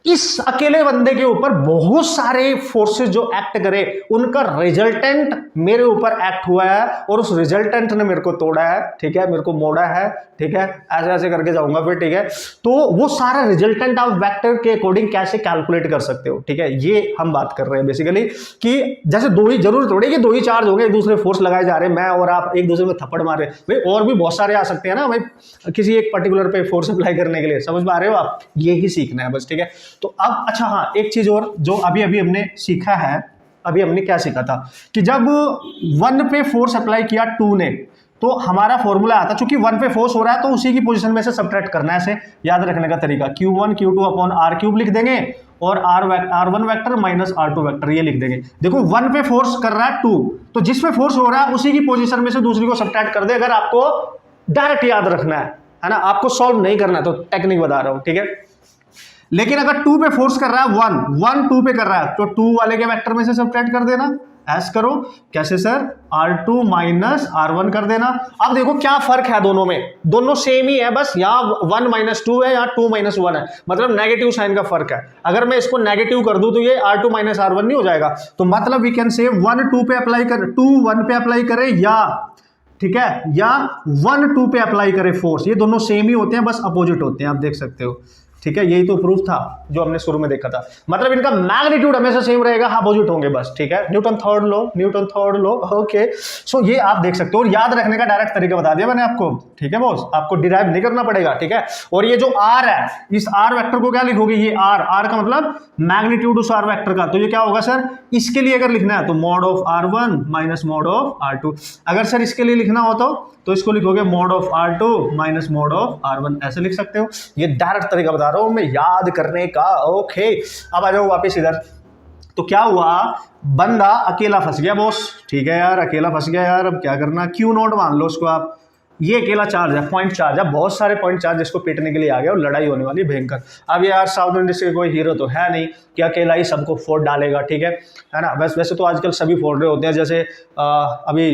इस अकेले बंदे के ऊपर बहुत सारे फोर्सेस जो एक्ट करे, उनका रिजल्टेंट मेरे ऊपर एक्ट हुआ है और उस रिजल्टेंट ने मेरे को तोड़ा है, ठीक है, मेरे को मोड़ा है, ठीक है, ऐसे ऐसे करके जाऊंगा फिर, ठीक है। तो वो सारा रिजल्टेंट आप वेक्टर के अकॉर्डिंग कैसे कैलकुलेट कर सकते हो, ठीक है, ये हम बात कर रहे हैं बेसिकली कि जैसे दो ही, जरूर थोड़ी कि दो ही चार्ज हो गए, एक दूसरे फोर्स लगाए जा रहे हैं, मैं और आप एक दूसरे में थप्पड़ मारे, भाई और भी बहुत सारे आ सकते हैं ना भाई, किसी एक पर्टिकुलर पे फोर्स अप्लाई करने के लिए, समझ पा रहे हो आप, यही सीखना है बस, ठीक है। तो अब अच्छा हाँ, एक चीज और जो अभी अभी हमने सीखा है, अभी हमने क्या सीखा था कि जब 1 पे फोर्स अप्लाई किया 2 ने, तो हमारा फॉर्मूला आता, चूंकि 1 पे फोर्स हो रहा है तो उसी की पोजीशन में से सब्ट्रैक्ट करना है, ऐसे याद रखने का तरीका, Q1 Q2 अपॉन R³ लिख देंगे और R1 vector minus R2 vector ये लिख देंगे। देखो 1 पे फोर्स कर रहा है 2, तो जिस पे फोर्स हो रहा है उसी की पोजीशन में से दूसरी को सब्ट्रैक्ट कर दे, अगर आपको डायरेक्ट याद रखना है ना, आपको सॉल्व नहीं करना है, तो टेक्निक बता रहा हूं, ठीक है। लेकिन अगर 2 पे फोर्स कर रहा है 1 2 पे कर रहा है, तो 2 वाले के वेक्टर में से सब्ट्रैक्ट कर देना, ऐस करो, कैसे सर, R2 माइनस R1 कर देना। अब देखो क्या फर्क है दोनों में, दोनों सेम ही है, बस यहाँ 1 माइनस 2 है, यहाँ 2 माइनस 1 है, मतलब नेगेटिव साइन का फर्क है। अगर मैं इसको नेगेटिव कर दूं तो ये R2 माइनस R1 नहीं हो जाएगा, तो मतलब वी कैन से 1 2 पे अप्लाई कर, 2 1 पे अप्लाई करे, या ठीक है, या 1 2 पे अप्लाई करे फोर्स, ये दोनों सेम ही होते हैं, बस अपोजिट होते हैं, आप देख सकते हो, ठीक है। यही तो प्रूफ था जो हमने शुरू में देखा था, मतलब इनका मैग्नीट्यूड हमेशा सेम रहेगा, अपोजिट होंगे बस, ठीक है। Newton third law, okay. So ये आप देख सकते हो, और याद रखने का डायरेक्ट तरीका बता दिया मैंने आपको, ठीक है बॉस, आपको डिराइव नहीं करना पड़ेगा, ठीक है। और ये जो आर है, इस आर वेक्टर को क्या लिखोगे, ये आर का मतलब मैग्नीट्यूड उस आर वेक्टर का, तो ये क्या होगा सर, इसके लिए अगर लिखना है तो mod of R1 minus mod of R2, अगर सर इसके लिए लिखना हो तो इसको लिखोगे mod of R2 minus mod of R1, ऐसे लिख सकते हो। ये डायरेक्ट तरीका बता रहा हूं मैं याद करने का, ओके। अब आ जाओ वापस इधर, तो क्या हुआ, बंदा अकेला फंस गया बॉस, ठीक है यार, अकेला फंस गया यार, अब क्या करना, Q0 मान लो उसको आप, ये अकेला चार्ज है, पॉइंट चार्ज है, बहुत सारे पॉइंट चार्ज इसको पीटने के लिए आ गया और लड़ाई होने वाली भयंकर। अब यार साउथ इंडस्ट्री के कोई हीरो तो है नहीं कि अकेला ही सबको फोड़ डालेगा, ठीक है ना। वैसे तो आजकल सभी फोड़ रहे होते हैं, जैसे अभी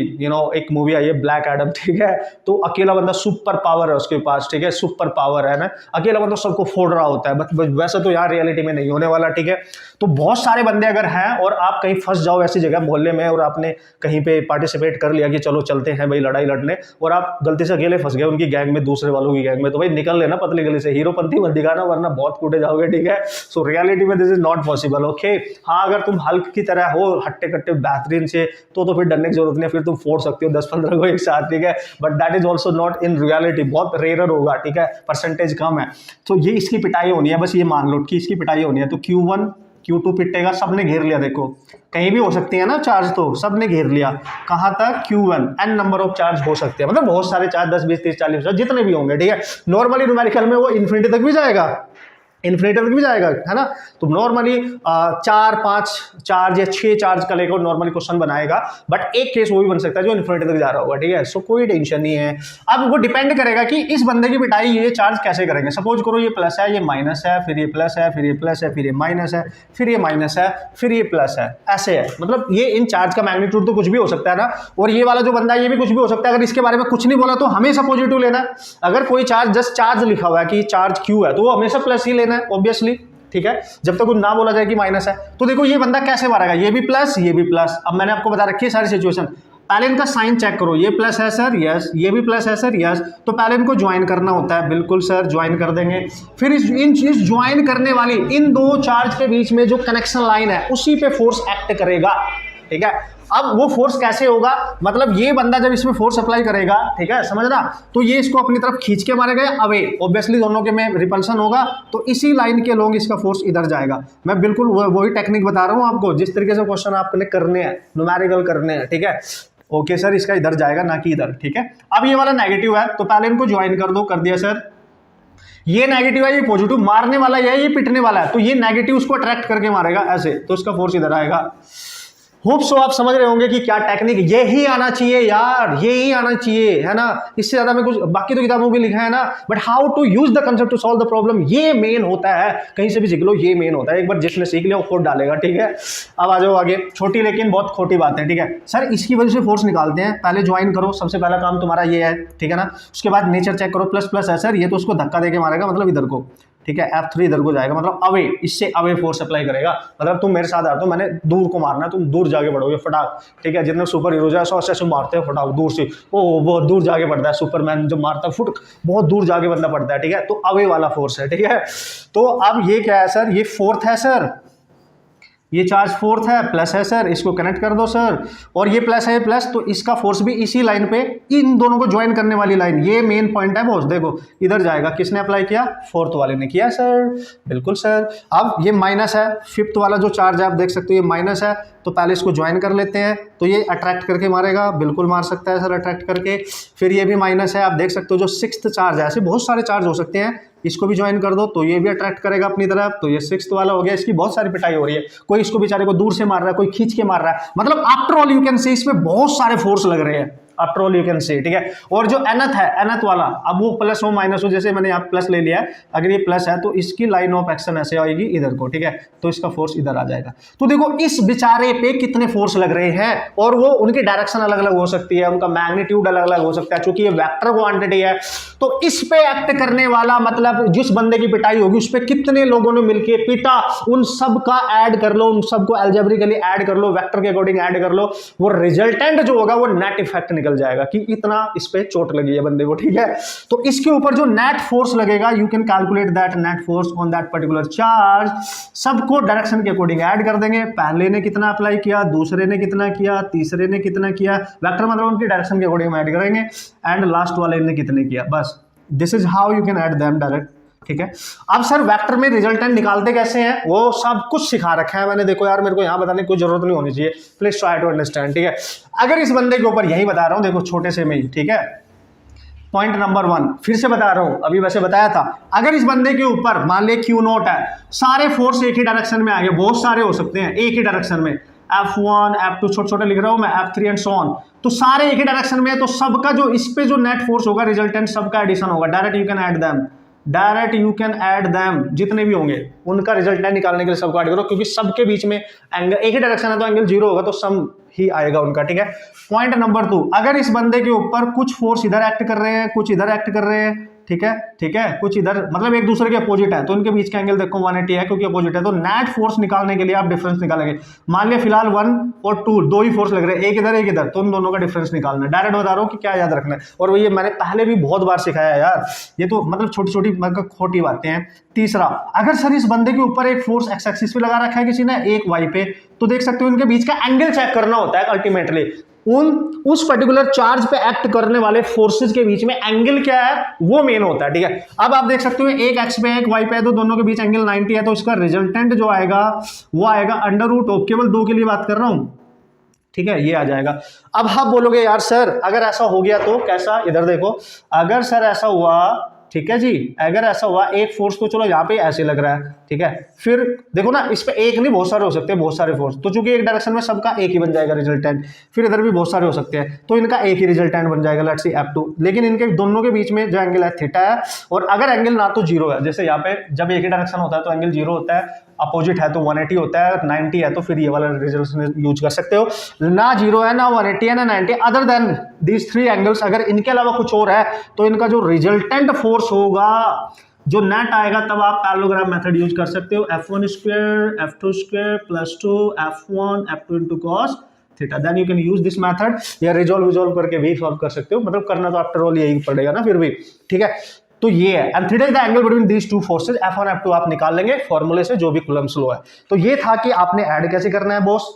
एक मूवी आई है ब्लैक एडम, ठीक है, तो अकेला बंदा सुपर पावर है उसके पास, ठीक है, सुपर पावर है ना, अकेला बंदा सबको फोड़ रहा होता है, बट वैसे तो यार रियलिटी में नहीं होने वाला, ठीक है। तो बहुत सारे बंदे अगर हैं और आप कहीं फंस जाओ ऐसी जगह मोहल्ले में, और आपने कहीं पे पार्टिसिपेट कर लिया कि चलो चलते हैं भाई लड़ाई लड़ने, और आप गलती से अकेले फंस गए उनकी गैंग में, दूसरे वालों की गैंग में, तो भाई निकल लेना पतली गली से, हीरोपंती मत दिखाना वरना बहुत कूटे जाओगे, ठीक है। सो रियलिटी में this is not possible, okay. हाँ, अगर तुम हल्क की तरह हो, हट्टे कट्टे बेहतरीन से, तो फिर डरने की जरूरत नहीं, फिर तुम फोड़ सकते हो 10-15 को एक साथ, ठीक है, but that is also not in reality, बहुत रेयर होगा, ठीक है, परसेंटेज कम है। तो ये इसकी पिटाई होनी है, बस ये मान लो कि इसकी पिटाई होनी है। तो Q1 Q2 पिटेगा, सबने घेर लिया, देखो कहीं भी हो सकती है ना चार्ज, तो सबने घेर लिया, कहां तक, Q1, n number of charge हो सकते हैं, मतलब बहुत सारे चार्ज, 10 20 30 40 जितने भी होंगे, ठीक है। नॉर्मली न्यूमेरिकल में वो इन्फिनिटी तक भी जाएगा, इन्फिनिटी तक भी जाएगा, है ना। तो नॉर्मली 4 5 चार्ज या 6 चार्ज का लेकर नॉर्मली क्वेश्चन बनाएगा, बट एक केस वो भी बन सकता है जो इन्फिनिटी तक जा रहा होगा, ठीक है। सो कोई टेंशन नहीं है। अब वो डिपेंड करेगा कि इस बंदे की पिटाई ये चार्ज कैसे करेंगे। सपोज करो ये प्लस है, ये माइनस है, फिर ये प्लस है, फिर ये प्लस है, फिर ये माइनस है, फिर ये माइनस है, फिर ये प्लस है, ऐसे है, मतलब ये इन चार्ज का मैग्नीट्यूड तो कुछ भी हो सकता है ना। और ये वाला जो बंदा है ये भी कुछ भी हो सकता है, अगर इसके बारे में कुछ नहीं बोला तो हमेशा पॉजिटिव लेना है। अगर कोई चार्ज जस्ट चार्ज लिखा हुआ है कि चार्ज Q है, तो वो हमेशा प्लस ही लेना है ऑब्वियसली, ठीक है, जब तक कुछ ना बोला जाए कि माइनस है। तो देखो ये बंदा कैसे मारेगा, ये भी प्लस, ये भी प्लस। अब मैंने आपको बता रखी है सारी सिचुएशन, पहले इनका साइन चेक करो, ये प्लस है सर, यस, ये भी प्लस है सर, यस, तो पहले इनको ज्वाइन करना होता है, बिल्कुल सर, ज्वाइन कर देंगे। फिर इस ज्वाइन करने वाली इन दो चार्ज के बीच में जो कनेक्शन लाइन है उसी पे फोर्स एक्ट करेगा, ठीक है। अब वो फोर्स कैसे होगा, मतलब ये बंदा जब इसमें फोर्स अप्लाई करेगा, ठीक है, समझना, तो ये इसको अपनी तरफ खींच के मारेगा अवे, ऑब्वियसली दोनों के में रिपल्शन होगा, तो इसी लाइन के लोग इसका फोर्स इधर जाएगा। मैं बिल्कुल वही टेक्निक बता रहा हूं आपको, जिस तरीके से क्वेश्चन आपने करने हैं, न्यूमेरिकल करने हैं, ठीक है। ओके सर, इसका इधर जाएगा ना कि इधर, ठीक है। अब ये वाला नेगेटिव है, तो पहले इनको ज्वाइन कर दो, कर दिया सर। ये नेगेटिव है, ये पॉजिटिव, मारने वाला ये पिटने वाला है, तो ये नेगेटिव उसको अट्रैक्ट करके मारेगा ऐसे, तो इसका फोर्स इधर आएगा। होप सो आप समझ रहे होंगे कि क्या टेक्निक, ये ही आना चाहिए यार, ये ही आना चाहिए, है ना। इससे ज्यादा में कुछ बाकी तो किताबों में लिखा है ना, but how to use the concept to solve the problem, ये मेन होता है। कहीं से भी सीख लो, ये मेन होता है। एक बार जिसने सीख लिया वो खोट डालेगा, ठीक है। अब आ जाओ आगे, छोटी लेकिन बहुत खोटी बात है, ठीक है। सर इसकी वजह से फोर्स निकालते हैं, पहले ज्वाइन करो, सबसे पहला काम तुम्हारा ये है, ठीक है ना। उसके बाद नेचर चेक करो, प्लस प्लस है सर, ये तो उसको धक्का देके मारेगा, मतलब इधर को, ठीक है। F3 इधर को जाएगा, मतलब अवे, इससे अवे फोर्स अप्लाई करेगा। मतलब तुम मेरे साथ आ रहे हो, मैंने दूर को मारना है, तुम दूर जाके बढ़ोगे फटाक, ठीक है। जितने सुपर हीरोज है 100 से मारते हैं फटाक दूर से, वो बहुत दूर जाके पड़ता है। सुपरमैन जब मारता है फुट, बहुत दूर जाके बंदा पड़ता है, ठीक है। तो अवे वाला फोर्स है, ठीक है। तो अब ये क्या है सर, ये फोर्थ है सर, ये चार्ज फोर्थ है, प्लस है सर, इसको कनेक्ट कर दो सर, और ये प्लस है प्लस, तो इसका फोर्स भी इसी लाइन पे, इन दोनों को ज्वाइन करने वाली लाइन, ये मेन पॉइंट है बॉस। देखो इधर जाएगा, किसने अप्लाई किया, फोर्थ वाले ने किया सर, बिल्कुल सर। अब ये माइनस है, फिफ्थ वाला जो चार्ज है आप देख सकते हो ये माइनस है, तो पहले इसको ज्वाइन कर लेते हैं, तो ये अट्रैक्ट करके मारेगा, बिल्कुल मार सकता है सर अट्रैक्ट करके। फिर ये भी माइनस है, आप देख सकते हो जो सिक्स्थ चार्ज है, ऐसे बहुत सारे चार्ज हो सकते हैं, इसको भी ज्वाइन कर दो तो ये भी अट्रैक्ट करेगा अपनी तरफ, तो ये सिक्स्थ वाला हो गया। इसकी बहुत सारी पिटाई हो रही है, कोई इसको बेचारे को दूर से मार रहा है, कोई खींच के मार रहा है, मतलब आफ्टर ऑल यू कैन सी इसमें बहुत सारे फोर्स लग रहे हैं, आफ्टर ऑल यू कैन सी, ठीक है। और जो एनथ है, एनथ वाला, अब वो प्लस हो माइनस हो, जैसे मैंने यहाँ प्लस ले लिया है, अगर ये प्लस है तो इसकी लाइन ऑफ एक्शन ऐसे आएगी इधर को, ठीक है, तो इसका फोर्स इधर आ जाएगा। तो देखो इस बेचारे पे कितने फोर्स लग रहे हैं, और वो उनकी डायरेक्शन अलग अलग हो सकती है, उनका मैग्नीट्यूड अलग अलग हो सकता है, क्योंकि ये वेक्टर क्वांटिटी है। तो इस पे एक्ट करने वाला, मतलब जिस बंदे की पिटाई होगी उस पे कितने लोगों ने मिलकर पीटा, उन सब का ऐड कर लो, उन सबको एल्जेब्रिकली ऐड कर लो, वेक्टर के अकॉर्डिंग ऐड कर लो, वो रिजल्टेंट जो होगा वो नेट इफेक्ट निकल जाएगा कि इतना इस पे चोट लगी है बंदे को, ठीक है। तो इसके ऊपर जो नेट फोर्स लगेगा, you can calculate that net force on that particular charge. सबको डायरेक्शन के अकॉर्डिंग ऐड कर देंगे, पहले ने कितना अप्लाई किया, दूसरे ने कितना किया, तीसरे ने कितना किया, वेक्टर मतलब उनकी डायरेक्शन के अकॉर्डिंग ऐड करेंगे, एंड लास्ट वाले ने कितने किया, बस this is how you can add them direct, ठीक है। अब सर वेक्टर में रिजल्टेंट निकालते कैसे हैं, वो सब कुछ सिखा रखा है मैंने, देखो यार मेरे को यहाँ बताने की कोई जरूरत नहीं होनी चाहिए, प्लीज ट्राई टू अंडरस्टैंड, ठीक है। अगर इस बंदे के ऊपर यही बता रहा हूँ, देखो छोटे से में ही, ठीक है। पॉइंट नंबर 1 फिर से बता रहा हूं, अभी वैसे बताया था, अगर इस बंदे के ऊपर मान ले Q0 है, सारे फोर्स एक ही डायरेक्शन में आ गए, बहुत सारे हो सकते हैं एक ही डायरेक्शन में, F1 F2 छोटे छोटे लिख रहा हूं मैं, F3 एंड सो ऑन, तो सारे एक ही डायरेक्शन में है, तो सबका जो इस पे जो नेट फोर्स होगा, रिजल्टेंट सबका एडिशन होगा, direct you can add them, direct you can add them, जितने भी होंगे उनका रिजल्टेंट निकालने के लिए सबको ऐड करो, क्योंकि सबके बीच में एंगल एक ही डायरेक्शन है, तो एंगल 0 होगा, तो सम ही आएगा उनका, ठीक है। पॉइंट नंबर 2, अगर इस बंदे के ऊपर कुछ फोर्स इधर एक्ट कर रहे हैं, कुछ इधर एक्ट कर रहे हैं, ठीक है, ठीक है, कुछ इधर, मतलब एक दूसरे के अपोजिट है, तो इनके बीच का एंगल देखो 180 है, क्योंकि अपोजिट है, तो नेट फोर्स निकालने के लिए आप डिफरेंस निकालेंगे। मान लिया फिलहाल 1 और 2 दो ही फोर्स लग रहे हैं, एक इधर, तो उन दोनों का डिफरेंस निकालना है, डायरेक्ट बता रहा हूं कि क्या याद रखना है, और ये मैंने पहले भी बहुत बार सिखाया यार, ये तो मतलब छोटी छोटी मतलब खोटी बातें हैं। तीसरा, अगर सर इस बंदे के ऊपर एक फोर्स एक्स एक्सिस पे लगा रखा है किसी ने, एक वाई पे, तो देख सकते हो इनके बीच का एंगल चेक करना होता है अल्टीमेटली, उस पर्टिकुलर चार्ज पे एक्ट करने वाले फोर्सेस के बीच में एंगल क्या है वो मेन होता है, ठीक है। अब आप देख सकते हो एक एक्स पे एक वाई पे है, तो दोनों के बीच एंगल 90 है, तो इसका रिजल्टेंट जो आएगा वो आएगा अंडर रूट, केवल 2 के लिए बात कर रहा हूं, ठीक है, ये आ जाएगा। अब आप बोलोगे यार सर अगर ऐसा हो गया तो कैसा, इधर देखो, अगर सर ऐसा हुआ, ठीक है जी, अगर ऐसा हुआ, एक फोर्स तो चलो यहाँ पे ऐसे लग रहा है, ठीक है, फिर देखो ना इस पे एक नहीं बहुत सारे हो सकते हैं, बहुत सारे फोर्स, तो चूंकि एक डायरेक्शन में सबका एक ही बन जाएगा रिजल्टेंट, फिर इधर भी बहुत सारे हो सकते हैं, तो इनका एक ही रिजल्टेंट बन जाएगा, लेट्स सी F2, लेकिन इनके दोनों के बीच में जो एंगल है थीटा है, और अगर एंगल ना तो 0 है, जैसे यहाँ पे जब एक ही डायरेक्शन होता है तो एंगल 0 होता है, अपोजिट है तो 180 होता है, 90 है तो फिर ये वाला रिजल्यूशन यूज कर सकते हो, ना 0 है ना 180 है ना 90, अदर देन दीज 3 एंगल्स, अगर इनके अलावा कुछ और है तो इनका जो रिजल्टेंट फोर्स होगा, जो नेट आएगा, तब आप पैरेललोग्राम मेथड यूज कर सकते हो, F1 square F2 square plus 2 F1 F2 into cos theta, then you can use this method, या रिजोल्व करके भी सॉल्व कर सकते हो, मतलब करना तो आफ्टर ऑल यही पड़ेगा ना फिर भी, ठीक है। तो ये है, and theta is the angle between these two forces, F1 F2 आप निकाल लेंगे फॉर्मूले से, जो भी कूलम्ब्स लॉ है। तो ये था कि आपने ऐड कैसे करना है बॉस,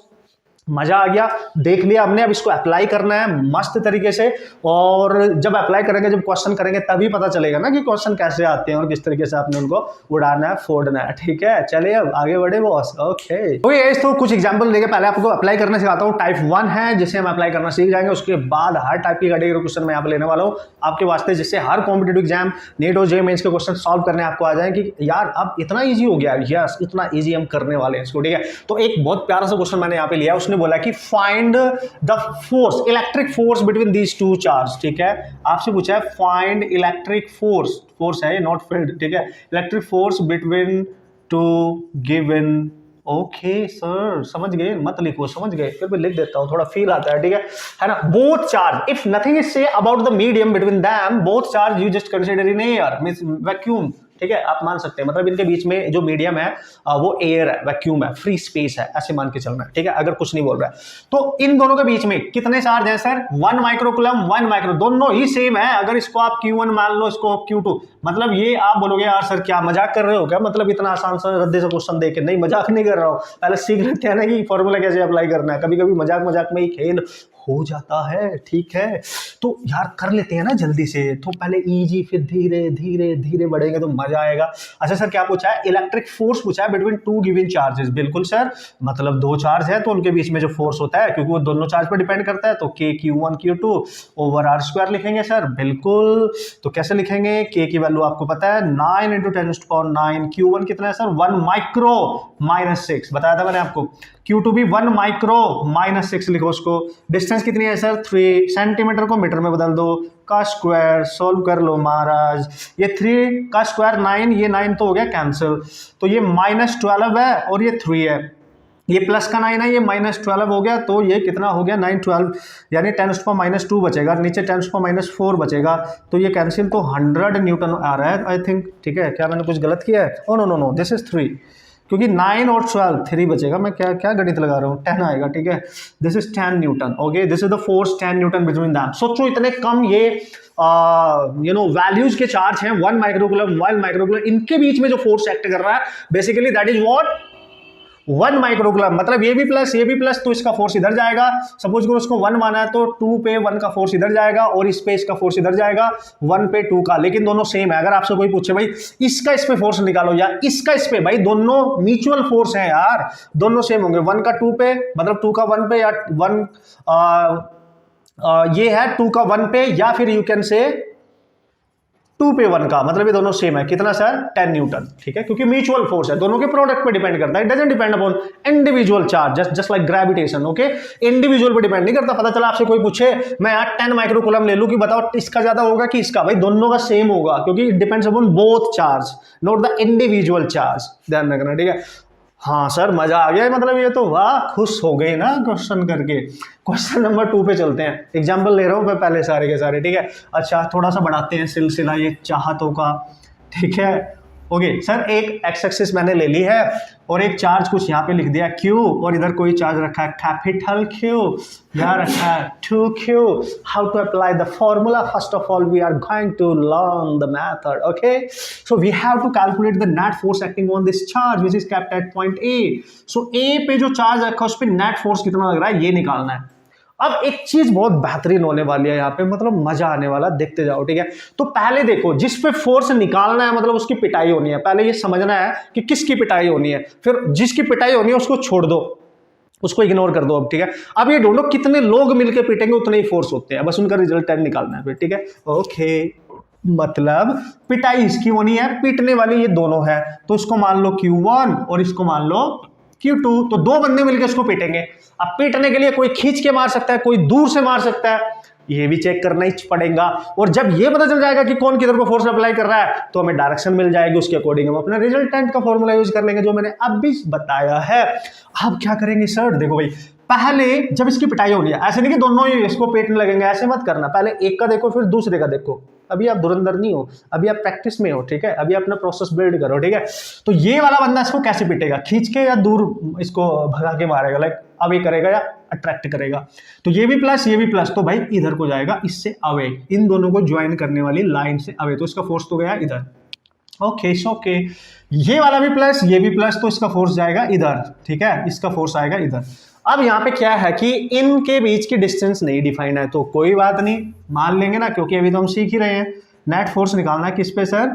मजा आ गया, देख लिया हमने, अब इसको अप्लाई करना है मस्त तरीके से, और जब अप्लाई करेंगे, जब क्वेश्चन करेंगे तभी पता चलेगा ना कि क्वेश्चन कैसे आते हैं और किस तरीके से आपने उनको उड़ाना है, फोड़ना है, ठीक है। चलिए अब आगे बढ़े बॉस, ओके। तो कुछ एग्जांपल लेके पहले आपको अप्लाई करना सिखाता हूँ। टाइप 1 है जिसे हम अप्लाई करना सीख जाएंगे, उसके बाद हर टाइप की कैटेगरी क्वेश्चन मैं यहाँ पे लेने वाला हूँ आपके वास्ते, जिससे हर कॉम्पिटेटिव एग्जाम नीट और जे मेंस के क्वेश्चन सॉल्व करने आपको आ जाए कि यार अब इतना ईजी हो गया, यस इतना ईजी हम करने वाले हैं इसको, ठीक है। तो एक बहुत प्यारा सा क्वेश्चन मैंने यहाँ पे लिया, उसने बोला कि find the force, electric force between these two charge, ठीक है। आपसे पूछा है फाइंड इलेक्ट्रिक फोर्स, फोर्स है नॉट फील्ड, ठीक है, electric force between two given. Okay sir, समझ गए, मत लिखो, समझ गए, फिर मैं लिख देता हूं, थोड़ा फील आता है ना। Both charge, if nothing is say about the medium between them, both charge you just consider in air, means vacuum, ठीक है, आप मान सकते हैं, मतलब इनके बीच में जो मीडियम है वो एयर है, वैक्यूम है, फ्री स्पेस है, ऐसे मान के चलना है, ठीक है, अगर कुछ नहीं बोल रहा है। तो इन दोनों के बीच में कितने चार्ज हैं सर? 1 माइक्रोकूलम 1 माइक्रो, दोनों ही सेम है। अगर इसको आप Q1 मान लो, इसको Q2, मतलब ये आप बोलोगे यार सर क्या मजाक कर रहे हो क्या, मतलब इतना आसान सा रद्दे से क्वेश्चन देके, नहीं मजाक नहीं कर रहा हूं, पहले सीख लेते हैं ना कि फॉर्मूला कैसे अप्लाई करना है, कभी कभी मजाक मजाक में ही खेल हो जाता है, ठीक है। तो यार कर लेते हैं ना जल्दी से, तो पहले इजी, फिर धीरे धीरे धीरे बढ़ेंगे तो मजा आएगा। अच्छा सर क्या पूछा है? इलेक्ट्रिक फोर्स पूछा है बिटवीन टू गिवन चार्जेस, बिल्कुल सर, मतलब दो चार्ज है तो उनके बीच में जो फोर्स होता है, क्योंकि वो दोनों चार्ज पर डिपेंड करता है, तो K Q1 Q2 over R square लिखेंगे सर, बिल्कुल। तो कैसे लिखेंगे? K की वैल्यू आपको पता है 9 × 10⁻⁹, Q1 कितना है सर? 1 माइक्रो -6, बताया था मैंने आपको। Q2 भी 1 माइक्रो -6 लिखो उसको। डिस्टेंस कितनी है सर? 3 सेंटीमीटर को मीटर में बदल दो, का स्क्वायर सोल्व कर लो महाराज। ये 3 का स्क्वायर 9, ये 9 तो हो गया कैंसिल, तो ये -12 है और ये 3 है, ये प्लस का 9 है, ये -12 हो गया, तो ये कितना हो गया? 9 12, यानी 10⁻⁻2 बचेगा, नीचे 10⁻⁻4 बचेगा, तो ये कैंसिल, तो 100 न्यूटन आ रहा है आई थिंक, ठीक है। क्या मैंने कुछ गलत किया है? Oh no no no, this is 3, क्योंकि 9 और 12 3 बचेगा, मैं क्या क्या गणित लगा रहा हूँ, 10 आएगा, ठीक है। This is 10 Newton, okay, this is the force 10 Newton between them. सोचो इतने कम ये वैल्यूज के चार्ज हैं, 1 माइक्रोकूलम 1 माइक्रोकूलम, इनके बीच में जो फोर्स एक्ट कर रहा है basically that is what? 1 microcoulomb, मतलब ये भी प्लस, तो इसका फोर्स इधर जाएगा। सपोज करो उसको 1 माना है तो 2 पे 1 का फोर्स इधर जाएगा और इस पे इसका फोर्स इधर जाएगा, 1 पे 2 का, लेकिन दोनों सेम है। अगर आपसे कोई पूछे भाई इसका इस पे फोर्स निकालो या इसका इस पे, भाई दोनों म्यूचुअल फोर्स है यार, दोनों सेम होंगे। 1 का 2 पे मतलब 2 का 1 पे, या 1 ये है 2 का 1 पे, या फिर यू कैन से 2 पे 1 का, मतलब ये दोनों सेम है। कितना सर? 10 न्यूटन, ठीक है, क्योंकि म्यूचुअल फोर्स है, दोनों के प्रोडक्ट पे डिपेंड करता है, it doesn't depend upon individual charge, just like gravitation, okay, individual पे डिपेंड नहीं करता। पता चला आपसे कोई पूछे मैं यार 10 माइक्रोकूलम ले लूं कि बताओ इसका ज्यादा होगा कि इसका, भाई दोनों का सेम होगा, क्योंकि it depends upon both charge, not the individual charge, ध्यान रखना, ठीक है। हाँ सर मजा आ गया, मतलब ये तो वाह, खुश हो गए ना क्वेश्चन करके। क्वेश्चन नंबर 2 पे चलते हैं, एग्जाम्पल ले रहा हूं मैं पहले सारे के सारे, ठीक है। अच्छा थोड़ा सा बढ़ाते हैं सिलसिला ये चाहतों का, ठीक है। ओके सर, एक एक्स एक्सिस मैंने ले ली है और एक चार्ज कुछ यहाँ पे लिख दिया Q, और इधर कोई चार्ज रखा है कैपिटल Q, यहाँ रखा है 2Q। How to apply the formula? First of all we are going to learn the method, okay. So we have to calculate the net force acting on this charge which is kept at point A। सो A पे जो चार्ज रखा है उस पर नेट फोर्स कितना लग रहा है, ये निकालना है। अब एक चीज बहुत बेहतरीन होने वाली है यहाँ पे, मतलब मजा आने वाला, देखते जाओ, ठीक है। तो पहले देखो, जिस पे फोर्स निकालना है मतलब उसकी पिटाई होनी है, पहले ये समझना है कि किसकी पिटाई होनी है, फिर जिसकी पिटाई होनी है उसको छोड़ दो, उसको इग्नोर कर दो अब, ठीक है। अब ये ढूंढो कितने लोग मिलकर पीटेंगे उतने ही फोर्स होते हैं, बस उनका रिजल्ट निकालना है फिर, ठीक है। ओके, मतलब पिटाई इसकी होनी है, पीटने वाली ये दोनों है, तो इसको मान लो Q1 और इसको मान लो Q2, तो दो बंदे मिलकर इसको पीटेंगे। अब पीटने के लिए कोई खींच के मार सकता है, कोई दूर से मार सकता है, ये भी चेक करना ही पड़ेगा। और जब ये पता चल जाएगा कि कौन किधर को फोर्स अप्लाई कर रहा है तो हमें डायरेक्शन मिल जाएगी, उसके अकॉर्डिंग हम अपने रिजल्टेंट का फॉर्मूला यूज कर लेंगे जो मैंने अभी बताया है। अब क्या करेंगे सर? देखो भाई, पहले जब इसकी पिटाई होनी है, ऐसे नहीं कि दोनों ही इसको पेटने लगेंगे, ऐसे मत करना, पहले एक का देखो फिर दूसरे का देखो। अभी आप धुरंधर नहीं हो, अभी आप प्रैक्टिस में हो, ठीक है, अभी अपना प्रोसेस बिल्ड करो, ठीक है। तो ये वाला बंदा इसको कैसे पीटेगा? खींच के या दूर इसको भगा के मारेगा, लाइक अवे करेगा या अट्रैक्ट करेगा। तो ये भी प्लस ये भी प्लस, तो भाई इधर को जाएगा इससे अवे, इन दोनों को ज्वाइन करने वाली लाइन से अवे, तो इसका फोर्स तो गया इधर, ओके ओके। ये वाला भी प्लस ये भी प्लस, तो इसका फोर्स जाएगा इधर, ठीक है, इसका फोर्स आएगा इधर। अब यहाँ पे क्या है कि इनके बीच की डिस्टेंस नहीं डिफाइंड है, तो कोई बात नहीं, मान लेंगे ना, क्योंकि अभी तो हम सीख ही रहे हैं। नेट फोर्स निकालना है किस पे सर?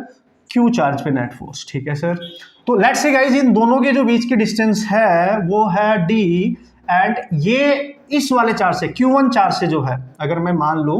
Q चार्ज पे नेट फोर्स, ठीक है सर। तो लेट्स से गाइस, इन दोनों के जो बीच की डिस्टेंस है वो है D, एंड ये इस वाले चार्ज से Q1 चार्ज से जो है, अगर मैं मान लूं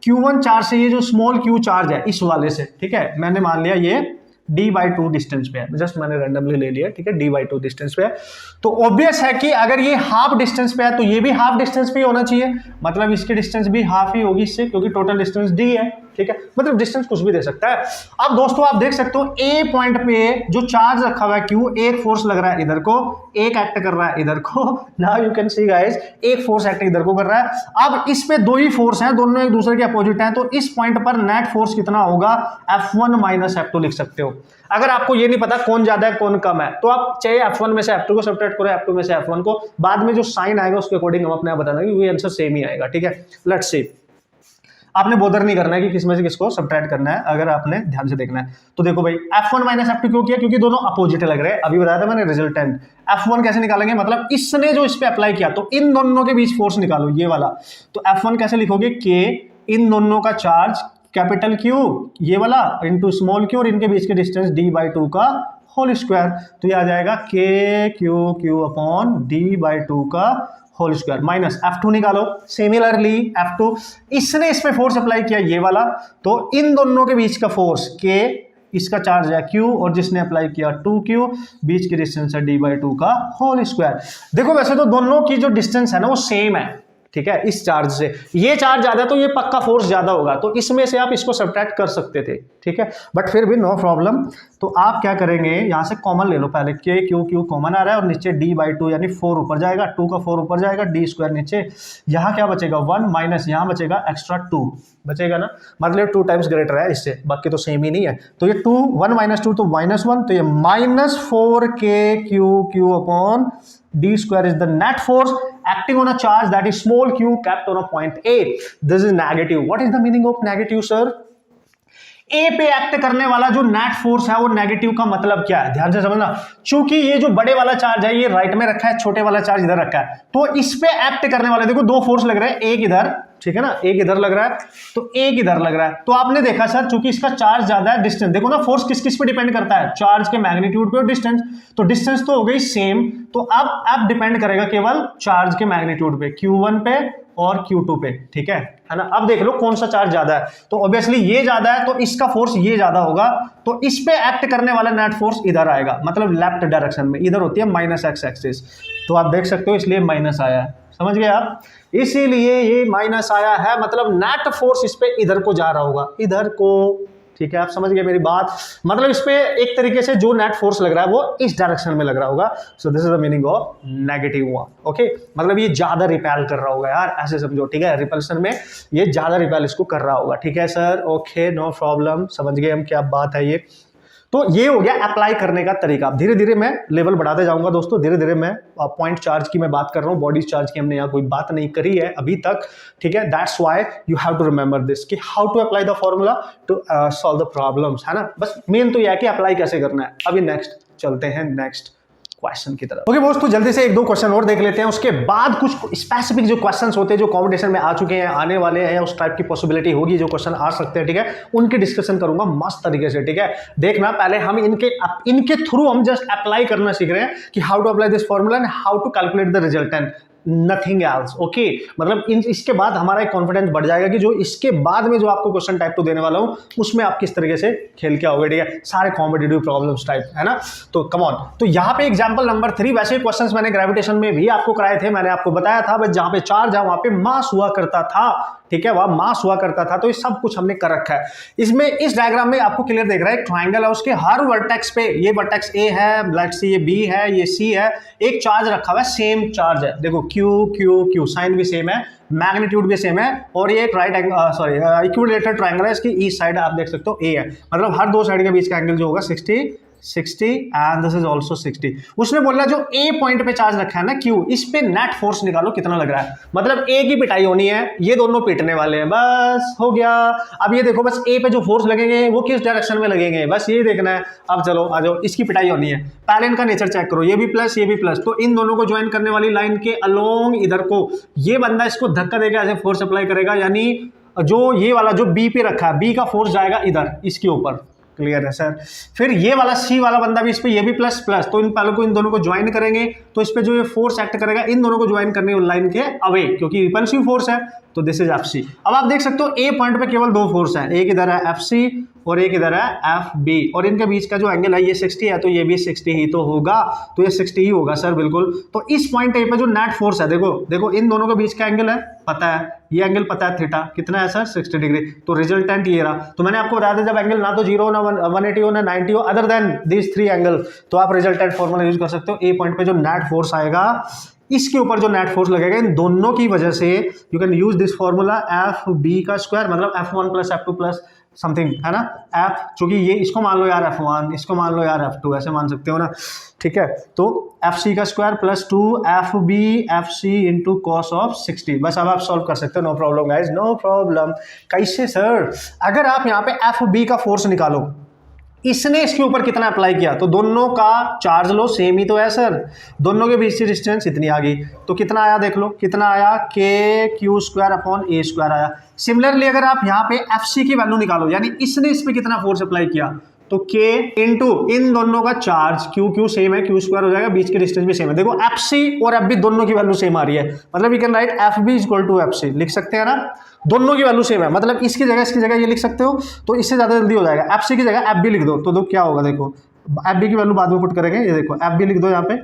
Q1 चार्ज से ये जो स्मॉल Q चार्ज है इस वाले से, ठीक है, मैंने मान लिया ये d/2 डिस्टेंस पे है, जस्ट मैंने रैंडमली ले लिया, ठीक है, d/2 डिस्टेंस पे है। तो ऑब्वियस है कि अगर ये हाफ डिस्टेंस पे है तो ये भी हाफ डिस्टेंस पे ही होना चाहिए, मतलब इसकी डिस्टेंस भी हाफ ही होगी इससे, क्योंकि टोटल डिस्टेंस d है, ठीक है, मतलब डिस्टेंस कुछ भी दे सकता है। अब दोस्तों आप देख सकते हो ए पॉइंट पे जो चार्ज रखा हुआ है q, एक फोर्स लग रहा है इधर को, एक एक्ट कर रहा है इधर को। Now you can see guys, एक फोर्स एक्ट इधर को कर रहा है। अब इस पे दो ही फोर्स हैं, दोनों एक दूसरे के अपोजिट हैं, तो इस पॉइंट पर नेट फोर्स कितना होगा, F1 - F2 लिख सकते हो। अगर आपको ये नहीं पता कौन ज्यादा है कौन कम है, तो आप चाहे F1 में से F2 को सब्ट्रैक्ट करो, F2 में से F1 को, बाद में जो साइन आएगा उसके अकॉर्डिंग हम अपने आप बता देंगे, ये आंसर सेम ही आएगा, ठीक है। लेट्स सी, आपने बोदर नहीं करना है कि किस में से किसको सब्ट्रैक्ट करना है, अगर आपने ध्यान से देखना है तो देखो भाई, F1 - F2 क्यों किया, क्योंकि दोनों अपोजिट लग रहे हैं, अभी बताया था मैंने रिजल्टेंट। F1 कैसे निकालेंगे, मतलब इसने जो इस पे अप्लाई किया, तो इन दोनों के बीच फोर्स निकालो, ये वाला। तो F1 कैसे लिखोगे, K, इन दोनों का चार्ज कैपिटल Q, ये वाला, इंटू स्मॉल q, और इनके बीच के डिस्टेंस d/2 का होल स्क्वायर। तो ये आ जाएगा KQQ अपॉन d/2 का होल स्क्वायर, माइनस F2 निकालो। सिमिलरली F2, इसने इस पे फोर्स अप्लाई किया, ये वाला, तो इन दोनों के बीच का फोर्स K, इसका चार्ज है Q, और जिसने अप्लाई किया 2Q, बीच की डिस्टेंस है d/2 का होल स्क्वायर। देखो वैसे तो दोनों की जो डिस्टेंस है ना वो सेम है, ठीक है, इस चार्ज से ये चार्ज ज्यादा है तो ये पक्का फोर्स ज्यादा होगा, तो इसमें से आप इसको सब्ट्रैक्ट कर सकते थे, ठीक है, बट फिर भी नो प्रॉब्लम। तो आप क्या करेंगे, यहां से कॉमन ले लो पहले, KQQ कॉमन आ रहा है, और नीचे d/2 यानी 4 ऊपर जाएगा, 2 का 4 ऊपर जाएगा, d² नीचे, यहां क्या बचेगा 1, माइनस यहां बचेगा एक्स्ट्रा 2 बचेगा ना, मतलब 2 टाइम्स ग्रेटर है इससे, बाकी तो सेम ही नहीं है। तो ये 2, 1 - 2 तो -1, तो ये -4KQQ upon d² is the net force acting on a charge that is small q kept on a point A. This is negative. What is the meaning of negative, sir? A पे एक्ट करने वाला जो नेट फोर्स है वो नेगेटिव का मतलब क्या है, ध्यान से समझना। चूंकि ये जो बड़े वाला चार्ज है ये राइट में रखा है, छोटे वाला चार्ज इधर रखा है, तो इस पे एक्ट करने वाले देखो दो फोर्स लग रहे हैं, एक इधर, ठीक है ना, एक इधर लग रहा है, तो एक इधर लग रहा है। तो आपने देखा सर, चूंकि इसका चार्ज ज्यादा है, डिस्टेंस देखो ना, फोर्स किस किस पे डिपेंड करता है, चार्ज के मैग्नीट्यूड पे और डिस्टेंस, तो डिस्टेंस तो हो गई सेम, तो अब डिपेंड करेगा केवल चार्ज के मैग्नीट्यूड पे, Q1 पे और Q2 पे, ठीक है ना। अब देख लो कौन सा चार्ज ज्यादा है, तो ऑब्वियसली ये ज्यादा है, तो इसका फोर्स ये ज्यादा होगा, तो इस पे एक्ट करने वाला नेट फोर्स इधर आएगा, मतलब लेफ्ट डायरेक्शन में, इधर होती है -x एक्सिस, तो आप देख सकते हो इसलिए माइनस आया है, समझ गए आप, इसीलिए ये माइनस आया है, मतलब नेट फोर्स इस पे इधर को जा रहा होगा, इधर को, ठीक है, आप समझ गए मेरी बात, मतलब इस पे एक तरीके से जो नेट फोर्स लग रहा है वो इस डायरेक्शन में लग रहा होगा। सो this is the meaning of negative one, okay, मतलब ये ज्यादा रिपेल कर रहा होगा यार, ऐसे समझो, ठीक है, रिपल्सन में ये ज्यादा रिपेल इसको कर रहा होगा, ठीक है सर, ओके, नो प्रॉब्लम, समझ गए हम क्या बात है ये। तो ये हो गया अप्लाई करने का तरीका। धीरे धीरे मैं लेवल बढ़ाते जाऊंगा दोस्तों, धीरे धीरे मैं पॉइंट चार्ज की मैं बात कर रहा हूँ, बॉडी चार्ज की हमने यहाँ कोई बात नहीं करी है अभी तक, ठीक है, that's why you have to remember this कि how to apply the formula to solve the problems, है ना, बस मेन तो यह है कि अप्लाई कैसे करना है। अभी नेक्स्ट चलते हैं नेक्स्ट क्वेश्चन की तरफ। ओके बॉस, तो जल्दी से एक दो क्वेश्चन और देख लेते हैं, उसके बाद कुछ स्पेसिफिक जो क्वेश्चंस होते हैं जो कंपटीशन में आ चुके हैं, आने वाले हैं, या उस टाइप की पॉसिबिलिटी होगी जो क्वेश्चन आ सकते हैं, ठीक है, उनकी डिस्कशन करूंगा मस्त तरीके से, ठीक है। देखना, पहले हम इनके थ्रू हम जस्ट अप्लाई करना सीख रहे हैं कि how to apply this formula and how to calculate the resultant, nothing else, okay, मतलब इसके बाद हमारा एक कॉन्फिडेंस बढ़ जाएगा कि जो इसके बाद में जो आपको क्वेश्चन टाइप 2 देने वाला हूं उसमें आप किस तरीके से खेल के आओगे, ठीक है, सारे कॉम्पिटिटिव प्रॉब्लम्स टाइप, है ना। तो कम ऑन, तो यहाँ पे एग्जांपल नंबर 3, वैसे क्वेश्चंस मैंने ग्रेविटेशन में भी आपको कराए थे, मैंने आपको बताया था बस जहां पे चार्ज है वहां पे मास हुआ करता था, ठीक है, वह मास हुआ करता था, तो ये सब कुछ हमने कर रखा है। इसमें इस डायग्राम में आपको क्लियर देख रहा है, एक ट्राइंगल है, उसके हर वर्टेक्स पे, ये वर्टेक्स A है, लेट्स सी ये B है, ये C है, एक चार्ज रखा हुआ है, सेम चार्ज है, देखो Q Q Q, साइन भी सेम है, मैग्नीट्यूड भी सेम है, और ये एक right angle, sorry, equilateral triangle है, इसकी ईस्ट साइड आप देख सकते हो A है, मतलब हर दो साइड के बीच का एंगल जो होगा 60 एंड दिस इज ऑल्सो 60। उसने बोला जो A पॉइंट पे चार्ज रखा है ना Q, इस पे नेट फोर्स निकालो कितना लग रहा है, मतलब A की पिटाई होनी है, ये दोनों पिटने वाले हैं, बस हो गया। अब ये देखो, बस A पे जो फोर्स लगेंगे वो किस डायरेक्शन में लगेंगे, बस ये देखना है। अब चलो आ जाओ, इसकी पिटाई होनी है, पहले इनका नेचर चेक करो, ये भी प्लस ये भी प्लस, तो इन दोनों को ज्वाइन करने वाली लाइन के अलोंग इधर को ये बंदा इसको धक्का देकर ऐसे फोर्स अप्लाई करेगा, यानी जो ये वाला जो B पे रखा है, B का फोर्स जाएगा इधर इसके ऊपर, क्लियर है सर। फिर ये वाला C वाला बंदा भी इस पे, ये भी प्लस प्लस, तो इन पहले को इन दोनों को ज्वाइन करेंगे, तो इस पे जो ये फोर्स एक्ट करेगा इन दोनों को ज्वाइन करने वाली लाइन के अवे, क्योंकि रिपल्सिव फोर्स है, तो दिस इज एफ सी। अब आप देख सकते हो ए पॉइंट पे केवल दो फोर्स है, एक इधर है एफ सी और एक इधर है एफ बी, और इनके बीच का जो एंगल है ये 60 है, तो ये भी 60 ही तो होगा, तो ये 60 ही होगा सर बिल्कुल। तो इस पॉइंट ए पे जो नेट फोर्स है, देखो देखो इन दोनों के बीच का एंगल है पता है, ये एंगल पता है थीटा कितना है सर 60 डिग्री, तो रिजल्टेंट ये रहा। तो मैंने आपको बताया था जब एंगल ना तो 0 ना 180 हो ना 90 हो, अदर देन दिस 3 एंगल, तो आप रिजल्टेंट फॉर्मूला यूज कर सकते हो। ए पॉइंट पे जो नेट फोर्स आएगा, इसके ऊपर जो नेट फोर्स लगेगा इन दोनों की वजह से, you can use this formula F B का स्क्वायर मतलब F1 plus F2 plus something, है ना, एफ, चूंकि ये इसको मान लो यार F1, इसको मान लो यार F2, ऐसे मान सकते हो ना, ठीक है। तो एफ सी का square plus 2 F B F C into cos of 60, बस अब आप सॉल्व कर सकते हो, no problem guys, no problem. कैसे सर? अगर आप यहाँ पे एफ बी का फोर्स निकालो, इसने इसके ऊपर कितना अप्लाई किया, तो दोनों का चार्ज लो सेम ही तो है सर, दोनों के बीच की डिस्टेंस इतनी आ गई, तो कितना आया देख लो, कितना आया के Q square upon A square आया। सिमिलरली अगर आप यहाँ पे एफ सी की वैल्यू निकालो, यानी इसने इस पे कितना फोर्स अप्लाई किया, तो के इंटू इन दोनों का चार्ज, क्यू क्यू सेम है, क्यू स्क्वायर हो जाएगा, बीच की डिस्टेंस भी सेम है। देखो एफ सी और एफ बी दोनों की वैल्यू सेम आ रही है, मतलब you can write F B equal to F C, लिख सकते हैं ना, दोनों की वैल्यू सेम है, मतलब इसकी जगह ये लिख सकते हो, तो इससे ज्यादा जल्दी हो जाएगा। एफ सी की जगह एफ बी लिख दो, तो क्या होगा देखो, एफ बी की वैल्यू बाद में पुट करेंगे, ये देखो एफ बी लिख दो यहाँ पे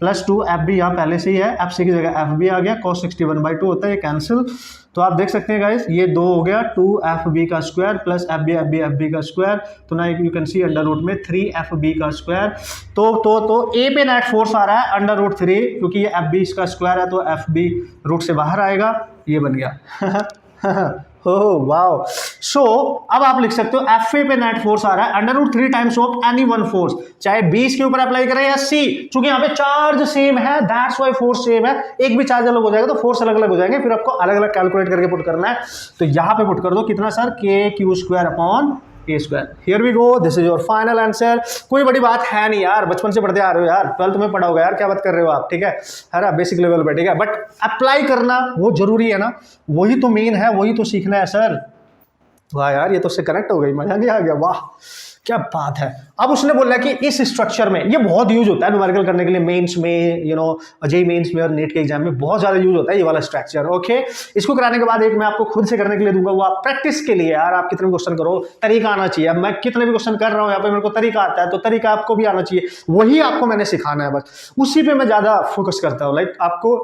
प्लस 2 एफ बी यहाँ पहले से ही है, एफ सी की जगह एफ बी आ गया, cos 61/2 होता है, ये कैंसिल, तो आप देख सकते हैं गाइस ये 2 हो गया 2 एफ बी का स्क्वायर प्लस एफ बी का स्क्वायर, तो ना you can see under root में 3 एफ बी का स्क्वायर, तो ए पे नेट फोर्स आ रहा है अंडर रूट 3, क्योंकि ये एफ बी इसका स्क्वायर है, तो एफ बी रूट से बाहर आएगा, ये बन गया ओह वाओ। सो अब आप लिख सकते हो एफ ए पे नेट फोर्स आ रहा है under root 3 times of any one force, चाहे बी इसके ऊपर अप्लाई करें या सी, क्योंकि यहाँ पे चार्ज सेम है, दैट्स व्हाई फोर्स सेम है, एक भी चार्ज अलग हो जाएगा तो फोर्स अलग अलग हो जाएंगे, फिर आपको अलग अलग कैलकुलेट करके पुट करना है। तो यहाँ पे पुट कर दो कितना sir, K Q square upon A square, here we go, this is your final answer. कोई बड़ी बात है नहीं यार, बचपन से पढ़ते आ रहे हो यार, 12th में पढ़ा होगा यार, क्या बात कर रहे हो आप, ठीक है ना, बेसिक लेवल पे, ठीक है, बट अप्लाई करना वो जरूरी है ना, वही तो मेन है, वही तो सीखना है सर। वाह यार, ये तो उससे कनेक्ट हो गई, मजा नहीं आ गया, वाह क्या बात है। अब उसने बोला कि इस स्ट्रक्चर में, ये बहुत यूज होता है न्यूमेरिकल करने के लिए, मेंस में, यू नो जेईई मेंस में और नीट के एग्जाम में बहुत ज्यादा यूज होता है ये वाला स्ट्रक्चर। ओके, इसको कराने के बाद एक मैं आपको खुद से करने के लिए दूंगा, वो आप प्रैक्टिस के लिए, यार आप कितने भी क्वेश्चन करो, तरीका आना चाहिए। अब मैं कितने भी क्वेश्चन कर रहा हूँ यहाँ पे, मेरे को तरीका आता है, तो तरीका आपको भी आना चाहिए, वही आपको मैंने सिखाना है, बस उसी पे मैं ज्यादा फोकस करता हूँ। लाइक आपको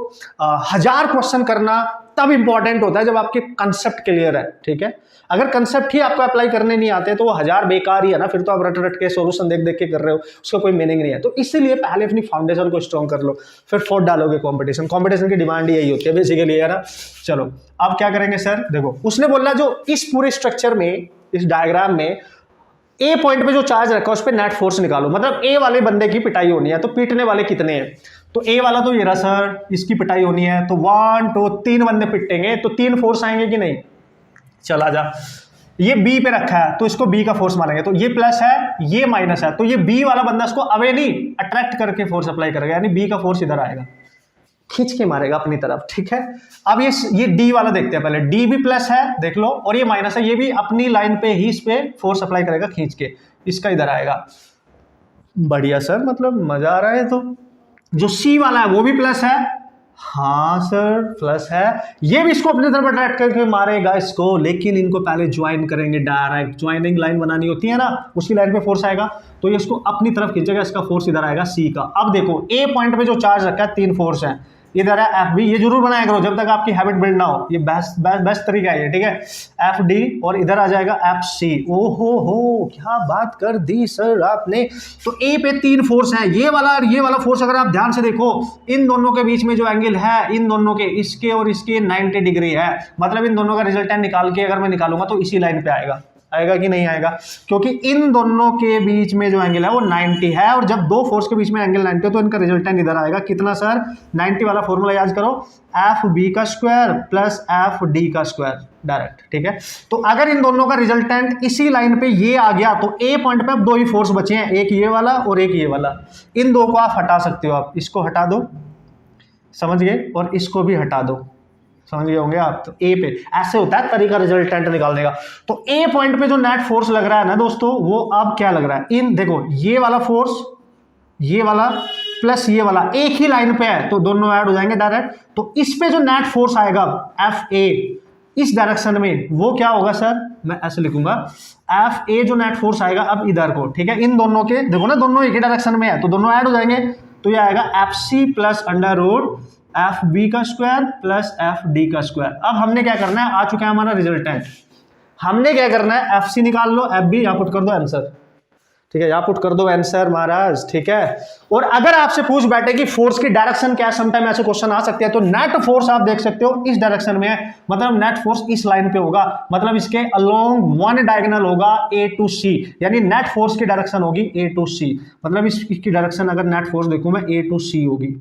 1000 क्वेश्चन करना तब इंपॉर्टेंट होता है जब आपके कंसेप्ट क्लियर है, ठीक है। अगर कंसेप्ट ही आपको अप्लाई करने नहीं आते तो वो 1000 बेकार ही है ना, फिर तो आप रट रट के सॉल्यूशन देख देख के कर रहे हो, उसका कोई मीनिंग नहीं है। तो इसलिए पहले अपनी फाउंडेशन को स्ट्रॉन्ग कर लो, फिर फोर्थ डालोगे कंपटीशन की डिमांड यही होती है बेसिकली, है ना। चलो अब क्या करेंगे सर, देखो उसने बोला जो इस पूरे स्ट्रक्चर में, इस डायग्राम में ए पॉइंट पे जो चार्ज रखा है उस पर नेट फोर्स निकालो, मतलब ए वाले बंदे की पिटाई होनी है, तो पीटने वाले कितने हैं, तो ए वाला तो ये रहा सर, इसकी पिटाई होनी है, तो 1 2 3 बंदे पिटेंगे, तो 3 फोर्स आएंगे कि नहीं, चला जा, ये बी पे रखा है तो इसको बी का फोर्स मानेंगे, तो ये प्लस है ये माइनस है, तो ये बी वाला बंदा इसको अवे नहीं अट्रैक्ट करके फोर्स अप्लाई करेगा, यानी बी का फोर्स इधर आएगा, खींच के मारेगा अपनी तरफ, ठीक है। अब ये डी वाला देखते हैं पहले, डी भी प्लस है देख लो, और ये माइनस है, ये भी अपनी लाइन पे ही इस पे फोर्स अप्लाई करेगा खींच के, इसका इधर आएगा। बढ़िया सर, मतलब मजा आ रहा है। तो जो सी वाला है वो भी प्लस है, हाँ सर प्लस है, ये भी इसको अपनी तरफ अट्रैक्ट करके मारेगा इसको, लेकिन इनको पहले ज्वाइन करेंगे, डायरेक्ट ज्वाइनिंग लाइन बनानी होती है ना, उसी लाइन पे फोर्स आएगा, तो ये इसको अपनी तरफ खींचेगा, इसका फोर्स इधर आएगा सी का। अब देखो ए पॉइंट पे जो चार्ज रखा है 3 फोर्स है, इधर है एफ बी, ये जरूर बनाया करो जब तक आपकी हैबिट बिल्ड ना हो, ये बेस्ट तरीका है ये, ठीक है। एफ डी और इधर आ जाएगा एफ सी, ओहो क्या बात कर दी सर आपने। तो ए पे 3 फोर्स हैं, ये वाला और ये वाला फोर्स, अगर आप ध्यान से देखो इन दोनों के बीच में जो एंगल है, इन दोनों के, इसके और इसके 90 डिग्री है, मतलब इन दोनों का रिजल्टेंट निकाल के अगर मैं निकालूंगा तो इसी लाइन पे आएगा कि नहीं आएगा, क्योंकि इन दोनों के बीच में जो एंगल है वो 90 है, और जब 2 फोर्स के बीच में एंगल 90 हो तो इनका रिजल्टेंट इधर आएगा, कितना सर, 90 वाला फॉर्मूला याद करो, एफ बी का स्क्वायर प्लस एफ डी का स्क्वायर डायरेक्ट, ठीक है। तो अगर इन दोनों का रिजल्टेंट इसी लाइन पे ये आ गया, तो ए पॉइंट पे अब 2 ही फोर्स बचे हैं, एक ये वाला और एक ये वाला, इन 2 को आप हटा सकते हो, आप इसको हटा दो, समझ गए, और इसको भी हटा दो, समझ गए होंगे आप। तो ए पे ऐसे होता है तरीका रिजल्टेंट निकालने का। तो ए पॉइंट पे जो नेट फोर्स लग रहा है ना दोस्तों, वो अब क्या लग रहा है, इन देखो ये वाला फोर्स, ये वाला प्लस ये वाला एक ही लाइन पे है, तो दोनों ऐड हो जाएंगे डायरेक्ट, तो इस पे जो नेट फोर्स आएगा एफ ए, इस डायरेक्शन में वो क्या होगा सर, मैं ऐसे लिखूंगा एफ ए जो नेट फोर्स आएगा अब इधर को, ठीक है, इन दोनों के देखो ना दोनों एक ही डायरेक्शन में है तो दोनों ऐड हो जाएंगे, तो ये आएगा F C plus under root F B का स्क्वायर प्लस एफ डी का स्क्वायर। अब हमने क्या करना है, आ चुका है हमारा रिजल्टेंट, हमने क्या करना है एफ सी निकाल लो, एफ बी यहाँ पुट कर दो आंसर, ठीक है, यहाँ पुट कर दो आंसर महाराज, ठीक है। और अगर आपसे पूछ बैठे कि फोर्स की डायरेक्शन क्या है, समटाइम ऐसे क्वेश्चन आ सकते हैं, तो नेट फोर्स आप देख सकते हो इस डायरेक्शन में है, मतलब नेट फोर्स इस लाइन पे होगा, मतलब इसके अलोंग वन डायगोनल होगा ए टू सी, यानी नेट फोर्स की डायरेक्शन होगी ए टू सी, मतलब इसकी डायरेक्शन अगर नेट फोर्स देखूं मैं ए टू सी होगी,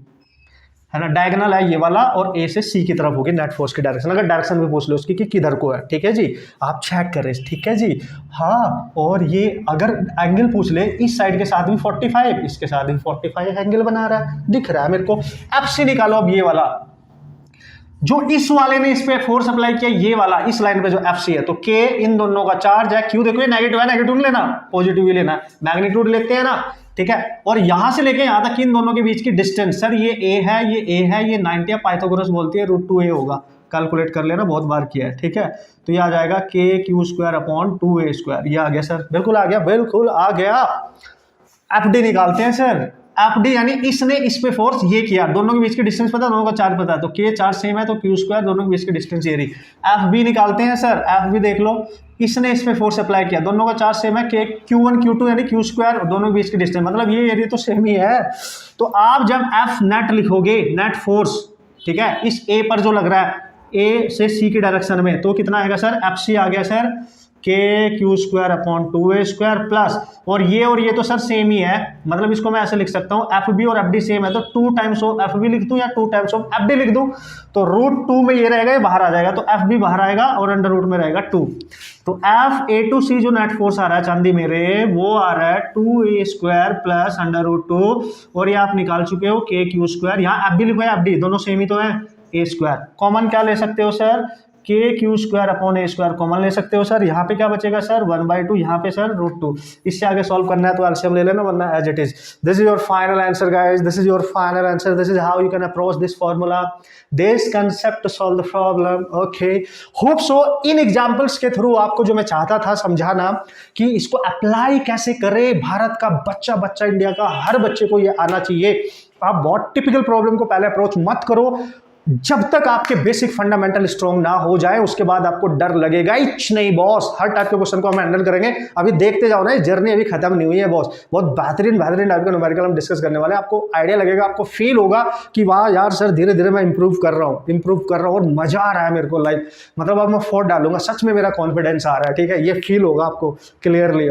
है ना, डायगोनल है ये वाला और ए से सी की तरफ होगी नेट फोर्स की डायरेक्शन, अगर डायरेक्शन भी पूछ लो उसकी कि किधर को है, ठीक है जी, आप चेक करें, ठीक है जी। हाँ, और ये अगर एंगल पूछ ले इस साइड के साथ भी 45, इसके साथ भी 45 एंगल बना रहा है, दिख रहा है मेरे को, एफ सी निकालो अब ये वाला, जो इस वाले ने इस पे फोर्स अप्लाई किया ये वाला इस लाइन पे जो एफ सी है, तो के इन दोनों का चार्ज है, क्यू देखो ये नेगेटिव है, नेगेटिव नहीं लेना, पॉजिटिव ही लेना, मैग्नीट्यूड लेते हैं ना, ठीक है। और यहां से लेके यहां तक इन दोनों के बीच की डिस्टेंस, सर ये ए है, ये ए है, ये 90 पाइथागोरस बोलती है √2a होगा, कैलकुलेट कर लेना, बहुत बार किया है, ठीक है। तो ये आ जाएगा के Q square upon 2a square, ये आ गया सर, बिल्कुल आ गया, बिल्कुल आ गया। एफ डी निकालते हैं सर, एफ डी यानी इसने इस पे फोर्स ये किया, दोनों के बीच की डिस्टेंस पता है, दोनों का चार्ज पता है, तो के चार्ज सेम है तो क्यू स्क्वायर, दोनों के बीच की डिस्टेंस ये रही। एफ बी निकालते हैं सर, एफ बी देख लो, इसने इस पे फोर्स अप्लाई किया, दोनों का चार्ज सेम है, के Q1 Q2 यानी क्यू स्क्वायर, दोनों के बीच की डिस्टेंस, मतलब ये एरिया तो सेम ही है। तो आप जब एफ नेट लिखोगे, नेट फोर्स, ठीक है, इस ए पर जो लग रहा है ए से सी की डायरेक्शन में, तो कितना आएगा सर, एफ सी आ गया sir K Q square upon 2a square plus, और ये तो सर सेम ही है, मतलब इसको मैं ऐसे लिख सकता हूँ एफ बी और एफ डी सेम है, तो 2 टाइम्स ऑफ एफ बी लिख दूं या 2 टाइम्स ऑफ एफ डी लिख दूं, तो √2 में ये रहेगा, ये बाहर आ जाएगा, तो एफ बी बाहर आएगा और अंडर रूट में रहेगा 2। तो एफ ए टू सी जो नेट फोर्स आ रहा है चांदी मेरे, वो आ रहा है 2a square plus under root 2, और ये आप निकाल चुके हो के क्यू स्क्वायर, यहाँ एफ बी लिखो या एफ डी, दोनों सेम ही तो है, ए स्क्वायर, कॉमन क्या ले सकते हो sir, K Q square upon A square common ले सकते हो सर, यहाँ पे क्या बचेगा सर 1/2, यहाँ पे सर √2, इससे आगे सॉल्व करना है तो एलसीएम ले लेना, वरना as it is. This is your final answer guys, this is your final answer, this is how you can approach this formula, this concept to solve the problem, okay. Hope so in examples के थ्रू आपको जो मैं चाहता था समझाना कि इसको अप्लाई कैसे करें, भारत का बच्चा इंडिया का हर बच्चे को ये आना चाहिए। आप बहुत टिपिकल प्रॉब्लम को पहले अप्रोच मत करो, जब तक आपके बेसिक फंडामेंटल स्ट्रॉन्ग ना हो जाए, उसके बाद आपको डर लगेगा ही नहीं बॉस, हर टाइप के क्वेश्चन को हम हैंडल करेंगे। अभी देखते जाओ ना, जर्नी अभी खत्म नहीं हुई है बॉस, बहुत बेहतरीन टाइप का न्यूमेरिकल हम डिस्कस करने वाले हैं, आपको आइडिया लगेगा, आपको फील होगा कि वाह यार सर धीरे धीरे मैं इंप्रूव कर रहा हूँ और मजा आ रहा है मेरे को लाइफ, मतलब अब मैं फोर्ट डालूंगा, सच में मेरा कॉन्फिडेंस आ रहा है, ठीक है, ये फील होगा आपको क्लियरली,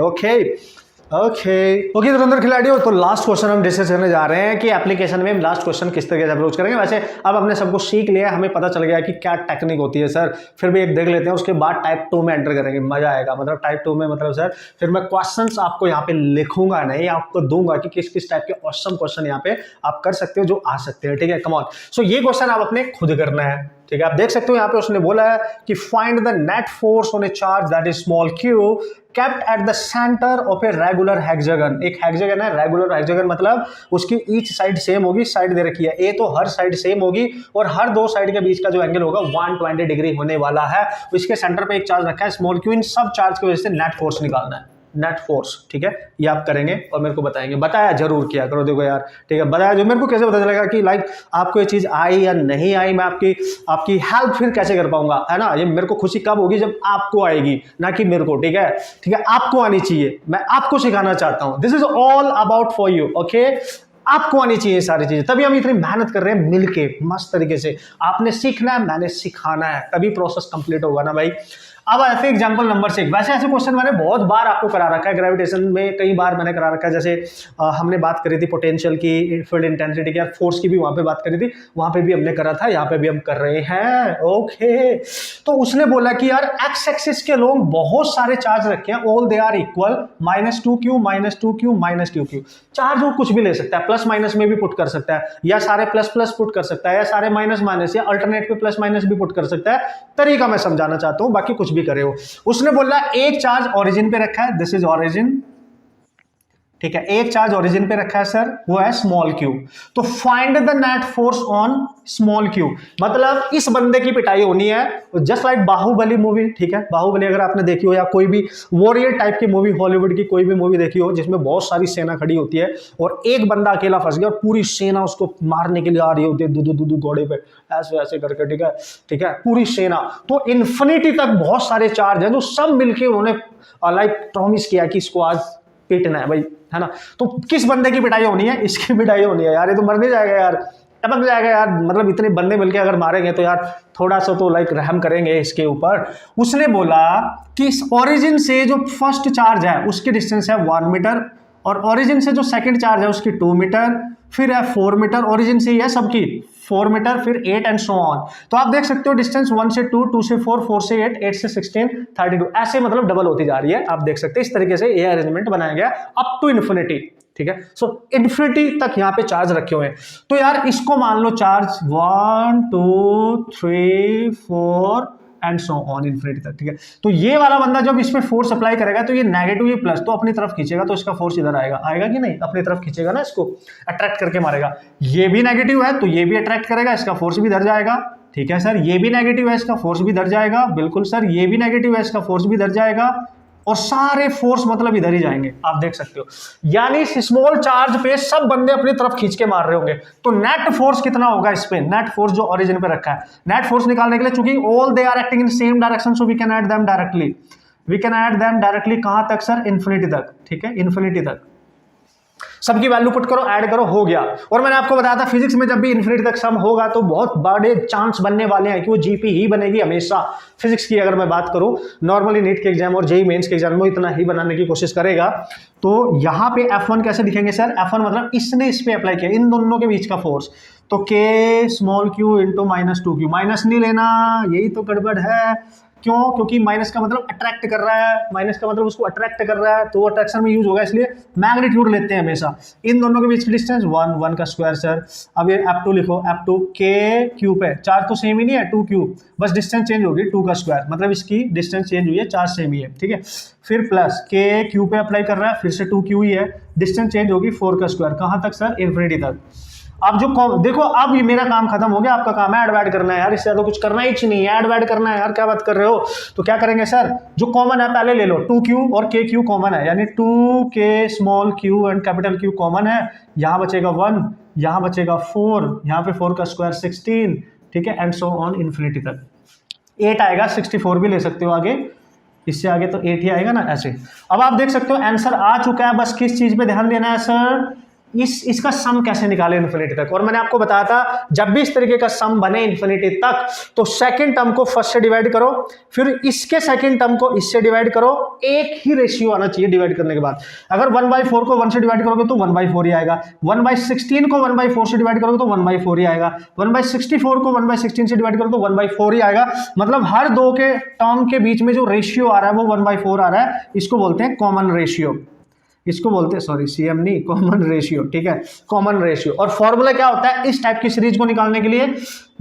ओके धुरंधर खिलाड़ियों, तो लास्ट क्वेश्चन हम डिस्कस करने जा रहे हैं कि एप्लीकेशन में हम लास्ट क्वेश्चन किस तरीके से अप्रोच करेंगे। वैसे अब हमने सबको सीख लिया, हमें पता चल गया कि क्या टेक्निक होती है सर, फिर भी एक देख लेते हैं, उसके बाद टाइप 2 में एंटर करेंगे, मजा आएगा। मतलब टाइप 2 में मतलब सर फिर मैं क्वेश्चंस आपको यहाँ पे लिखूंगा नहीं, आपको दूंगा कि किस किस टाइप के ऑसम क्वेश्चन यहाँ पे आप कर सकते हो जो आ सकते हैं, ठीक है, कम ऑन। सो ये क्वेश्चन आप अपने खुद करना है, ठीक है, आप देख सकते हो यहाँ पे उसने बोला है कि find the net force on A charge that is small q kept at the center of a regular hexagon। एक हेक्सागन है, रेगुलर हेक्सागन मतलब उसकी ईच साइड सेम होगी, साइड दे रखी है ए, तो हर साइड सेम होगी और हर दो साइड के बीच का जो एंगल होगा 120 डिग्री होने वाला है। इसके सेंटर पे एक चार्ज रखा है स्मॉल q, इन सब चार्ज की वजह से नेट फोर्स निकालना है, नेट फोर्स, ठीक है, ये आप करेंगे और मेरे को बताएंगे, बताया जरूर किया करो, देखो यार, ठीक है, बताया जो मेरे को कैसे पता चलेगा कि लाइक आपको ये चीज आई या नहीं आई, मैं आपकी हेल्प फिर कैसे कर पाऊंगा, है ना। ये मेरे को खुशी कब होगी, जब आपको आएगी, ना कि मेरे को, ठीक है, आपको आनी चाहिए, मैं आपको सिखाना चाहता हूं, this is all about for you, okay. आपको आनी चाहिए सारी चीजें, तभी हम इतनी मेहनत कर रहे हैं मिलके मस्त तरीके से। आपने सीखना है, मैंने सिखाना है, तभी प्रोसेस कंप्लीट होगा ना भाई। अब ऐसे एग्जांपल नंबर 6, वैसे ऐसे क्वेश्चन मैंने बहुत बार आपको करा रखा है, ग्रेविटेशन में कई बार मैंने करा रखा है, जैसे हमने बात करी थी पोटेंशियल की, फील्ड इंटेंसिटी की, या फोर्स की भी वहां पे बात करी थी, वहां पे भी हमने करा था, यहाँ पे भी हम कर रहे हैं, ओके। तो उसने बोला कि यार एक्स एक्सिस के लोग बहुत सारे चार्ज रखे हैं, all they are equal, -2q -2q charge वो कुछ भी ले सकता है, प्लस माइनस में भी पुट कर सकता है, या सारे प्लस प्लस पुट कर सकता है, या सारे माइनस माइनस, या अल्टरनेट पे प्लस माइनस भी पुट कर सकता है, तरीका मैं समझाना चाहता हूं, बाकी कुछ भी करे हो। उसने बोला एक चार्ज ओरिजिन पे रखा है, दिस इज ओरिजिन, ठीक है, एक चार्ज ओरिजिन पे रखा है सर, वो है स्मॉल क्यू। तो find the net force on small Q, मतलब इस बंदे की पिटाई होनी है, जस्ट लाइक बाहुबली मूवी। ठीक है, बाहुबली अगर आपने देखी हो या कोई भी वॉरियर टाइप की मूवी, हॉलीवुड की कोई भी मूवी देखी हो जिसमें बहुत सारी सेना खड़ी होती है और एक बंदा अकेला फंस गया और पूरी सेना उसको मारने के लिए आ रही होती है, दू घोड़े पे ऐसे ऐसे करके। ठीक है, ठीक है, पूरी सेना। तो इन्फिनिटी तक बहुत सारे चार्ज हैं जो सब मिलके उन्होंने लाइक प्रॉमिस किया कि इसको आज पीटना है भाई, है ना। तो किस बंदे की पिटाई होनी है? इसकी पिटाई होनी है यार, ये तो मर नहीं जाएगा यार, टपक जाएगा यार। मतलब इतने बंदे मिलके अगर मारेंगे तो यार थोड़ा सा तो लाइक रहम करेंगे इसके ऊपर। उसने बोला कि इस ओरिजिन से जो फर्स्ट चार्ज है उसकी डिस्टेंस है 1 मीटर और ओरिजिन से जो सेकंड चार्ज है उसकी 2 मीटर, फिर है 4 मीटर, ओरिजिन से ही है सबकी 4 मीटर, फिर 8 एंड सो ऑन। तो आप देख सकते हो डिस्टेंस 1 से 2, 2 से 4, 4 से 8, 8 से 16, 32 ऐसे मतलब डबल होती जा रही है। आप देख सकते हैं इस तरीके से ये अरेंजमेंट बनाया गया अप टू इन्फिनिटी। ठीक है, सो इन्फिनिटी तक यहाँ पे चार्ज रखे हुए हैं। तो यार इसको मान लो charge 1 2 3 4 and so on infinity तक। ठीक है, तो ये वाला बंदा जब इसमें फोर्स अप्लाई करेगा तो ये नेगेटिव ये प्लस, तो अपनी तरफ खींचेगा तो इसका फोर्स इधर आएगा, आएगा कि नहीं? अपनी तरफ खींचेगा ना, इसको अट्रैक्ट करके मारेगा। ये भी नेगेटिव है तो ये भी अट्रैक्ट करेगा, इसका फोर्स भी इधर जाएगा। ठीक है सर, ये भी नेगेटिव है, इसका फोर्स भी इधर जाएगा। बिल्कुल सर, ये भी नेगेटिव है, इसका फोर्स भी इधर जाएगा और सारे फोर्स मतलब इधर ही जाएंगे। आप देख सकते हो, यानी स्मॉल चार्ज पे सब बंदे अपनी तरफ खींच के मार रहे होंगे। तो नेट फोर्स कितना होगा इस पे? नेट फोर्स जो ओरिजिन पे रखा है, नेट फोर्स निकालने के लिए चूंकि all they are acting in same direction, so we can add them directly. We can add them directly कहां तक सर? इन्फिनिटी तक। ठीक है, इन्फिनिटी तक सबकी वैल्यू पुट करो, ऐड करो, हो गया। और मैंने आपको बताया था फिजिक्स में जब भी इन्फिनिटी तक सम होगा तो बहुत बड़े चांस बनने वाले हैं कि वो जीपी ही बनेगी हमेशा। फिजिक्स की अगर मैं बात करूं, नॉर्मली नीट के एग्जाम और जेई मेंस के एग्जाम में इतना ही बनाने की कोशिश करेगा। तो यहाँ पे F1 कैसे दिखेंगे सर? F1 मतलब इसने इस पे अप्लाई किया, इन दोनों के बीच का फोर्स। तो K small Q into -2q, minus नहीं लेना, यही तो गड़बड़ है। क्यों? क्योंकि माइनस का मतलब अट्रैक्ट कर रहा है, माइनस का मतलब उसको अट्रैक्ट कर रहा है तो वो अट्रैक्शन में यूज होगा, इसलिए मैग्नीट्यूड लेते हैं हमेशा। इन दोनों के बीच की डिस्टेंस 1 का स्क्वायर सर। अब ये F2 लिखो, F2 K क्यू पे, चार्ज तो सेम ही नहीं है 2q, बस डिस्टेंस चेंज होगी 2 का स्क्वायर, मतलब इसकी डिस्टेंस चेंज हुई है, चार्ज सेम ही है। ठीक है, फिर प्लस K क्यू पे अप्लाई कर रहा है, फिर से 2q ही है, डिस्टेंस चेंज होगी 4 का स्क्वायर। कहाँ तक सर? इन्फिनिटी तक। अब जो देखो, अब ये मेरा काम खत्म हो गया, आपका काम है ऐड करना है यार, इससे ज्यादा कुछ करना ही नहीं है, ऐड करना है यार, क्या बात कर रहे हो। तो क्या करेंगे सर? जो कॉमन है पहले ले लो, 2q और kq कॉमन है, यानी 2k small q and capital Q common है। यहाँ बचेगा 1, यहाँ बचेगा 4, यहाँ पे 4 का स्क्वायर 16। ठीक है, एंड सो ऑन इन्फिनिटी तक। 8 आएगा, 64 भी ले सकते हो आगे, इससे आगे तो 8 ही आएगा ना, ऐसे। अब आप देख सकते हो आंसर आ चुका है, बस किस चीज पे ध्यान देना है सर? इसका सम कैसे निकाले इन्फिनिटी तक। और मैंने आपको बताया था जब भी इस तरीके का सम बने इन्फिनिटी तक तो सेकंड टर्म को फर्स्ट से डिवाइड करो, फिर इसके सेकंड टर्म को इससे डिवाइड करो, एक ही रेशियो आना चाहिए डिवाइड करने के बाद। अगर 1/4 को 1 से डिवाइड करोगे तो 1/4 ही आएगा, 1/16 को 1/4 से डिवाइड करोगे तो 1/4 ही आएगा, 1/64 को 1/16 से डिवाइड करोगे तो 1/4 ही आएगा। मतलब हर दो के टर्म के बीच में जो रेशियो आ रहा है वो 1/4 आ रहा है, इसको बोलते हैं कॉमन रेशियो, इसको बोलते हैं, सॉरी सीएम नहीं, कॉमन रेशियो। ठीक है, कॉमन रेशियो। और फॉर्मूला क्या होता है इस टाइप की सीरीज को निकालने के लिए?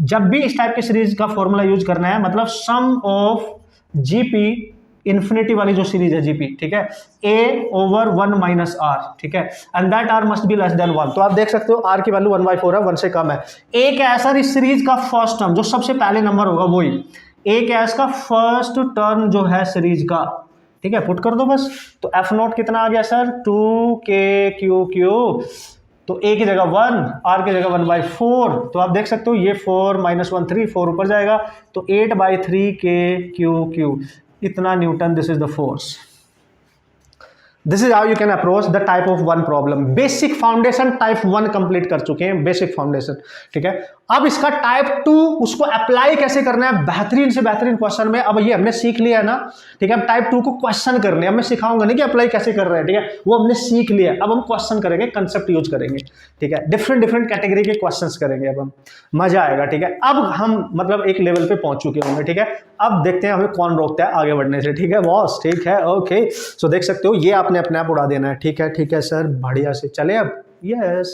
जब भी इस टाइप की सीरीज का फॉर्मूला यूज करना है, मतलब सम ऑफ जीपी, इन्फिनिटी वाली जो सीरीज है जीपी, ठीक है, a/1 - r, ठीक है, and that r must be less than 1। तो आप देख सकते हो r की वैल्यू 1/4 है, 1 से कम है। a क्या है सर? इस सीरीज का फर्स्ट टर्म, जो सबसे पहले नंबर होगा वही a क्या है, इसका फर्स्ट टर्म जो है सीरीज का। ठीक है, पुट कर दो बस। तो F0 कितना आ गया सर? 2kq, तो a की जगह 1, r की जगह 1/4। तो आप देख सकते हो ये 4 - 1 3, 4 ऊपर जाएगा, तो 8/3kq, इतना Newton, this is the force. This is how you can approach the type of 1 problem. Basic foundation type 1 complete कर चुके हैं, बेसिक फाउंडेशन। ठीक है, अब इसका टाइप 2 उसको अप्लाई कैसे करना है बेहतरीन से बेहतरीन क्वेश्चन में। अब ये हमने सीख लिया है ना, ठीक है, अब टाइप 2 को क्वेश्चन करने, अब मैं सिखाऊंगा नहीं कि अप्लाई कैसे कर रहे हैं, ठीक है, वो हमने सीख लिया। अब हम क्वेश्चन करेंगे, कंसेप्ट यूज करेंगे, ठीक है, डिफरेंट कैटेगरी के क्वेश्चंस करेंगे, अब हम मजा आएगा। ठीक है, अब हम मतलब एक लेवल पे पहुंच चुके होंगे। ठीक है, अब देखते हैं हमें कौन रोकता है आगे बढ़ने से। ठीक है बॉस, ठीक है, ओके। सो देख सकते हो ये आपने अपने आप उड़ा देना है। ठीक है सर, बढ़िया से चले अब। यस।